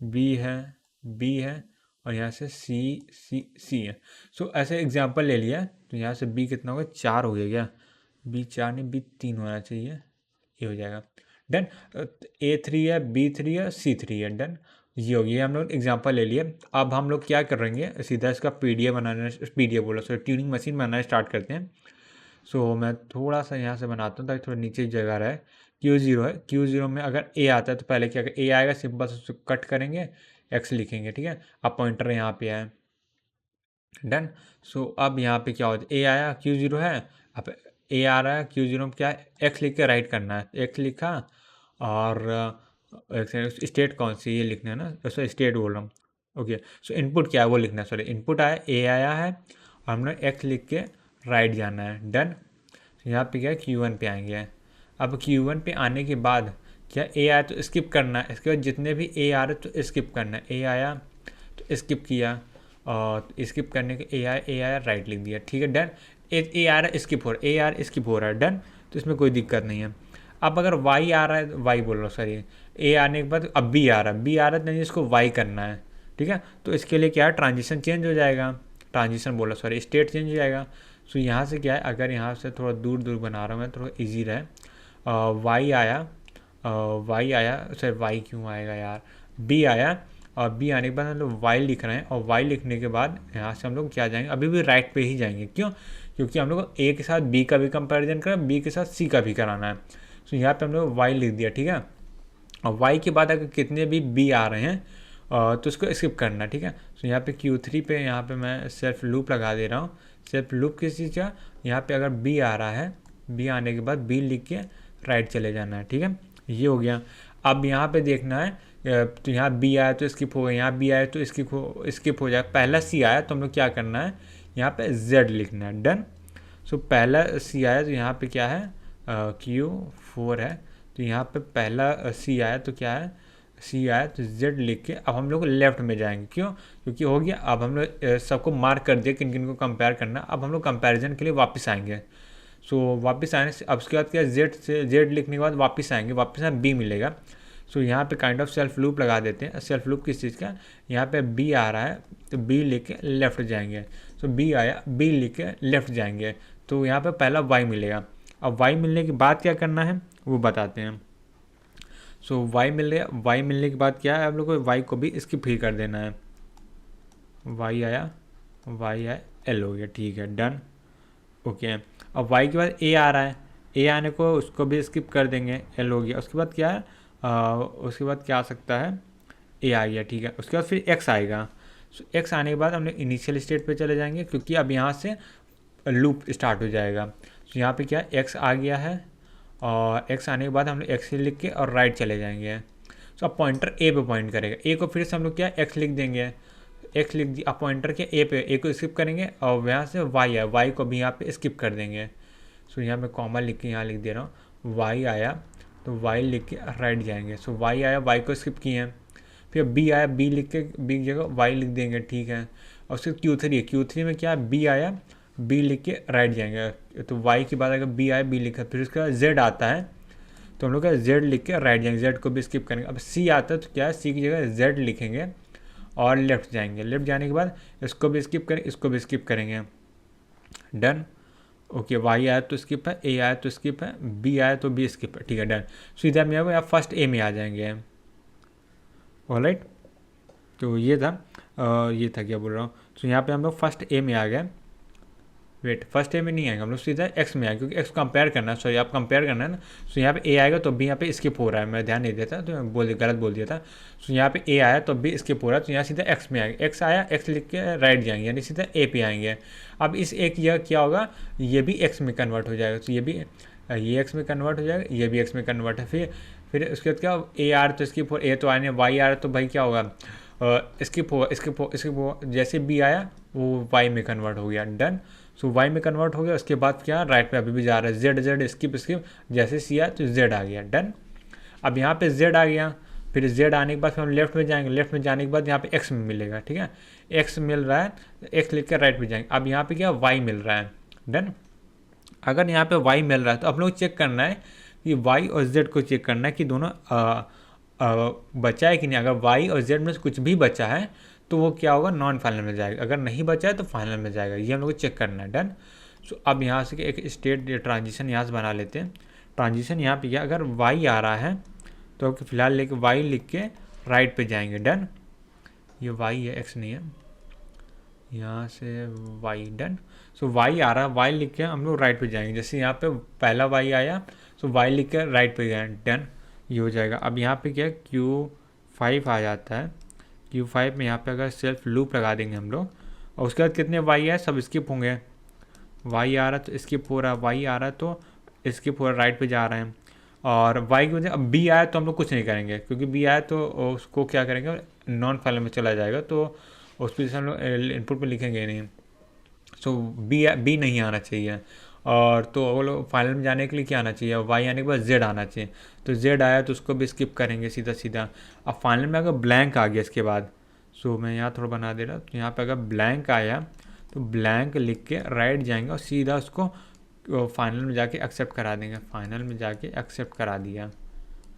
बी है, बी है, और यहाँ से सी है। सो ऐसे एग्जांपल ले लिया। तो यहाँ से बी कितना होगा, 4 हो गया क्या, बी 4 नहीं, बी 3 होना चाहिए, ये हो जाएगा। डन। A3 है, B3 है, C3 है। डन, ये हो गया। हम लोग एग्जांपल ले लिए। अब हम लोग क्या करेंगे, सीधा इसका पीडीए बोला सो ट्यूनिंग मशीन बनाना स्टार्ट करते हैं। सो मैं थोड़ा सा यहाँ से बनाता हूँ ताकि थोड़ा नीचे जगह रहे। Q0 है, Q0 में अगर ए आता है तो पहले क्या, ए आएगा सिंपल से उसको कट करेंगे, एक्स लिखेंगे, ठीक है। अब पॉइंटर यहाँ पे है। डन। सो अब यहाँ पे क्या होता है, ए आया, Q0 है, अब ए आ रहा है, Q0 में क्या है, एक्स लिख के राइट करना है, एक्स लिखा। और स्टेट कौन सी ये लिखना है ना, वैसे स्टेट बोल रहा हूँ। ओके, सो इनपुट क्या है वो लिखना है, सॉरी इनपुट आया, ए आया है, और हमने एक्स लिख के राइट जाना है। डन। यहाँ पे क्या है, Q1 पे आएंगे। अब Q1 पे आने के बाद क्या, ए आया तो स्किप करना है, इसके बाद जितने भी ए आ रहे तो स्किप करना है। ए आया तो स्किप किया, और स्किप करने के ए आया राइट लिख दिया, ठीक है। डन। ए आ रहा है स्किप हो रहा है, ए आर स्किप हो रहा है, डन। तो इसमें कोई दिक्कत नहीं है। अब अगर वाई आ रहा है, वाई बोल रहा हूँ सॉरी, ए आने के बाद अब बी आ रहा है, बी आ रहा है तो इसको वाई करना है, ठीक है। तो इसके लिए क्या है, ट्रांजिशन चेंज हो जाएगा, ट्रांजिशन बोला सॉरी, स्टेट चेंज हो जाएगा। सो यहाँ से क्या है, अगर यहाँ से थोड़ा दूर दूर बना रहा हूँ मैं, थोड़ा ईजी रहे। वाई आया, वाई आया, सॉरी वाई क्यों आएगा यार, बी आया, और बी आने के बाद हम लोग वाई लिख रहे हैं, और वाई लिखने के बाद यहाँ से हम लोग क्या जाएंगे, अभी भी राइट पे ही जाएंगे। क्यों, क्योंकि हम लोग ए के साथ बी का भी कंपैरिजन करें, बी के साथ सी का भी कराना है। सो यहाँ पे हम लोग वाई लिख दिया, ठीक है। और वाई के बाद अगर कितने भी बी आ रहे हैं तो उसको स्किप करना, ठीक है। सो यहाँ पे Q3 पे यहाँ पे मैं सेल्फ लूप लगा दे रहा हूँ। सेल्फ लूप किस चीज़ का, यहाँ पे अगर बी आ रहा है, बी आने के बाद बी लिख के राइट चले जाना है, ठीक है। ये हो गया। अब यहाँ पे देखना है, तो यहाँ बी आया तो स्किप हो गया, यहाँ बी आया तो स्किप हो जाए। पहला सी आया तो हम लोग क्या करना है, यहाँ पे Z लिखना है। डन। सो पहला सी आया तो यहाँ पे क्या है, Q4 है, तो यहाँ पे पहला सी आया तो क्या है, सी आया तो Z लिख के अब हम लोग लेफ्ट में जाएंगे। क्यों, क्योंकि हो गया। अब हम लोग सबको मार्क कर दिया किन किन को कंपेयर करना। अब हम लोग कंपैरिजन के लिए वापस आएंगे। सो वापस आने से अब उसके बाद क्या, Z लिखने के बाद वापस आएंगे, वापस हमें B मिलेगा। सो यहाँ पे काइंड ऑफ सेल्फ लूप लगा देते हैं। सेल्फ लूप किस चीज़ का, यहाँ पे B आ रहा है तो B लिख के लेफ्ट जाएंगे। सो B आया, B लिख के लेफ्ट जाएंगे, तो यहाँ पे पहला Y मिलेगा। अब Y मिलने के बाद क्या करना है वो बताते हैं। सो Y मिलने के बाद क्या है, आप लोग को Y को भी स्किप ही कर देना है। Y आया, L हो गया, ठीक है। डन। ओके, अब Y के बाद A आ रहा है, A आने को उसको भी स्किप कर देंगे, L हो गया। उसके बाद क्या है, उसके बाद क्या आ सकता है, A आ गया, ठीक है। उसके बाद फिर X आएगा। सो X आने के बाद हम लोग इनिशियल स्टेट पे चले जाएंगे, क्योंकि अब यहाँ से लूप स्टार्ट हो जाएगा। सो यहाँ पे क्या X आ गया है, और X आने के बाद हम लोग X लिख के और राइट चले जाएंगे। सो अब पॉइंटर A पे पॉइंट करेगा, A को फिर से हम लोग क्या X लिख देंगे, X लिख दिया। अब पॉइंटर के A पे, A को स्किप करेंगे, और यहाँ से Y है, Y को भी यहाँ पे स्किप कर देंगे। सो यहाँ मैं कॉमा लिख के यहाँ लिख दे रहा हूँ, Y आया तो Y लिख के राइट जाएंगे। सो Y आया, Y को स्किप किए हैं। फिर B आया, B लिख के B की जगह Y लिख देंगे, ठीक है। और उसके Q3 है, Q3 में क्या है, B आया, बी लिख के राइट जाएंगे। तो वाई की बात अगर बी आए, बी लिखा, फिर उसके बाद जेड आता है तो हम लोग क्या जेड लिख के राइट जाएंगे, जेड को भी स्किप करेंगे। अब सी आता है तो क्या है, सी की जगह जेड लिखेंगे और लेफ्ट जाएंगे। लेफ्ट जाने के बाद इसको भी स्किप करेंगे, इसको भी स्किप करेंगे। डन। ओके, वाई आया तो स्किप है, ए आया तो स्किप है, बी आया तो बी स्किप है। ठीक है, डन। सो इधर में आप फर्स्ट ए में आ जाएंगे। ऑलराइट, तो ये था ये था क्या बोल रहा हूँ। तो यहाँ पे हम लोग फर्स्ट ए में आ गए। वेट, फर्स्ट ए में नहीं आएगा, हम लोग सीधा एक्स में आएंगे क्योंकि एक्स कंपेयर करना है। सॉरी, आप कंपेयर करना है ना। सो यहाँ पे ए आएगा तो बी यहाँ पे स्किप हो रहा है, मैं ध्यान नहीं देता तो मैं गलत बोल दिया था। सो यहाँ पे ए आया तो बी स्किप हो रहा है, तो यहाँ सीधा एक्स में आएंगे। एक्स आया, एक्स लिख के राइट जाएंगे, यानी सीधा ए पे आएंगे। अब इस एक यह क्या होगा, ये भी एक्स में कन्वर्ट हो जाएगा। तो ये एक्स में कन्वर्ट हो जाएगा, ये भी एक्स में कन्वर्ट है। फिर उसके बाद क्या, ए आर तो स्किप हो, ए तो आने, वाई आर तो भाई क्या होगा, स्किप होगा, स्किप होगा। जैसे बी आया वो वाई में कन्वर्ट हो गया। डन। सो वाई में कन्वर्ट हो गया। उसके बाद क्या, राइट पे अभी भी जा रहा है, जेड जेड स्किप स्किप, जैसे सी आया तो जेड आ गया। डन। अब यहाँ पे जेड आ गया, फिर जेड आने के बाद फिर हम लेफ्ट में जाएंगे। लेफ्ट में जाने के बाद यहाँ पे एक्स में मिलेगा। ठीक है, एक्स मिल रहा है, एक्स लिख कर राइट में जाएंगे। अब यहाँ पे क्या, वाई मिल रहा है। डन। अगर यहाँ पे वाई मिल रहा है तो आप लोग चेक करना है कि वाई और जेड को चेक करना है कि दोनों बचा है कि नहीं। अगर वाई और जेड में से कुछ भी बचा है तो वो क्या होगा, नॉन फाइनल में जाएगा। अगर नहीं बचा है तो फाइनल में जाएगा। ये हम लोग को चेक करना है। डन। सो अब यहाँ से एक स्टेट ट्रांजिशन यहाँ से बना लेते हैं। ट्रांजिशन यहाँ पे क्या, अगर वाई आ रहा है तो फिलहाल लेके वाई लिख के राइट पे जाएंगे। डन। ये वाई है, एक्स नहीं है, यहाँ से वाई। डन। सो वाई आ रहा है, वाई लिख के हम लोग राइट पे जाएंगे। जैसे यहाँ पे पहला वाई आया तो वाई लिख के राइट पे गए। डन, ये हो जाएगा। अब यहाँ पे क्या, Q5 आ जाता है। Q5 में यहाँ पे अगर सेल्फ लूप लगा देंगे हम लोग, और उसके बाद कितने वाई है, सब स्किप होंगे। वाई आ रहा है तो स्किप हो रहा है, वाई आ रहा है तो स्किप हो रहा है, राइट पे जा रहे हैं। और वाई की वजह, अब बी आया तो हम लोग कुछ नहीं करेंगे क्योंकि बी आया तो उसको क्या करेंगे, नॉन फाइनल में चला जाएगा, तो उस पर हम लोग इनपुट में लिखेंगे नहीं। सो बी नहीं आना चाहिए। और तो वो लोग फाइनल में जाने के लिए क्या आना चाहिए, वाई आने के बाद जेड आना चाहिए। तो जेड आया तो उसको भी स्किप करेंगे सीधा सीधा। अब फाइनल में अगर ब्लैंक आ गया इसके बाद, सो मैं यहाँ थोड़ा बना दे रहा हूँ। तो यहाँ पे अगर ब्लैंक आया तो ब्लैंक लिख के राइट जाएंगे और सीधा उसको फाइनल में जाके एक्सेप्ट करा देंगे। फाइनल में जाके एक्सेप्ट करा दिया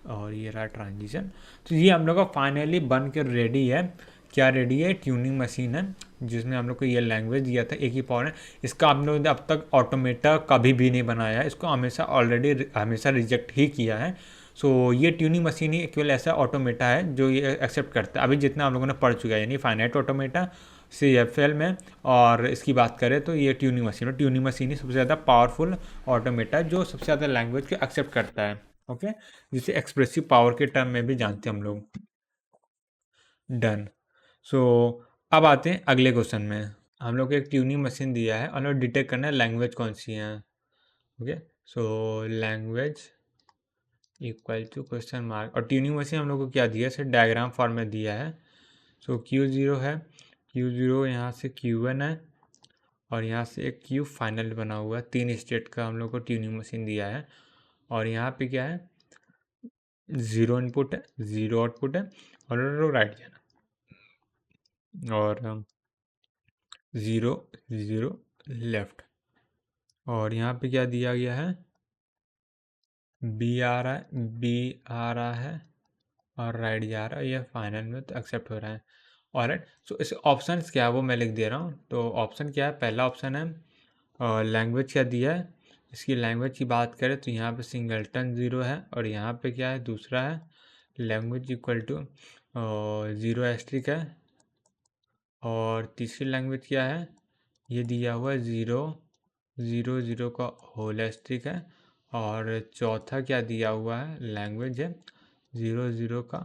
और ये रहा ट्रांजिशन। तो ये हम लोग का फाइनली बन के रेडी है। क्या रेडी है, ट्यूनिंग मशीन है जिसमें हम लोग को ये लैंग्वेज दिया था, एक ही पावर है। इसका हम लोग ने अब तक ऑटोमेटा कभी भी नहीं बनाया है, इसको हमेशा रिजेक्ट ही किया है। सो ये ट्यूनिंग मशीन ही केवल ऐसा ऑटोमेटा है जो ये एक्सेप्ट करता है। अभी जितना हम लोगों ने पढ़ चुका है, यानी फाइनाइट ऑटोमेटा, CFL में, और इसकी बात करें तो ये ट्यूनिंग मशीन है। ट्यूनिंग मशीन ही सबसे ज़्यादा पावरफुल ऑटोमेटा है जो सबसे ज़्यादा लैंग्वेज को एक्सेप्ट करता है। ओके, जिसे एक्सप्रेसिव पावर के टर्म में भी जानते हैं हम लोग। डन। सो अब आते हैं अगले क्वेश्चन में। हम लोग को एक ट्यूनिंग मशीन दिया है और हमें डिटेक्ट करना है लैंग्वेज कौन सी है। Okay, so language equal to question mark, और ट्यूनिंग मशीन हम लोग को क्या दिया है, सिर्फ डायग्राम फॉर्म में दिया है। सो Q0 है, Q0 यहाँ से Q1 है और यहाँ से एक Q फाइनल बना हुआ है। 3 स्टेट का हम लोग को ट्यूनिंग मशीन दिया है। और यहाँ पे क्या है, 0 इनपुट है, 0 आउटपुट है, और राइट जाना, और 0 0 लेफ्ट। और यहाँ पे क्या दिया गया है, बी आ रहा है, बी आ रहा है और राइट जा रहा है। ये फाइनल में तो एक्सेप्ट हो रहा है। ऑलराइट, सो इस ऑप्शंस क्या है वो मैं लिख दे रहा हूँ। तो ऑप्शन क्या है, पहला ऑप्शन है लैंग्वेज क्या दिया है। इसकी लैंग्वेज की बात करें तो यहाँ पे सिंगलटन 0 है, और यहाँ पे क्या है, दूसरा है लैंग्वेज इक्वल टू 0 एस्ट्रिक है। और तीसरी लैंग्वेज क्या है, ये दिया हुआ है 0 0 0 का होल एस्ट्रिक है। और चौथा क्या दिया हुआ है, लैंग्वेज है 0 0 का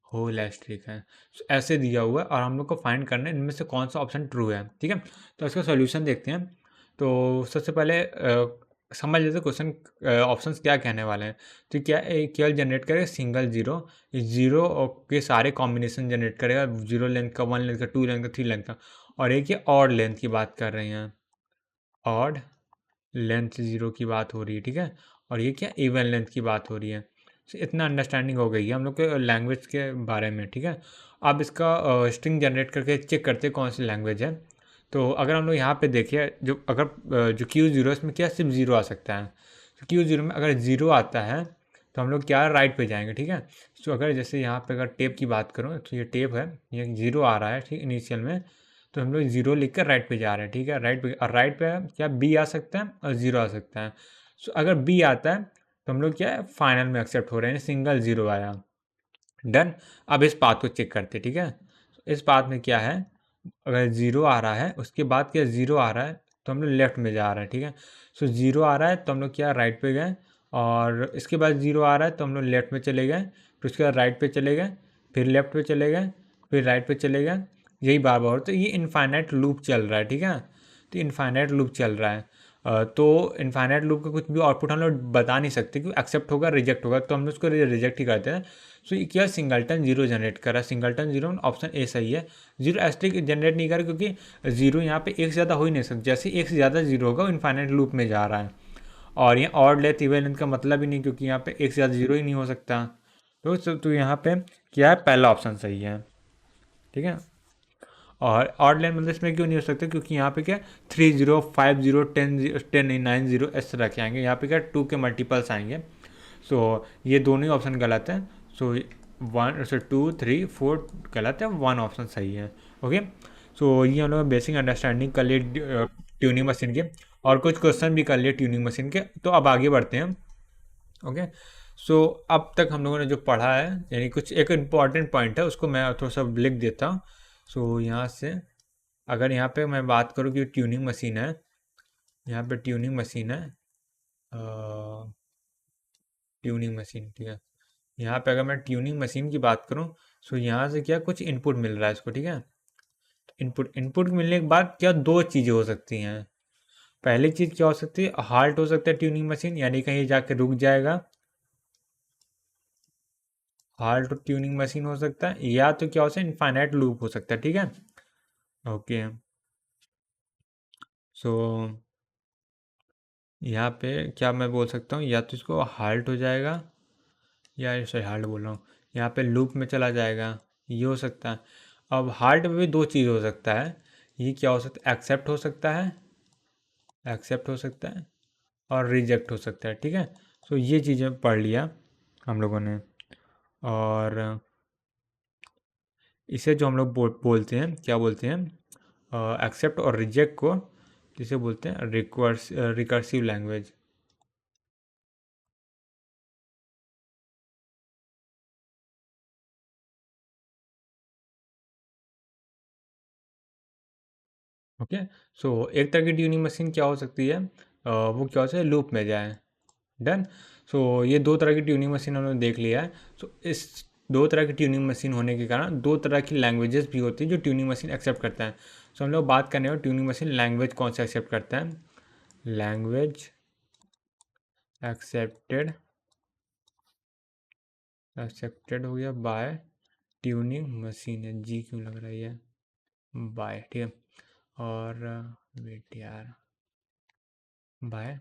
होल एस्ट्रिक है। ऐसे दिया हुआ है और हम लोग को फाइंड करना है इनमें से कौन सा ऑप्शन ट्रू है। ठीक है, तो इसका सॉल्यूशन देखते हैं। तो सबसे पहले समझ लेते क्वेश्चन ऑप्शंस क्या कहने वाले हैं। तो क्या केवल जनरेट करेगा सिंगल जीरो, जीरो के सारे कॉम्बिनेशन जनरेट करेगा, 0 लेंथ का, 1 लेंथ का, 2 लेंथ का, 3 लेंथ का। और एक ये ऑड लेंथ की बात कर रहे हैं, ऑड लेंथ 0 की बात हो रही है। ठीक है, और ये क्या, इवन लेंथ की बात हो रही है। तो इतना अंडरस्टैंडिंग हो गई है हम लोग के लैंग्वेज के बारे में। ठीक है, अब इसका स्ट्रिंग जनरेट करके चेक करते हैं कौन सी लैंग्वेज है। तो अगर हम लोग यहाँ पे देखिए, जो अगर जो Q0 इसमें क्या सिर्फ ज़ीरो आ सकता है। तो Q0 में अगर ज़ीरो आता है तो हम लोग क्या राइट पे जाएंगे, ठीक है। तो अगर जैसे यहाँ पे अगर टेप की बात करूँ तो ये टेप है, ये ज़ीरो आ रहा है ठीक इनिशियल में, तो हम लोग ज़ीरो लिख कर राइट पे जा रहे हैं, ठीक है। राइट पे, और राइट पे क्या बी आ सकता है और ज़ीरो आ सकता है। सो अगर बी आता है तो हम लोग क्या है फाइनल में एक्सेप्ट हो रहे हैं, सिंगल ज़ीरो आया, डन। अब इस पाथ को चेक करते, ठीक है। इस पाथ में क्या है, अगर ज़ीरो आ रहा है उसके बाद क्या ज़ीरो आ रहा है तो हम लोग लेफ्ट में जा रहे हैं, ठीक है। सो ज़ीरो आ रहा है तो हम लोग क्या राइट पे गए, और इसके बाद ज़ीरो आ रहा है तो हम लोग लेफ्ट में चले गए, फिर उसके बाद राइट पे चले गए, फिर लेफ्ट पे चले गए, फिर राइट पे चले गए, यही बार बार। तो ये इनफाइनाइट लूप चल रहा है, ठीक है। तो इनफाइनाइट लूप चल रहा है। तो इनफाइनाइट लूप का कुछ भी आउटपुट हम लोग बता नहीं सकते कि एक्सेप्ट होगा रिजेक्ट होगा, तो हम लोग उसको रिजेक्ट ही करते हैं। सो ये क्या सिंगलटन जीरो जनरेट कर रहा है, सिंगलटन जीरो, ऑप्शन ए सही है। जीरो एस्ट्रिक जनरेट नहीं कर रहा क्योंकि जीरो यहाँ पे एक से ज़्यादा हो ही नहीं सकता, जैसे एक से ज़्यादा जीरो होगा वो इनफाइनाइट लूप में जा रहा है। और ये ऑड लेंथ इवन लेंथ का मतलब ही नहीं, क्योंकि यहाँ पे एक से ज़्यादा जीरो ही नहीं हो सकता। तो यहाँ पे क्या है, पहला ऑप्शन सही है, ठीक है। और ऑड लेंथ मतलब इसमें क्यों नहीं हो सकता, क्योंकि यहाँ पे क्या 30 50 10 9 0 इस तरह के आएंगे, यहाँ पे क्या 2 के मल्टीपल्स आएंगे। सो ये दोनों ही ऑप्शन गलत है। सो 2 3 4 गलत है, 1 ऑप्शन सही है। ओके, सो ये हम लोग बेसिक अंडरस्टैंडिंग कर लिए ट्यूनिंग मशीन के, और कुछ क्वेश्चन भी कर लिए ट्यूनिंग मशीन के। तो अब आगे बढ़ते हैं। ओके, सो अब तक हम लोगों ने जो पढ़ा है, यानी कुछ एक इम्पॉर्टेंट पॉइंट है उसको मैं थोड़ा सा लिख देता हूँ। सो यहाँ से अगर यहाँ पे मैं बात करूँ कि ट्यूनिंग मशीन है, यहाँ पे ट्यूनिंग मशीन है, ट्यूनिंग मशीन, ठीक है। यहाँ पे अगर मैं ट्यूनिंग मशीन की बात करूँ, सो यहाँ से क्या कुछ इनपुट मिल रहा है इसको, ठीक है। इनपुट इनपुट मिलने के बाद क्या दो चीज़ें हो सकती हैं। पहली चीज़ क्या हो सकती है, हाल्ट हो सकता है ट्यूनिंग मशीन, यानी कहीं जाके रुक जाएगा, हाल्ट ट्यूनिंग मशीन हो सकता है, या तो क्या हो सकता है इनफाइनाइट लूप हो सकता है, ठीक है। ओके, सो यहाँ पे क्या मैं बोल सकता हूँ, या तो इसको हाल्ट हो जाएगा, या इसे हाल्ट बोल रहा हूँ, यहाँ पे लूप में चला जाएगा, ये हो सकता है। अब हाल्ट में भी दो चीज़ हो सकता है, ये क्या हो सकता है, एक्सेप्ट हो सकता है, एक्सेप्ट हो सकता है, और रिजेक्ट हो सकता है, ठीक है। सो ये चीज़ें पढ़ लिया हम लोगों ने। और इसे जो हम लोग बोलते हैं, क्या बोलते हैं, एक्सेप्ट और रिजेक्ट को जिसे बोलते हैं रिकर्सिव लैंग्वेज। ओके, सो एक तरह की ट्यूनिंग मशीन क्या हो सकती है, वो क्या हो सकता है लूप में जाए, डन। सो ये दो तरह की ट्यूनिंग मशीन हमने देख लिया है। सो इस दो तरह की ट्यूनिंग मशीन होने के कारण दो तरह की लैंग्वेजेस भी होती है जो ट्यूनिंग मशीन एक्सेप्ट करता है। सो हम लोग बात करने में ट्यूनिंग मशीन लैंग्वेज कौन सा एक्सेप्ट करता है, लैंग्वेज एक्सेप्टेड, एक्सेप्टेड हो गया बाय ट्यूनिंग मशीन, है जी क्यों लग रही है, बाय, ठीक है। और वेट यार, बाय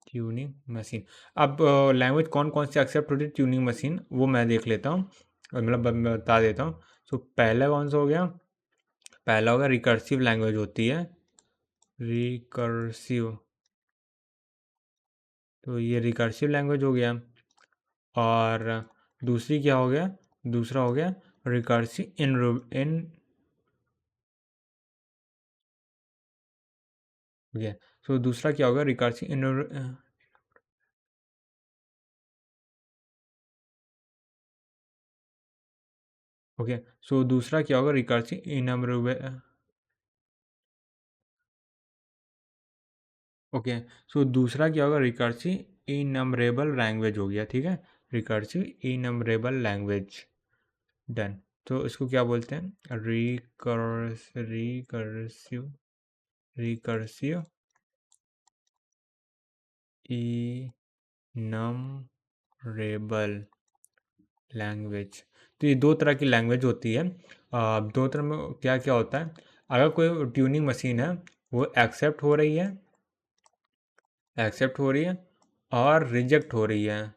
ट्यूनिंग मशीन। अब लैंग्वेज कौन कौन सी एक्सेप्ट होती है ट्यूनिंग मशीन, वो मैं देख लेता हूँ, और मतलब मैं बता देता हूँ। सो पहला कौन सा हो गया, पहला होगा रिकर्सिव लैंग्वेज होती है, रिकर्सिव, तो ये रिकर्सिव लैंग्वेज हो गया। और दूसरी क्या हो गया, दूसरा हो गया रिकर्सिव इन हो गया। सो दूसरा क्या होगा, रिकर्सिव इन, ओके। सो दूसरा क्या होगा, रिकर्सिव इन, ओके। सो दूसरा क्या होगा, रिकर्सिव इनमरेबल लैंग्वेज हो गया, ठीक है। Recursive innumerable language, done. तो इसको क्या बोलते हैं, रिकर्सिव, रिकर्सिव इनमरेबल लैंग्वेज। तो ये दो तरह की लैंग्वेज होती है। दो तरह में क्या क्या होता है, अगर कोई ट्यूनिंग मशीन है वो एक्सेप्ट हो रही है, एक्सेप्ट हो रही है और रिजेक्ट हो रही है,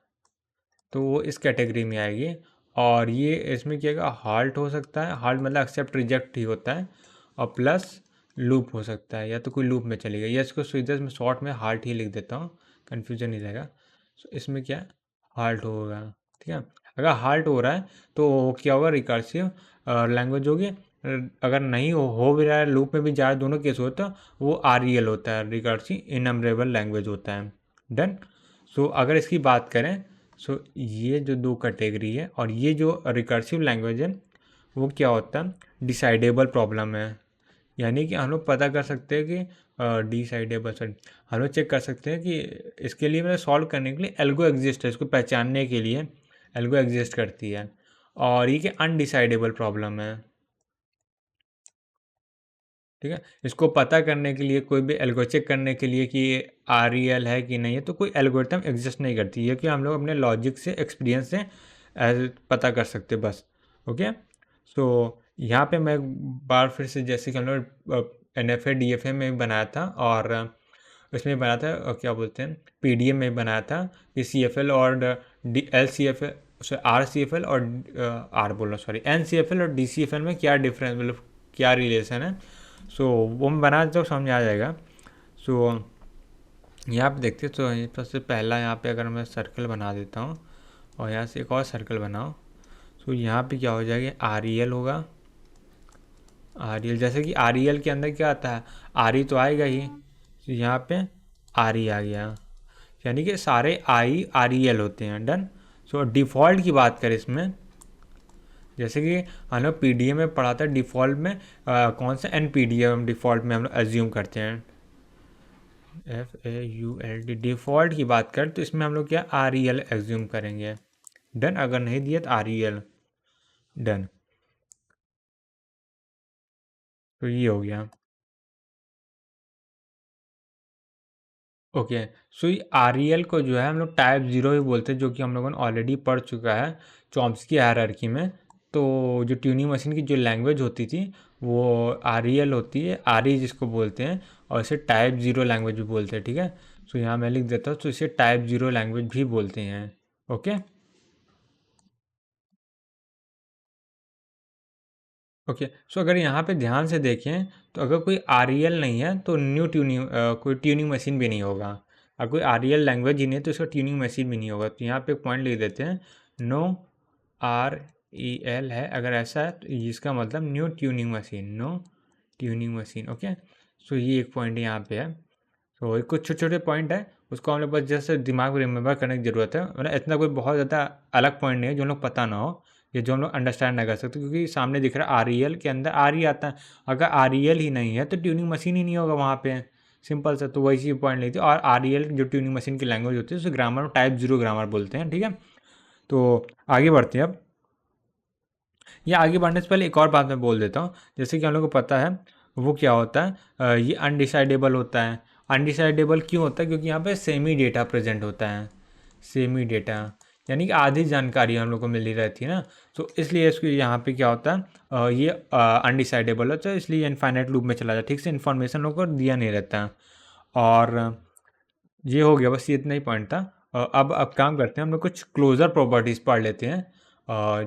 तो वो इस कैटेगरी में आएगी। और ये इसमें क्या होगा, हाल्ट हो सकता है, हाल्ट मतलब एक्सेप्ट रिजेक्ट ही होता है, और प्लस लूप हो सकता है, या तो कोई लूप में चली गई, या इसको सीधे मैं शॉर्ट में हार्ट ही लिख देता हूँ, कन्फ्यूजन नहीं रहेगा। सो इसमें क्या हाल्ट होगा, ठीक है। अगर हाल्ट हो रहा है तो क्या होगा, रिकर्सिव लैंग्वेज होगी। अगर नहीं हो भी रहा है, लूप में भी जा रहा है, दोनों केस होता है, वो REL होता है, रिकर्सिव इनमरेबल लैंग्वेज होता है। डन। सो अगर इसकी बात करें, सो ये जो दो कैटेगरी है और ये जो रिकर्सिव लैंग्वेज है वो क्या होता है, डिसाइडेबल प्रॉब्लम है। यानी कि हम लोग पता कर सकते हैं कि डिसाइडेबल, सॉरी, हम लोग चेक कर सकते हैं कि इसके लिए मतलब सॉल्व करने के लिए एल्गो एग्जिस्ट है, इसको पहचानने के लिए एल्गो एग्जिस्ट करती है, और ये कि अनडिसाइडेबल प्रॉब्लम है, ठीक है। इसको पता करने के लिए कोई भी एल्गो चेक करने के लिए कि REL है कि नहीं है, तो कोई एल्गोरिथम एग्जिस्ट नहीं करती है, कि हम लोग अपने लॉजिक से, एक्सपीरियंस से पता कर सकते बस। ओके। सो यहाँ पे मैं एक बार फिर से, जैसे कि हम लोग NFA DFA में बनाया था, और इसमें बनाया था क्या बोलते हैं, PDM में बनाया था कि CFL और LCFL, RCFL और आर बोल रहा हूँ, सॉरी, NCFL और DCFL में क्या डिफरेंस, मतलब क्या रिलेशन है। सो वो मैं बना तो समझ आ जाएगा। सो यहाँ पे देखते, तो सबसे पहला यहाँ पे अगर मैं सर्कल बना देता हूँ और यहाँ से एक और सर्कल बनाओ, सो यहाँ पे क्या हो जाएगा, REL होगा। REL, जैसे कि REL के अंदर क्या आता है, RE तो आएगा ही, तो यहाँ पे RE आ गया, यानी कि सारे REL होते हैं। डन। सो डिफ़ॉल्ट की बात करें इसमें, जैसे कि हम लोग PDM में पढ़ा था, डिफ़ॉल्ट में कौन सा NPDM डिफ़ॉल्ट में हम लोग एज्यूम करते हैं, FAULT, डिफ़ॉल्ट की बात करें तो इसमें हम लोग क्या REL एज्यूम करेंगे। डन। अगर नहीं दिया तो REL। डन। तो ये हो गया। ओके। सो ये REL को जो है हम लोग टाइप 0 ही बोलते हैं, जो कि हम लोगों ने ऑलरेडी पढ़ चुका है चॉम्स्की हायरार्की में। तो जो ट्यूनिंग मशीन की जो लैंग्वेज होती थी वो REL होती है, RE जिसको बोलते हैं, और इसे टाइप 0 लैंग्वेज भी बोलते हैं, ठीक है। सो यहाँ मैं लिख देता हूँ, तो इसे टाइप 0 लैंग्वेज भी बोलते हैं। ओके। ओके। सो अगर यहाँ पे ध्यान से देखें, तो अगर कोई REL नहीं है तो न्यू ट्यूनिंग कोई ट्यूनिंग मशीन भी नहीं होगा। अगर कोई REL लैंग्वेज ही नहीं है तो इसका ट्यूनिंग मशीन भी नहीं होगा। तो यहाँ पे एक पॉइंट लिख देते हैं, नो REL है, अगर ऐसा है तो इसका मतलब new Turing machine, no Turing machine. Okay. So ये एक पॉइंट यहाँ पे है। तो ये कुछ छोटे छोटे पॉइंट है, उसको हम लोग बस जैसे दिमाग में रिमेंबर करने की ज़रूरत है, मतलब इतना कोई बहुत ज़्यादा अलग पॉइंट नहीं है जो हम लोग पता ना हो, ये जो हम लोग अंडरस्टैंड ना कर सकते, क्योंकि सामने दिख रहा है REL के अंदर RE आता है। अगर REL ही नहीं है तो ट्यूनिंग मशीन ही नहीं होगा वहाँ पे, सिंपल सा। तो वही चीज़ पॉइंट लेती है। और REL जो ट्यूनिंग मशीन की लैंग्वेज होती है उसे ग्रामर में टाइप 0 ग्रामर बोलते हैं, ठीक है। तो आगे बढ़ते हैं अब। ये आगे बढ़ने से पहले एक और बात मैं बोल देता हूँ, जैसे कि हम लोग को पता है वो क्या होता है, ये अनडिसाइडेबल होता है। अनडिसाइडेबल क्यों होता है, क्योंकि यहाँ पे सेमी डेटा प्रेजेंट होता है, सेमी डेटा, यानी कि आधी जानकारी हम लोग को मिली रहती है ना। तो इसलिए इसको यहाँ पे क्या होता है, ये अनडिसाइडेबल होता है, इसलिए इनफाइनाइट लूप में चला जाता है, ठीक से इन्फॉर्मेशन लोग को दिया नहीं रहता है। और ये हो गया, बस ये इतना ही पॉइंट था। अब काम करते हैं, हम लोग कुछ क्लोजर प्रॉपर्टीज़ पढ़ लेते हैं।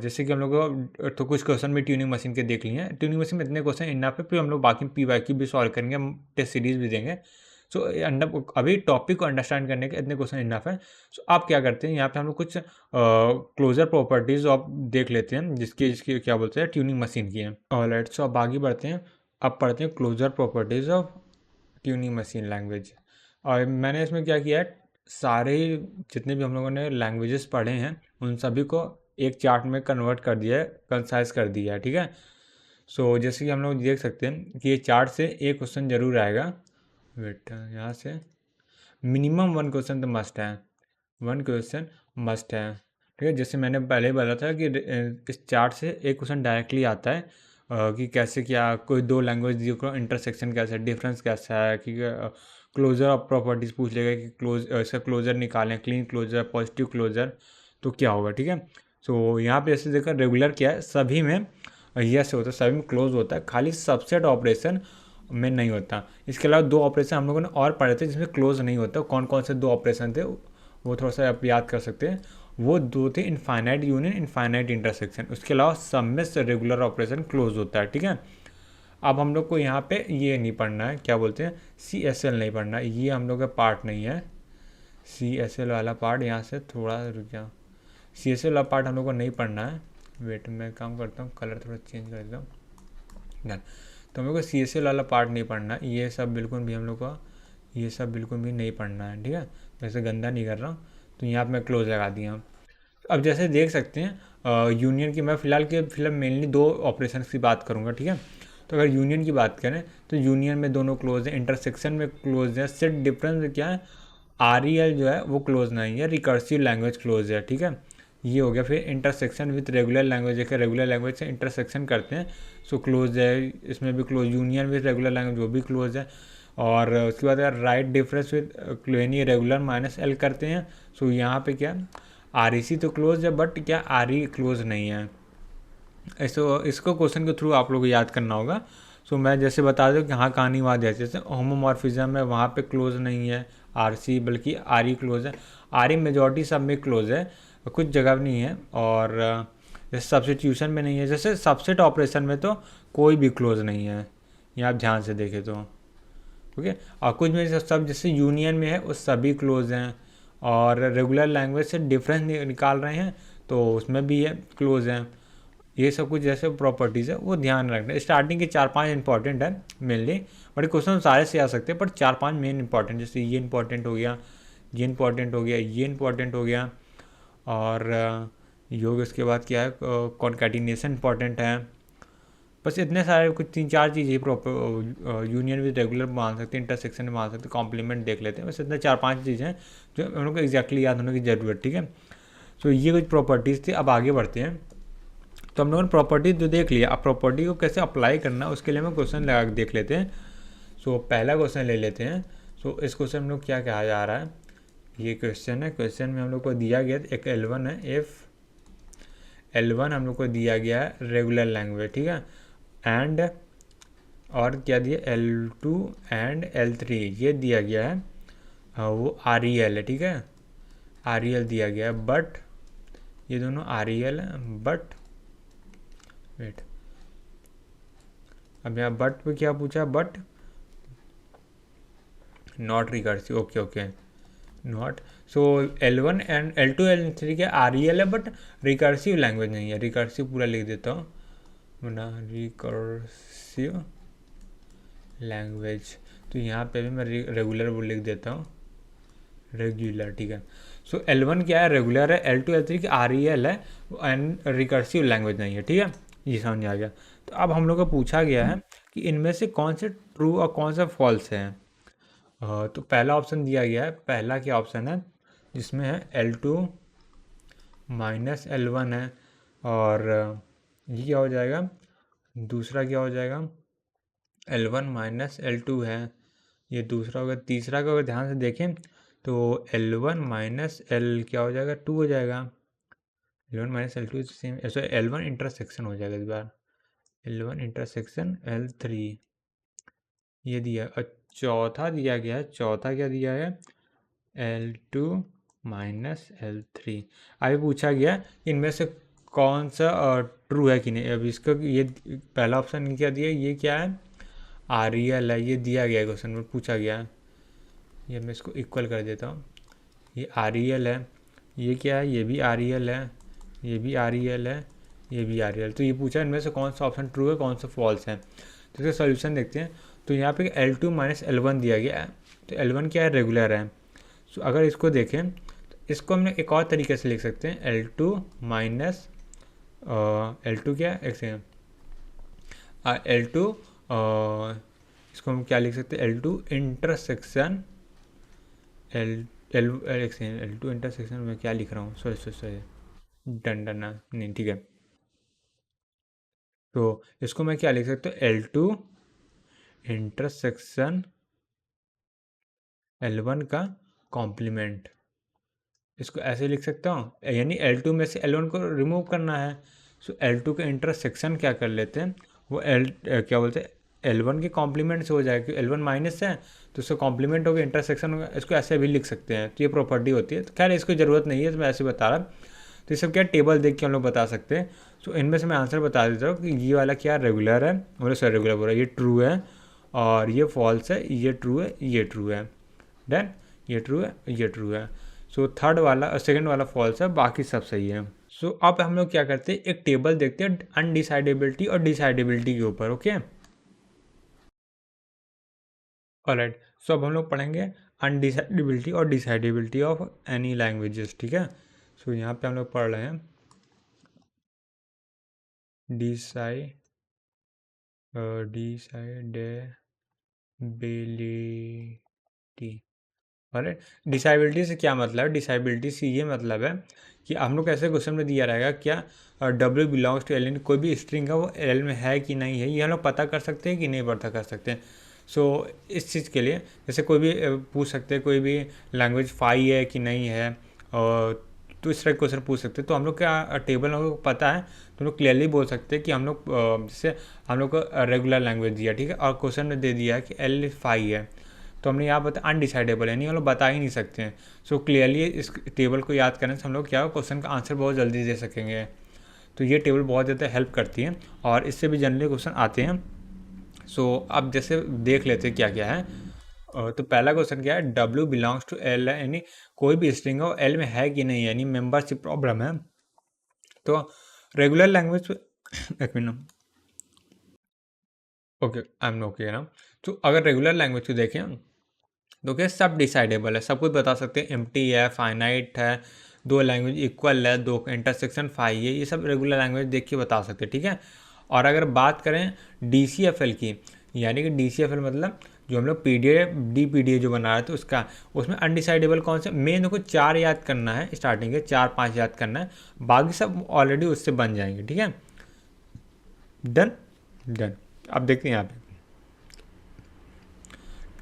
जैसे कि हम लोग को तो कुछ क्वेश्चन भी ट्यूनिंग मशीन के देख लिए हैं। ट्यूनिंग मशीन में इतने क्वेश्चन इनफ है, फिर हम लोग बाकी PYQ भी सॉल्व करेंगे, हम टेस्ट सीरीज भी देंगे। सो अभी टॉपिक को अंडरस्टैंड करने के इतने क्वेश्चन इनफ है। सो आप क्या करते हैं, यहाँ पे हम लोग कुछ क्लोजर प्रॉपर्टीज़ आप देख लेते हैं, जिसकी जिसकी क्या बोलते हैं, ट्यूनिंग मशीन की है। ऑलराइट। सो अब आगे बढ़ते हैं। अब पढ़ते हैं closure properties of tuning machine language. और मैंने इसमें क्या किया है, सारे जितने भी हम लोगों ने लैंग्वेजेस पढ़े हैं उन सभी को एक चार्ट में कन्वर्ट कर दिया है, कंसाइज कर दिया है, ठीक है। सो जैसे कि हम लोग देख सकते हैं कि ये चार्ट से एक क्वेश्चन जरूर आएगा। वेट, यहाँ से मिनिमम वन क्वेश्चन तो मस्ट है, वन क्वेश्चन मस्ट है, ठीक है। जैसे मैंने पहले ही बोला था कि इस चार्ट से एक क्वेश्चन डायरेक्टली आता है, कि कैसे क्या कोई दो लैंग्वेज को इंटरसेक्शन कैसा है, डिफरेंस कैसा है, कि क्लोजर ऑफ प्रॉपर्टीज़ पूछ लेगा कि इसका क्लोजर निकालें, क्लीन क्लोजर, पॉजिटिव क्लोजर, तो क्या होगा, ठीक है। सो यहाँ पे जैसे देखा, रेगुलर क्या है, सभी में यस होता है, सभी में क्लोज होता है, खाली सबसेट ऑपरेशन में नहीं होता। इसके अलावा दो ऑपरेशन हम लोगों ने और पढ़े थे जिसमें क्लोज नहीं होता। कौन कौन से दो ऑपरेशन थे वो थोड़ा सा आप याद कर सकते हैं। वो दो थे, इनफाइनाइट यूनियन, इनफाइनाइट इंटरसेक्शन। उसके अलावा सब में से रेगुलर ऑपरेशन क्लोज होता है, ठीक है। अब हम लोग को यहाँ पे ये नहीं पढ़ना है, क्या बोलते हैं, CSL नहीं पढ़ना है, ये हम लोग का पार्ट नहीं है। CSL वाला पार्ट यहाँ से थोड़ा रुक जाओ, CSL वाला पार्ट हम लोग को नहीं पढ़ना है। वेट मैं काम करता हूँ, कलर थोड़ा चेंज कर देता हूँ। डन। तो हम लोग को CSL वाला पार्ट नहीं पढ़ना है, ये सब बिल्कुल भी हम लोग को ये सब बिल्कुल भी नहीं पढ़ना है, ठीक है। वैसे गंदा नहीं कर रहा हूँ, तो यहाँ पे मैं क्लोज लगा दिया। अब जैसे देख सकते हैं यूनियन की, मैं फिलहाल मेनली दो ऑपरेशन की बात करूँगा, ठीक है। तो अगर यूनियन की बात करें तो यूनियन में दोनों क्लोज है, इंटरसेक्शन में क्लोज है, सेट डिफरेंस क्या है, REL जो है वो क्लोज नहीं है, रिकर्सिव लैंग्वेज क्लोज है, ठीक है। ये हो गया। फिर इंटरसेक्शन विथ रेगुलर लैंग्वेज है, रेगुलर लैंग्वेज से इंटरसेक्शन करते हैं सो क्लोज है, इसमें भी close. Union with regular language वो भी क्लोज है। और उसके बाद अगर राइट डिफरेंस विथ यानी रेगुलर -L करते हैं, सो यहाँ पे क्या REC तो क्लोज है, बट क्या RE क्लोज नहीं है। इसको क्वेश्चन के थ्रू आप लोग को याद करना होगा। सो मैं जैसे बता दूँ कि हाँ कहानी वहाँ जैसे होमोमॉर्फिज्म है, वहाँ पे क्लोज नहीं है RC, बल्कि RE क्लोज है। RE मेजॉरिटी सब में क्लोज है, कुछ जगह नहीं है। और जैसे सब्स्टिट्यूशन में नहीं है, जैसे सबसेट ऑपरेशन में तो कोई भी क्लोज नहीं है, ये आप ध्यान से देखें तो, ओके। और कुछ में सब जैसे यूनियन में है वो सभी क्लोज हैं। और रेगुलर लैंग्वेज से डिफरेंस निकाल रहे हैं तो उसमें भी है क्लोज हैं। ये सब कुछ जैसे प्रॉपर्टीज़ है वो ध्यान रखना है। स्टार्टिंग के 4-5 इंपॉर्टेंट है मेनली, बट क्वेश्चन सारे से आ सकते हैं, पर 4-5 मेन इंपॉर्टेंट, जैसे ये इंपॉर्टेंट हो गया, ये इंपॉर्टेंट हो गया, ये इंपॉर्टेंट हो गया। और योग इसके बाद क्या है, कॉन्कैटिनेशन इंपॉर्टेंट है। बस इतने सारे कुछ 3-4 चीज़ ही प्रॉपर यूनियन विद रेगुलर मान सकते हैं, इंटरसेक्शन मान सकते हैं, कॉम्प्लीमेंट देख लेते हैं। बस इतने 4-5 चीज़ हैं जो हम लोग को एग्जैक्टली याद होने की ज़रूरत, ठीक है। तो ये कुछ प्रॉपर्टीज़ थी। अब आगे बढ़ते हैं। तो हम लोगों ने प्रॉपर्टी तो देख लिया, अब प्रॉपर्टी को कैसे अप्लाई करना उसके लिए हम क्वेश्चन लगा के देख लेते हैं। सो पहला क्वेश्चन ले लेते हैं। सो इस क्वेश्चन में हम लोग क्या कहा जा रहा है, ये क्वेश्चन है। क्वेश्चन में हम लोग को दिया गया एक L1 है, इफ़ L1 हम लोग को दिया गया है रेगुलर लैंग्वेज, ठीक है। एंड और क्या दिया, L2 एंड L3 ये दिया गया है, वो REL है, ठीक है। REL दिया गया है, बट ये दोनों REL है, बट वेट, अब यहाँ बट पे क्या पूछा, but not recursive, okay not. So L1 and L2 L3 के REL है, बट रिकर्सिव लैंग्वेज नहीं है। रिकर्सिव पूरा लिख देता हूँ, ना रिकर्सिव लैंग्वेज, तो यहाँ पे भी मैं रेगुलर वो लिख देता हूँ, रेगुलर, ठीक है। सो L1 क्या है, रेगुलर है, L2 L3 की REL है एंड रिकर्सिव लैंग्वेज नहीं है, ठीक है। ये समझ आ गया। तो अब हम लोग को पूछा गया है कि इनमें से कौन से ट्रू और कौन सा फॉल्स है। तो पहला ऑप्शन दिया गया है, पहला क्या ऑप्शन है जिसमें है L2 -L1 है, और ये क्या हो जाएगा, दूसरा क्या हो जाएगा, L1 -L2 है, ये दूसरा होगा। तीसरा का अगर ध्यान से देखें तो L1 -L क्या हो जाएगा, 2 हो जाएगा। L1 -L2 सेम, ऐसे L1 इंटरसेक्शन हो जाएगा इस बार, L1 इंटरसेक्शन L3 ये दिया। और चौथा दिया गया है, चौथा क्या दिया है, L2 -L3। अभी पूछा गया इनमें से कौन सा ट्रू है कि नहीं। अब इसका ये पहला ऑप्शन क्या दिया, ये क्या है, REL है, ये दिया गया क्वेश्चन में पूछा गया है। ये मैं इसको इक्वल कर देता हूँ, ये REL है, ये क्या है, ये भी REL है, ये भी REL है, ये भी REL। तो ये पूछा इनमें से कौन सा ऑप्शन ट्रू है, कौन सा फॉल्स है। तो इसका सोल्यूशन देखते हैं। तो यहाँ पे L2 -L1 दिया गया है, तो L1 क्या है, रेगुलर है। सो अगर इसको देखें तो इसको हमने एक और तरीके से लिख सकते हैं, L2 L2 क्या है, एक सेकेंड, L2 इसको हम क्या लिख सकते हैं, L2 इंटरसेक्शन L2 इंटरसेक्शन में क्या लिख रहा हूँ, सॉरी डन नहीं, ठीक है। तो इसको मैं क्या लिख सकता हूँ, L2 इंटरसेक्शन L1 का कॉम्प्लीमेंट, इसको ऐसे लिख सकता हूँ, यानी L2 में से L1 को रिमूव करना है। सो L2 का इंटरसेक्शन क्या कर लेते हैं, वो क्या बोलते हैं, L1 के कॉम्प्लीमेंट से हो जाएगा, क्योंकि L1 माइनस है तो उसका कॉम्प्लीमेंट होगा, इंटरसेक्शन होगा। इसको ऐसे भी लिख सकते हैं, तो ये प्रॉपर्टी होती है। तो खैर इसको ज़रूरत नहीं है, तो मैं ऐसे बता रहा। तो ये सब क्या टेबल देख के हम लोग बता सकते हैं। सो इनमें से मैं आंसर बता देता हूँ कि ये वाला क्या रेगुलर है, बोले सॉरी रेगुलर बोल रहा है, ये ट्रू है और ये फॉल्स है, ये ट्रू है, ये ट्रू है। डन, ये ट्रू है, ये ट्रू है। सो थर्ड वाला सेकंड वाला फॉल्स है, बाकी सब सही है। सो अब हम लोग क्या करते हैं, एक टेबल देखते हैं अनडिसाइडेबिलिटी और डिसाइडेबिलिटी के ऊपर। ओके ऑलराइट, सो अब हम लोग पढ़ेंगे अनडिसाइडेबिलिटी और डिसाइडेबिलिटी ऑफ एनी लैंग्वेजेस। ठीक है, सो यहाँ पे हम लोग पढ़ रहे हैं डिसाइडेबिलिटी। ऑलराइट, डिसाइबिलिटी से क्या मतलब है, डिसाइबिलिटी से ये मतलब है कि हम लोग ऐसे क्वेश्चन में दिया रहेगा क्या डब्ल्यू बिलोंग्स टू एल एन, कोई भी स्ट्रिंग है वो एल में है कि नहीं है, ये हम लोग पता कर सकते हैं कि नहीं पता कर सकते हैं। सो इस चीज़ के लिए जैसे कोई भी पूछ सकते हैं कोई भी लैंग्वेज फाई है कि नहीं है, और तो इस तरह क्वेश्चन पूछ सकते हैं। तो हम लोग क्या टेबल हम लोग को पता है, तो हम लोग क्लियरली बोल सकते हैं कि हम लोग जैसे हम लोग को रेगुलर लैंग्वेज दिया, ठीक है, और क्वेश्चन में दे दिया है कि एल फाई है, तो हमने यहाँ बता अनडिसाइडेबल है, नहीं हम लोग बता ही नहीं सकते हैं। सो क्लियरली इस टेबल को याद करने से हम लोग क्या क्वेश्चन का आंसर बहुत जल्दी दे सकेंगे। तो ये टेबल बहुत ज़्यादा हेल्प करती है और इससे भी जनरली क्वेश्चन आते हैं। सो अब जैसे देख लेते हैं क्या क्या है। तो पहला क्वेश्चन क्या है, डब्ल्यू बिलोंग्स टू एल है, यानी कोई भी स्ट्रिंग हो एल में है कि नहीं, यानी मेंबरशिप प्रॉब्लम है। तो रेगुलर लैंग्वेज एक minute, okay I am okay ना। तो अगर रेगुलर लैंग्वेज को देखें तो क्या सब डिसाइडेबल है, सब कुछ बता सकते हैं, एम्प्टी है, फाइनाइट है, दो लैंग्वेज इक्वल है, दो इंटरसेक्शन फाई है, ये सब रेगुलर लैंग्वेज देख के बता सकते हैं। ठीक है, और अगर बात करें DCFL की, यानी कि DCFL मतलब जो हम लोग PDA DPDA जो बना रहे थे उसका, उसमें अनडिसाइडेबल कौन से मेन को 4 याद करना है, स्टार्टिंग के 4-5 याद करना है, बाकी सब ऑलरेडी उससे बन जाएंगे। ठीक है, डन डन। अब देखते हैं यहाँ पे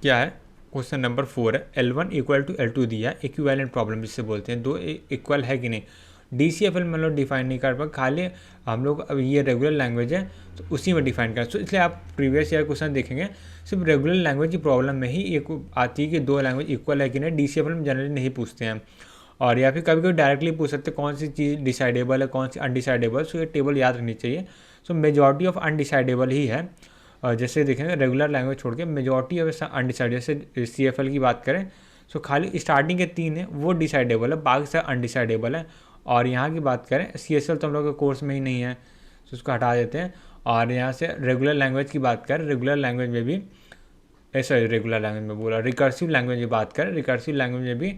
क्या है। क्वेश्चन नंबर 4 है, L1 इक्वल टू L2 दिया है, इक्विवेलेंट प्रॉब्लम जिससे बोलते हैं, दो इक्वल है कि नहीं। DCFL में लोग डिफाइन नहीं कर पाए, खाली हम लोग अब ये रेगुलर लैंग्वेज है तो उसी में डिफाइन करें। तो इसलिए आप प्रीवियस ईयर क्वेश्चन देखेंगे सिर्फ रेगुलर लैंग्वेज की प्रॉब्लम में ही एक आती है कि दो लैंग्वेज इक्वल है कि नहीं। DCFL में जनरली नहीं पूछते हैं, और या फिर कभी कभी डायरेक्टली पूछ सकते हैं कौन सी चीज़ डिसाइडेबल है कौन सी अनडिसाइडेबल। सो ये टेबल याद रखनी चाहिए। सो मेजॉरिटी ऑफ अनडिसाइडेबल ही है, और जैसे देखेंगे रेगुलर लैंग्वेज छोड़ के मेजॉरिटी ऑफ अनडिसाइडेबल, जैसे CFL की बात करें सो खाली स्टार्टिंग के 3 है वो डिसाइडेबल है, बाकी सब अनडिसाइडेबल है। और यहाँ की बात करें CSL तो हम लोग के कोर्स में ही नहीं है, तो उसको हटा देते हैं। और यहाँ से रेगुलर लैंग्वेज की बात करें, रेगुलर लैंग्वेज में भी सॉरी रेगुलर लैंग्वेज में बोला, रिकर्सिव लैंग्वेज की बात करें, रिकर्सिव लैंग्वेज में भी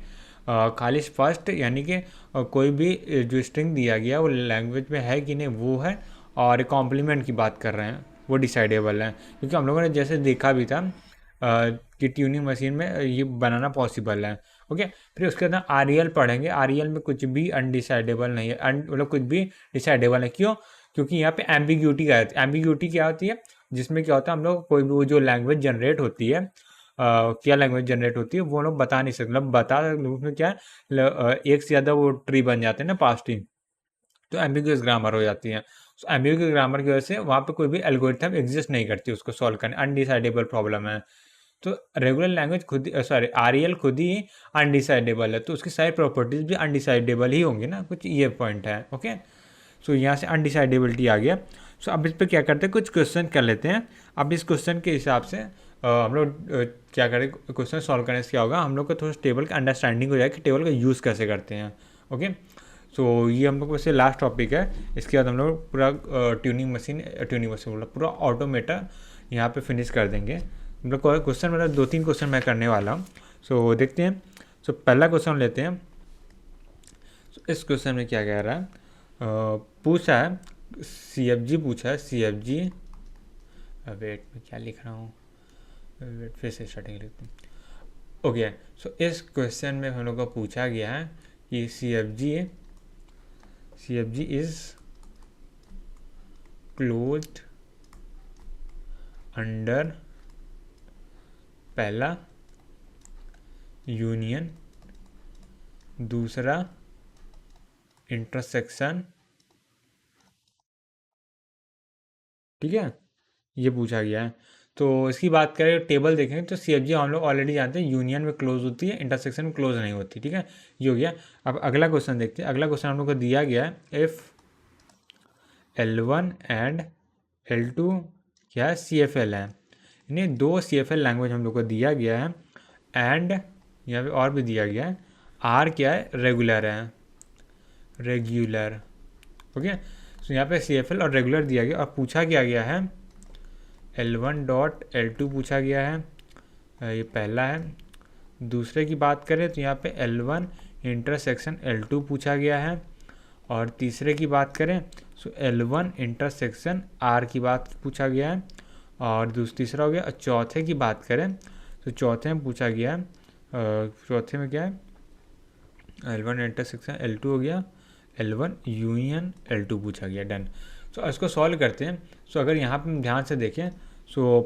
खाली फर्स्ट यानी कि कोई भी जो स्ट्रिंग दिया गया वो लैंग्वेज में है कि नहीं वो है, और कॉम्प्लीमेंट की बात कर रहे हैं वो डिसाइडेबल है, क्योंकि हम लोगों ने जैसे देखा भी था कि ट्यूनिंग मशीन में ये बनाना पॉसिबल है। ओके, फिर उसके बाद REL पढ़ेंगे, REL में कुछ भी अनडिसाइडेबल नहीं है, मतलब कुछ भी डिसाइडेबल है। क्यों? क्योंकि यहाँ पे एम्बिग्यूटी का है। एम्बिग्यूटी क्या होती है, जिसमें क्या होता है हम लोग कोई भी वो जो लैंग्वेज जनरेट होती है क्या लैंग्वेज जनरेट होती है वो लोग बता नहीं सकते, मतलब बता उसमें क्या है एक से ज़्यादा वो ट्री बन जाते हैं ना पास्ट ट्री, तो एम्बिगुअस ग्रामर हो जाती है। तो एम्बिगुअस ग्रामर की वजह से वहाँ पे कोई भी एल्गोरिथम एग्जिस्ट नहीं करती उसको सॉल्व करने, अनडिसाइडेबल प्रॉब्लम है। तो रेगुलर लैंग्वेज खुद सॉरी REL खुद ही अनडिसाइडेबल है, तो उसकी सारी प्रॉपर्टीज भी अनडिसाइडेबल ही होंगी ना, कुछ ये पॉइंट है। ओके, सो यहाँ से अनडिसाइडेबिलिटी आ गया। सो अब इस पर क्या करते हैं, कुछ क्वेश्चन कर लेते हैं। अब इस क्वेश्चन के हिसाब से हम लोग क्या करें, क्वेश्चन सॉल्व करने से क्या होगा, हम लोग को थोड़ा टेबल का अंडरस्टैंडिंग हो जाएगा कि टेबल का यूज़ कैसे करते हैं। ओके, सो ये हम लोग वैसे लास्ट टॉपिक है, इसके बाद हम लोग पूरा ट्यूनिंग मशीन बोला पूरा ऑटोमेटर यहाँ पे फिनिश कर देंगे। हम लोग क्वेश्चन मतलब 2-3 क्वेश्चन मैं करने वाला हूँ। सो देखते हैं। सो पहला क्वेश्चन लेते हैं। इस क्वेश्चन में क्या कह रहा है, पूछा है CFG पूछा है CFG, वेट में क्या लिख रहा हूँ, वेट फिर से स्टार्टिंग लिखते हैं। ओके, सो इस क्वेश्चन में हम लोग को पूछा गया है कि CFG इज क्लोज्ड अंडर पहला यूनियन, दूसरा इंटरसेक्शन। ठीक है, ये पूछा गया है। तो इसकी बात करें टेबल देखेंगे तो सी एफ जी हम लोग ऑलरेडी जानते हैं यूनियन में क्लोज होती है, इंटरसेक्शन में क्लोज नहीं होती। ठीक है, ये हो गया। अब अगला क्वेश्चन देखते हैं। अगला क्वेश्चन हम लोग को दिया गया है इफ़ L1 एंड L2 क्या है, सी एफ एल है, यानी दो सी एफ एल लैंग्वेज हम लोग को दिया गया है। एंड यहाँ पे और भी दिया गया है, आर क्या है, रेगुलर है, रेगुलर। ओके, सो यहाँ पे सी एफ एल और रेगुलर दिया गया और पूछा क्या गया है, L1 डॉट L2 पूछा गया है, ये पहला है। दूसरे की बात करें तो यहाँ पे L1 इंटरसेक्शन L2 पूछा गया है। और तीसरे की बात करें तो L1 इंटरसेक्शन R की बात पूछा गया है। और तीसरा हो गया। चौथे की बात करें तो चौथे में पूछा गया है, चौथे में क्या है, L1 इंटरसेक्शन L2 हो गया, L1 यूनियन L2 पूछा गया। डन। सो इसको सॉल्व करते हैं। सो अगर यहाँ पे हम ध्यान से देखें, सो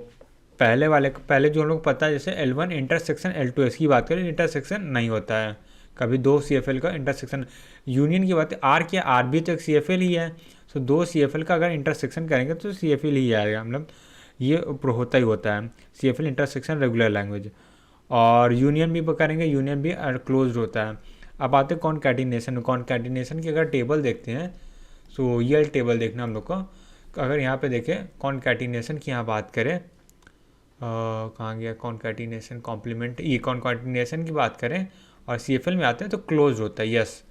पहले जो हम लोग पता है, जैसे L1 इंटरसेक्शन L2 इसकी बात करें, इंटरसेक्शन नहीं होता है कभी दो सी एफ एल का इंटरसेक्शन। यूनियन की बात है, आर क्या, आर भी तो एक सी एफ एल ही है। सो दो सी एफ एल का अगर इंटरसेक्शन करेंगे तो सी एफ एल ही आएगा, मतलब ये होता ही होता है, C F L intersection regular language. और यूनियन भी करेंगे, यूनियन भी क्लोज होता है। अब आते हैं कॉनकैटिनेशन। कॉनकैटिनेशन की अगर टेबल देखते हैं, सो ये टेबल देखना हम लोग को। अगर यहाँ पे देखें कॉनकैटिनेशन की यहाँ बात करें, कहाँ गया कॉनकैटिनेशन, कॉम्प्लीमेंट, ये कॉनकैटिनेशन की बात करें और सी एफ एल में आते हैं तो क्लोज होता है, यस,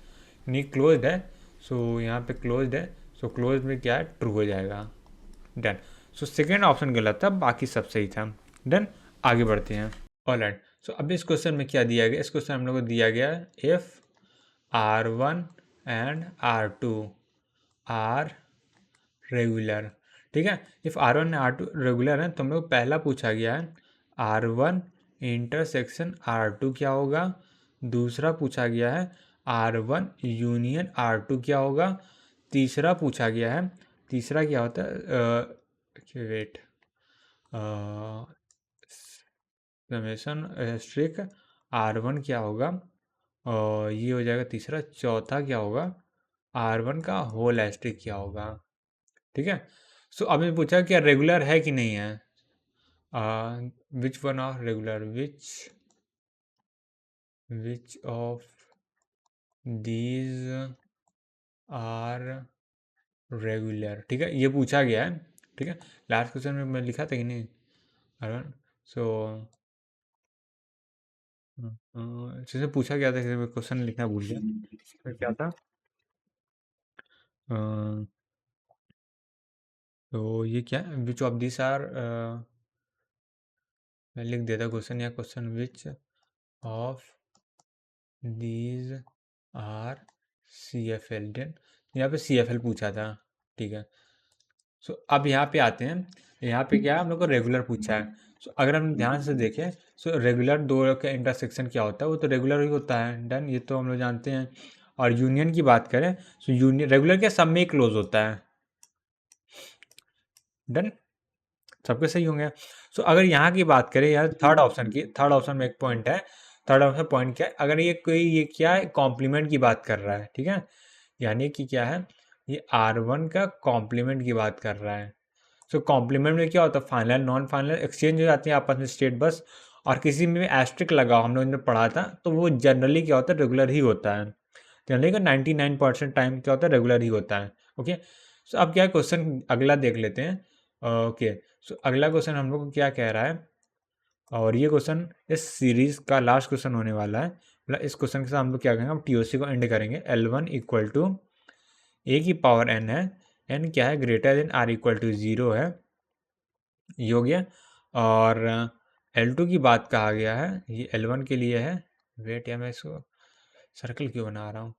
नहीं क्लोज है। सो यहाँ पे क्लोज है, सो क्लोज में क्या है, ट्रू हो जाएगा। डन। सो सेकेंड ऑप्शन गलत था, बाकी सब सही था। डन, आगे बढ़ते हैं। ऑलराइट, सो अब इस क्वेश्चन में क्या दिया गया, इस क्वेश्चन हम लोग को दिया गया है if R1 and R2 are regular. ठीक है, if R1 and R2 regular है तो हम लोग पहला पूछा गया है R1 इंटरसेक्शन R2 क्या होगा। दूसरा पूछा गया है R1 यूनियन R2 क्या होगा। तीसरा पूछा गया है, तीसरा क्या होता है, वेट, समेशन स्ट्रिक R1 क्या होगा, और ये हो जाएगा तीसरा। चौथा क्या होगा, R1 का होल एस्ट्रिक क्या होगा। ठीक है, सो अभी पूछा क्या रेगुलर है कि नहीं है, which one of regular, which of these are regular. ठीक है, ये पूछा गया है। ठीक है, लास्ट क्वेश्चन में मैं लिखा था कि नहीं, सो जैसे पूछा गया था, क्वेश्चन लिखना भूल गया, तो क्या था, तो ये क्या है, विच ऑफ दिस आर, मैं लिख देता क्वेश्चन, या question which of these are C F L. Then, यहाँ पे सी एफ एल पूछा था। ठीक है, सो अब यहाँ पे आते हैं, यहाँ पे क्या है, हम लोग को रेगुलर पूछा है। सो अगर हम ध्यान से देखें, सो रेगुलर दो का इंटरसेक्शन क्या होता है, वो तो रेगुलर ही होता है। डन, ये तो हम लोग जानते हैं। और यूनियन की बात करें, सो यूनियन रेगुलर क्या सब में क्लोज होता है। डन, सबके सही होंगे। सो अगर यहाँ की बात करें यार, थर्ड ऑप्शन की, थर्ड ऑप्शन में एक पॉइंट है। थर्ड ऑप्शन पॉइंट क्या है, अगर ये कोई, ये क्या है, कॉम्प्लीमेंट की बात कर रहा है। ठीक है, यानी कि क्या है, ये R1 का कॉम्प्लीमेंट की बात कर रहा है। सो कॉम्प्लीमेंट में क्या होता है, फाइनल नॉन फाइनल एक्सचेंज हो जाती है आपस में स्टेट बस। और किसी में भी एस्ट्रिक लगाओ, हम लोगों ने पढ़ा था, तो वो जनरली क्या होता है, रेगुलर ही होता है। जनरली का 99% टाइम क्या होता है, रेगुलर ही होता है। ओके, सो अब क्या क्वेश्चन अगला देख लेते हैं। ओके, सो अगला क्वेश्चन हम लोग को क्या कह रहा है, और ये क्वेश्चन इस सीरीज का लास्ट क्वेश्चन होने वाला है। मतलब इस क्वेश्चन के साथ हम लोग क्या करेंगे, हम टीओसी को एंड करेंगे। L1 इक्वल टू ए की पावर n है, n क्या है, greater than or equal to 0 है, ये हो गया। और L2 की बात कहा गया है, ये L1 के लिए है। वेट, या मैं इसको सर्कल क्यों बना रहा हूँ।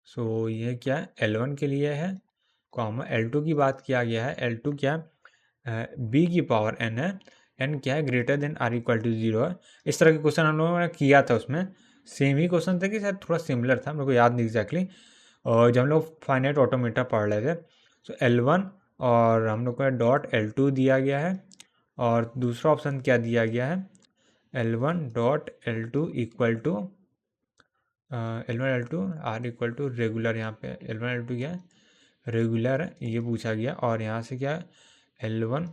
सो ये क्या है, L1 के लिए है, कॉमा L2 की बात किया गया है। L2 क्या, b की पावर n है, n क्या है, greater than or equal to 0 है। इस तरह के क्वेश्चन हम लोगों ने किया था, उसमें सेम ही क्वेश्चन था कि शायद थोड़ा सिमिलर था, मेरे को याद नहीं एग्जैक्टली। और जब हम लोग फाइनाइट ऑटोमेटा पढ़ रहे थे, सो L1 और हम लोग को डॉट L2 दिया गया है। और दूसरा ऑप्शन क्या दिया गया है, L1 dot L2 equal to L1 L2 are equal to regular. यहाँ पे L1 L2 क्या है, रेगुलर है, ये पूछा गया। और यहाँ से क्या है, L1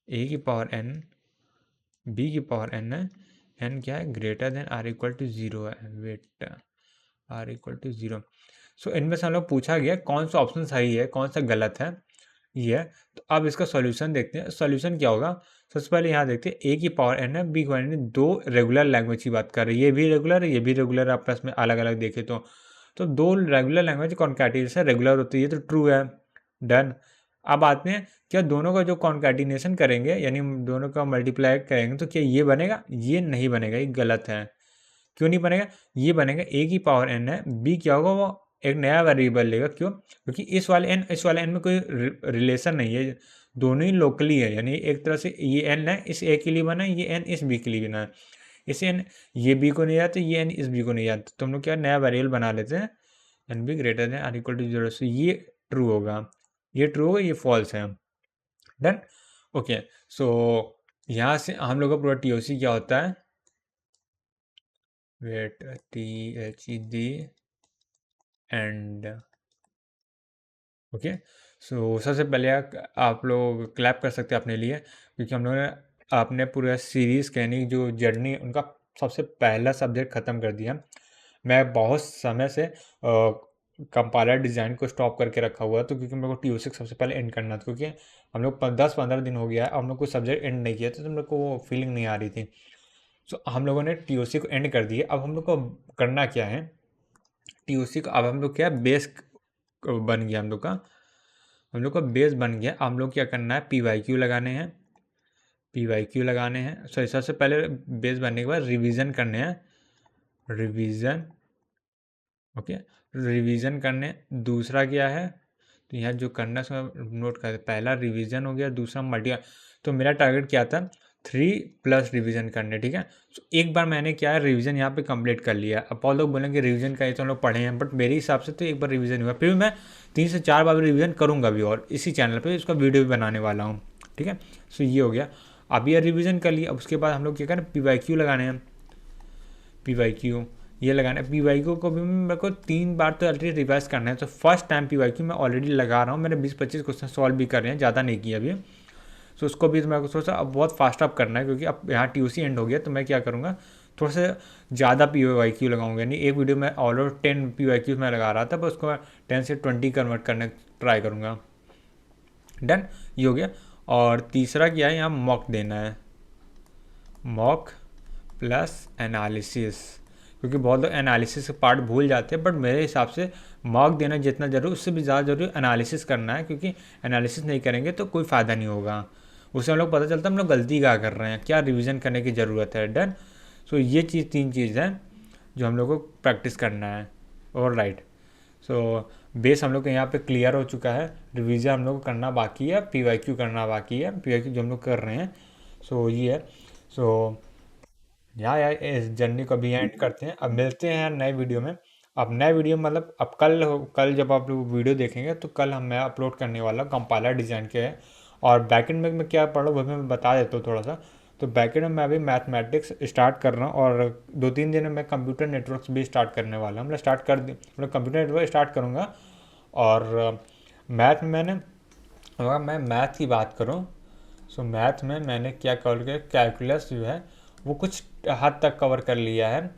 ए की पावर n बी की पावर एन है, एन क्या है greater than or equal to zero है, wait or equal to zero. So इनमें से हम लोग पूछा गया कौन सा ऑप्शन सही है कौन सा गलत है, ये है। तो अब इसका सॉल्यूशन देखते हैं, सॉल्यूशन क्या होगा। सबसे पहले यहाँ देखते हैं ए की पावर एन है, बी की पावर एन, दो रेगुलर लैंग्वेज की बात कर रहे हैं, ये भी रेगुलर है ये भी रेगुलर है, आपस में अलग अलग देखे तो दो रेगुलर लैंग्वेज कॉन्कैटिनेशन रेगुलर होती है, तो ट्रू है, डन। अब आते हैं क्या दोनों का जो कॉन्कैटिनेशन करेंगे यानी दोनों का मल्टीप्लाई करेंगे तो क्या ये बनेगा, ये नहीं बनेगा, ये गलत है। क्यों नहीं बनेगा, ये बनेगा ए की पावर एन है, बी क्या होगा वो एक नया वेरिएबल लेगा, क्यों, क्योंकि इस वाले एन में कोई रिलेशन नहीं है, दोनों ही लोकली है, यानी एक तरह से ये एन है इस ए के लिए बना है, ये एन इस बी के लिए बना है, इस एन ये बी को नहीं जाता, ये एन इस बी को नहीं जाता, तो हम लोग क्या नया वेरिएबल बना लेते हैं, n b greater than or equal to zero, से ये ट्रू होगा, ये ट्रू होगा, ये फॉल्स है, डन। ओके, सो यहाँ से हम लोग का पूरा टीओसी क्या होता है, wait T H E D and okay. So सबसे पहले आप लोग क्लैप कर सकते हैं अपने लिए, क्योंकि हम लोगों ने अपने पूरा सीरीज़ कहने जो जर्नी उनका सबसे पहला सब्जेक्ट ख़त्म कर दिया। मैं बहुत समय से कंपाइलर डिज़ाइन को स्टॉप करके रखा हुआ तो क्योंकि मेरे को टी सबसे पहले एंड करना था, क्योंकि हम लोग 10-15 दिन हो गया है हम लोग को सब्जेक्ट एंड नहीं किया, तो हम लोग को वो फीलिंग नहीं आ रही थी। सो हम लोगों ने टी को एंड कर दिया। अब हम लोग को करना क्या है, टी को अब हम लोग क्या बेस बन गया, हम लोग का बेस बन गया। हम लोग क्या करना है, पी वाई क्यू लगाने हैं, पी वाई क्यू लगाने हैं। सो सबसे पहले बेस बनने के बाद रिवीजन करने हैं, रिवीजन ओके, रिवीजन करने। दूसरा क्या है, तो यहाँ जो करना है उसमें नोट कर, पहला रिवीजन हो गया, दूसरा मल्टी। तो मेरा टारगेट क्या था 3+ रिवीजन करने, ठीक है। तो एक बार मैंने क्या है रिवीजन यहाँ पे कंप्लीट कर लिया। अब बहुत लोग बोलेंगे रिवीजन का ये तो हम लोग पढ़े हैं, बट मेरे हिसाब से तो एक बार रिवीजन हुआ, फिर भी मैं 3 से 4 बार रिवीजन करूँगा भी, और इसी चैनल पर इसका वीडियो भी बनाने वाला हूँ, ठीक है। सो ये हो गया, अब ये रिवीजन कर लिया। अब उसके बाद हम लोग क्या करें, पी वाई क्यू लगाने हैं, पी वाई क्यू ये लगाना है। पी वाई क्यू को भी मेरे को 3 बार तो ऑलरेडी रिवाइज करना है, तो first time p y q मैं ऑलरेडी लगा रहा हूँ, मैंने 20-25 क्वेश्चन सॉल्व भी कर रहे हैं, ज़्यादा नहीं किया अभी। सो उसको भी मेरे को सोचा अब बहुत फास्ट अप करना है, क्योंकि अब यहाँ टी एंड हो गया, तो मैं क्या करूँगा थोड़ा सा ज़्यादा पी वाई क्यू लगाऊंगा। यानी एक वीडियो में ऑलरेडी 10 पी वाई क्यूज मैं लगा रहा था, पर उसको 10 से 20 कन्वर्ट करने ट्राई करूँगा, डन। ये हो गया। और तीसरा क्या है, यहाँ मॉक देना है, मॉक प्लस एनालिसिस, क्योंकि बहुत लोग एनालिसिस का पार्ट भूल जाते हैं, बट मेरे हिसाब से मॉक देना जितना जरूरी उससे भी ज़्यादा जरूरी एनालिसिस करना है, क्योंकि एनालिसिस नहीं करेंगे तो कोई फ़ायदा नहीं होगा, उससे हम लोग पता चलता है हम लोग गलती क्या कर रहे हैं, क्या रिवीजन करने की ज़रूरत है, डन। सो ये चीज़ 3 चीज़ है जो हम लोग को प्रैक्टिस करना है, और राइट। सो बेस हम लोग को यहाँ पे क्लियर हो चुका है, रिवीजन हम लोग को करना बाकी है, पी वाई क्यू करना बाकी है, पी वाई क्यू जो हम लोग कर रहे हैं। सो ये है। सो यार इस जर्नी को भी एंड करते हैं, अब मिलते हैं यार नए वीडियो में। अब नए वीडियो मतलब अब कल जब आप लोग वीडियो देखेंगे तो कल मैं अपलोड करने वाला कंपाइलर डिज़ाइन के है, और बैकएंड में मैं क्या पढ़ रहा हूँ वो मैं बता देता हूँ थोड़ा सा। तो बैकएंड में मैं अभी मैथमेटिक्स स्टार्ट कर रहा हूँ, और 2-3 दिन में मैं कंप्यूटर नेटवर्क्स भी स्टार्ट करने वाला हूँ, मतलब मतलब कंप्यूटर नेटवर्क स्टार्ट करूँगा। और मैथ में मैंने, अगर मैं मैथ की बात करूँ, सो मैथ में मैंने क्या कवर किया, कैलकुलस जो है वो कुछ हद तक कवर कर लिया है,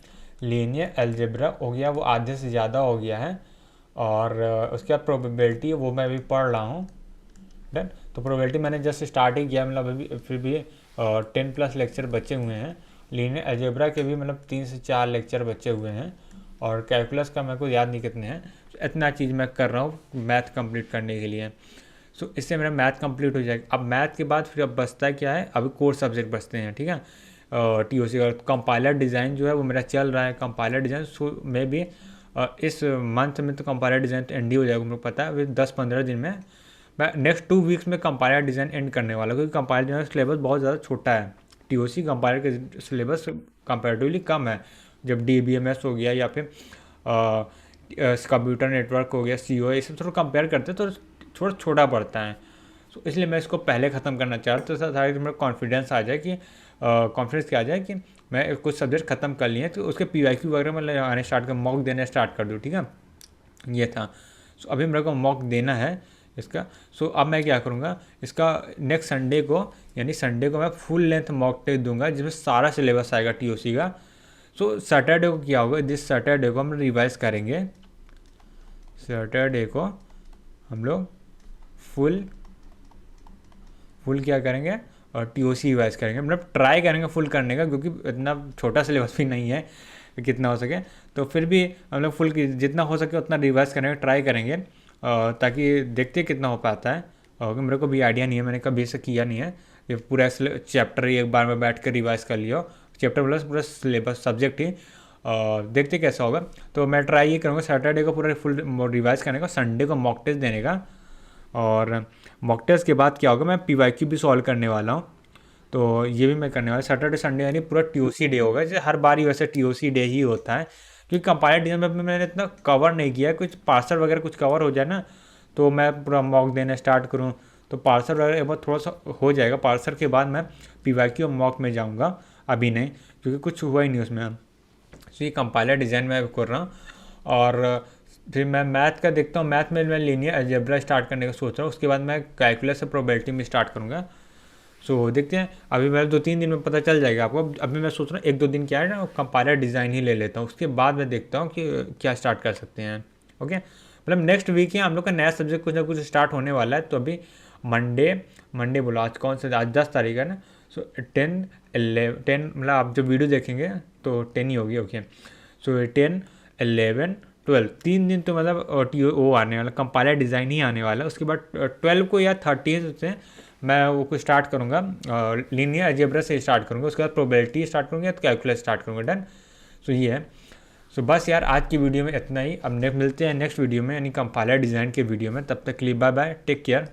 लीनियर अलजेब्रा हो गया वो आधे से ज़्यादा हो गया है, और उसके बाद प्रोबेबिलिटी है वो मैं अभी पढ़ रहा हूँ, डन। तो प्रोबेबिलिटी मैंने जस्ट स्टार्ट ही किया, मतलब अभी फिर भी 10+ लेक्चर बचे हुए हैं। लीनियर अलजेब्रा के भी मतलब 3 से 4 लेक्चर बचे हुए हैं, और कैलकुलस का मेरे को याद नहीं कितने हैं। इतना चीज़ मैं कर रहा हूँ मैथ कंप्लीट करने के लिए। सो इससे मेरा मैथ कंप्लीट हो जाएगा। अब मैथ के बाद फिर अब बचता है क्या है, अभी कोर सब्जेक्ट बचते हैं, ठीक है। टी का कंपाइलर डिज़ाइन जो है वो मेरा चल रहा है, कंपाइलर डिज़ाइन। सो मैं भी इस मंथ में तो कंपाइलर डिज़ाइन तो एंड ही हो जाएगा, मुझे पता है। अभी 10-15 दिन में मैं नेक्स्ट 2 वीक्स में कंपाइलर डिज़ाइन एंड करने वाला हूँ, क्योंकि कंपाइलर डिज़ाइन सिलेबस बहुत ज़्यादा छोटा है। टी कंपाइलर के सिलेबस कंपेरेटिवली कम है। जब DBMS हो गया या फिर कंप्यूटर नेटवर्क हो गया, CO ये सब थोड़ा कंपेयर करते हैं तो थोड़ा छोटा पड़ता है। तो इसलिए मैं इसको पहले ख़त्म करना चाहता था, ताकि मेरा कॉन्फिडेंस आ जाए कि कॉन्फिडेंस क्या आ जाए कि मैं कुछ सब्जेक्ट ख़त्म कर लिए तो उसके PYQ वगैरह मैं आने स्टार्ट कर, मॉक देना स्टार्ट कर दूँ, ठीक है। ये था। सो अभी मेरे को मॉक देना है, इसका। सो अब मैं क्या करूँगा, इसका नेक्स्ट संडे को यानी संडे को मैं फुल लेंथ मॉक टेस्ट दूंगा जिसमें सारा सिलेबस आएगा टीओसी का। सो सैटरडे को क्या होगा, जिस सैटरडे को हम रिवाइज करेंगे, सैटरडे को हम लोग फुल क्या करेंगे और टीओसी रिवाइज करेंगे, मतलब ट्राई करेंगे फुल करने का, क्योंकि इतना छोटा सिलेबस भी नहीं है कितना हो सके। तो फिर भी हम लोग फुल जितना हो सके उतना रिवाइज करेंगे, ट्राई करेंगे, ताकि देखते कितना हो पाता है। और मेरे को भी आइडिया नहीं है, मैंने कभी ऐसा किया नहीं है कि पूरा चैप्टर ही एक बार में बैठ कर रिवाइज कर लिया, चैप्टर प्लस पूरा सिलेबस सब्जेक्ट ही, देखते कैसा होगा। तो मैं ट्राई ये करूँगा सैटरडे को पूरा फुल रिवाइज करने का, संडे को मॉक टेस्ट देने का, और मॉक टेस्ट के बाद क्या होगा, मैं पीवाईक्यू भी सॉल्व करने वाला हूँ। तो ये भी मैं करने वाला, सैटरडे संडे यानी पूरा टीओसी डे होगा, जैसे हर बार ही वैसे टीओसी डे ही होता है, क्योंकि कंपाइलर डिज़ाइन में मैंने इतना कवर नहीं किया है, कुछ पार्सर वगैरह कुछ कवर हो जाए ना तो मैं पूरा मॉक देना स्टार्ट करूँ, तो पार्सर वगैरह एक बार थोड़ा सा हो जाएगा, पार्सर के बाद मैं पीवाईक्यू और मॉक में जाऊँगा, अभी नहीं, क्योंकि कुछ हुआ ही नहीं उसमें। तो ये कंपाइलर डिज़ाइन में कर रहा हूँ, और फिर मैं मैथ का देखता हूँ, मैथ में मैं लीनियर अलजेब्रा स्टार्ट करने का सोच रहा हूँ, उसके बाद मैं कैलकुलस से प्रोबेबिलिटी में स्टार्ट करूँगा। सो देखते हैं, अभी मैं 2-3 दिन में पता चल जाएगा आपको। अभी मैं सोच रहा हूँ 1-2 दिन क्या है ना, कंपाइलर डिज़ाइन ही ले लेता हूँ, उसके बाद मैं देखता हूँ कि क्या स्टार्ट कर सकते हैं। ओके, मतलब नेक्स्ट वीक ही हम लोग का नया सब्जेक्ट कुछ ना कुछ स्टार्ट होने वाला है। तो अभी मंडे बोलो, आज कौन सा, आज 10 तारीख है ना। सो 10 मतलब आप जब वीडियो देखेंगे तो 10 ही होगी। ओके, सो 10, 11, 12 3 दिन तो मतलब वो आने वाला, कंपाइलर डिज़ाइन ही आने वाला है। उसके बाद 12 को या 30 से मैं वो को स्टार्ट करूँगा, लीनियर अलजेब्रा से स्टार्ट करूँगा, उसके बाद प्रोबेबिलिटी स्टार्ट करूँगा या कैलकुलस स्टार्ट करूँगा। डन। सो ये है। सो बस यार, आज की वीडियो में इतना ही। अब मिलते हैं नेक्स्ट वीडियो में, यानी कंपाइलर डिज़ाइन के वीडियो में। तब तक के लिए बाय बाय, टेक केयर।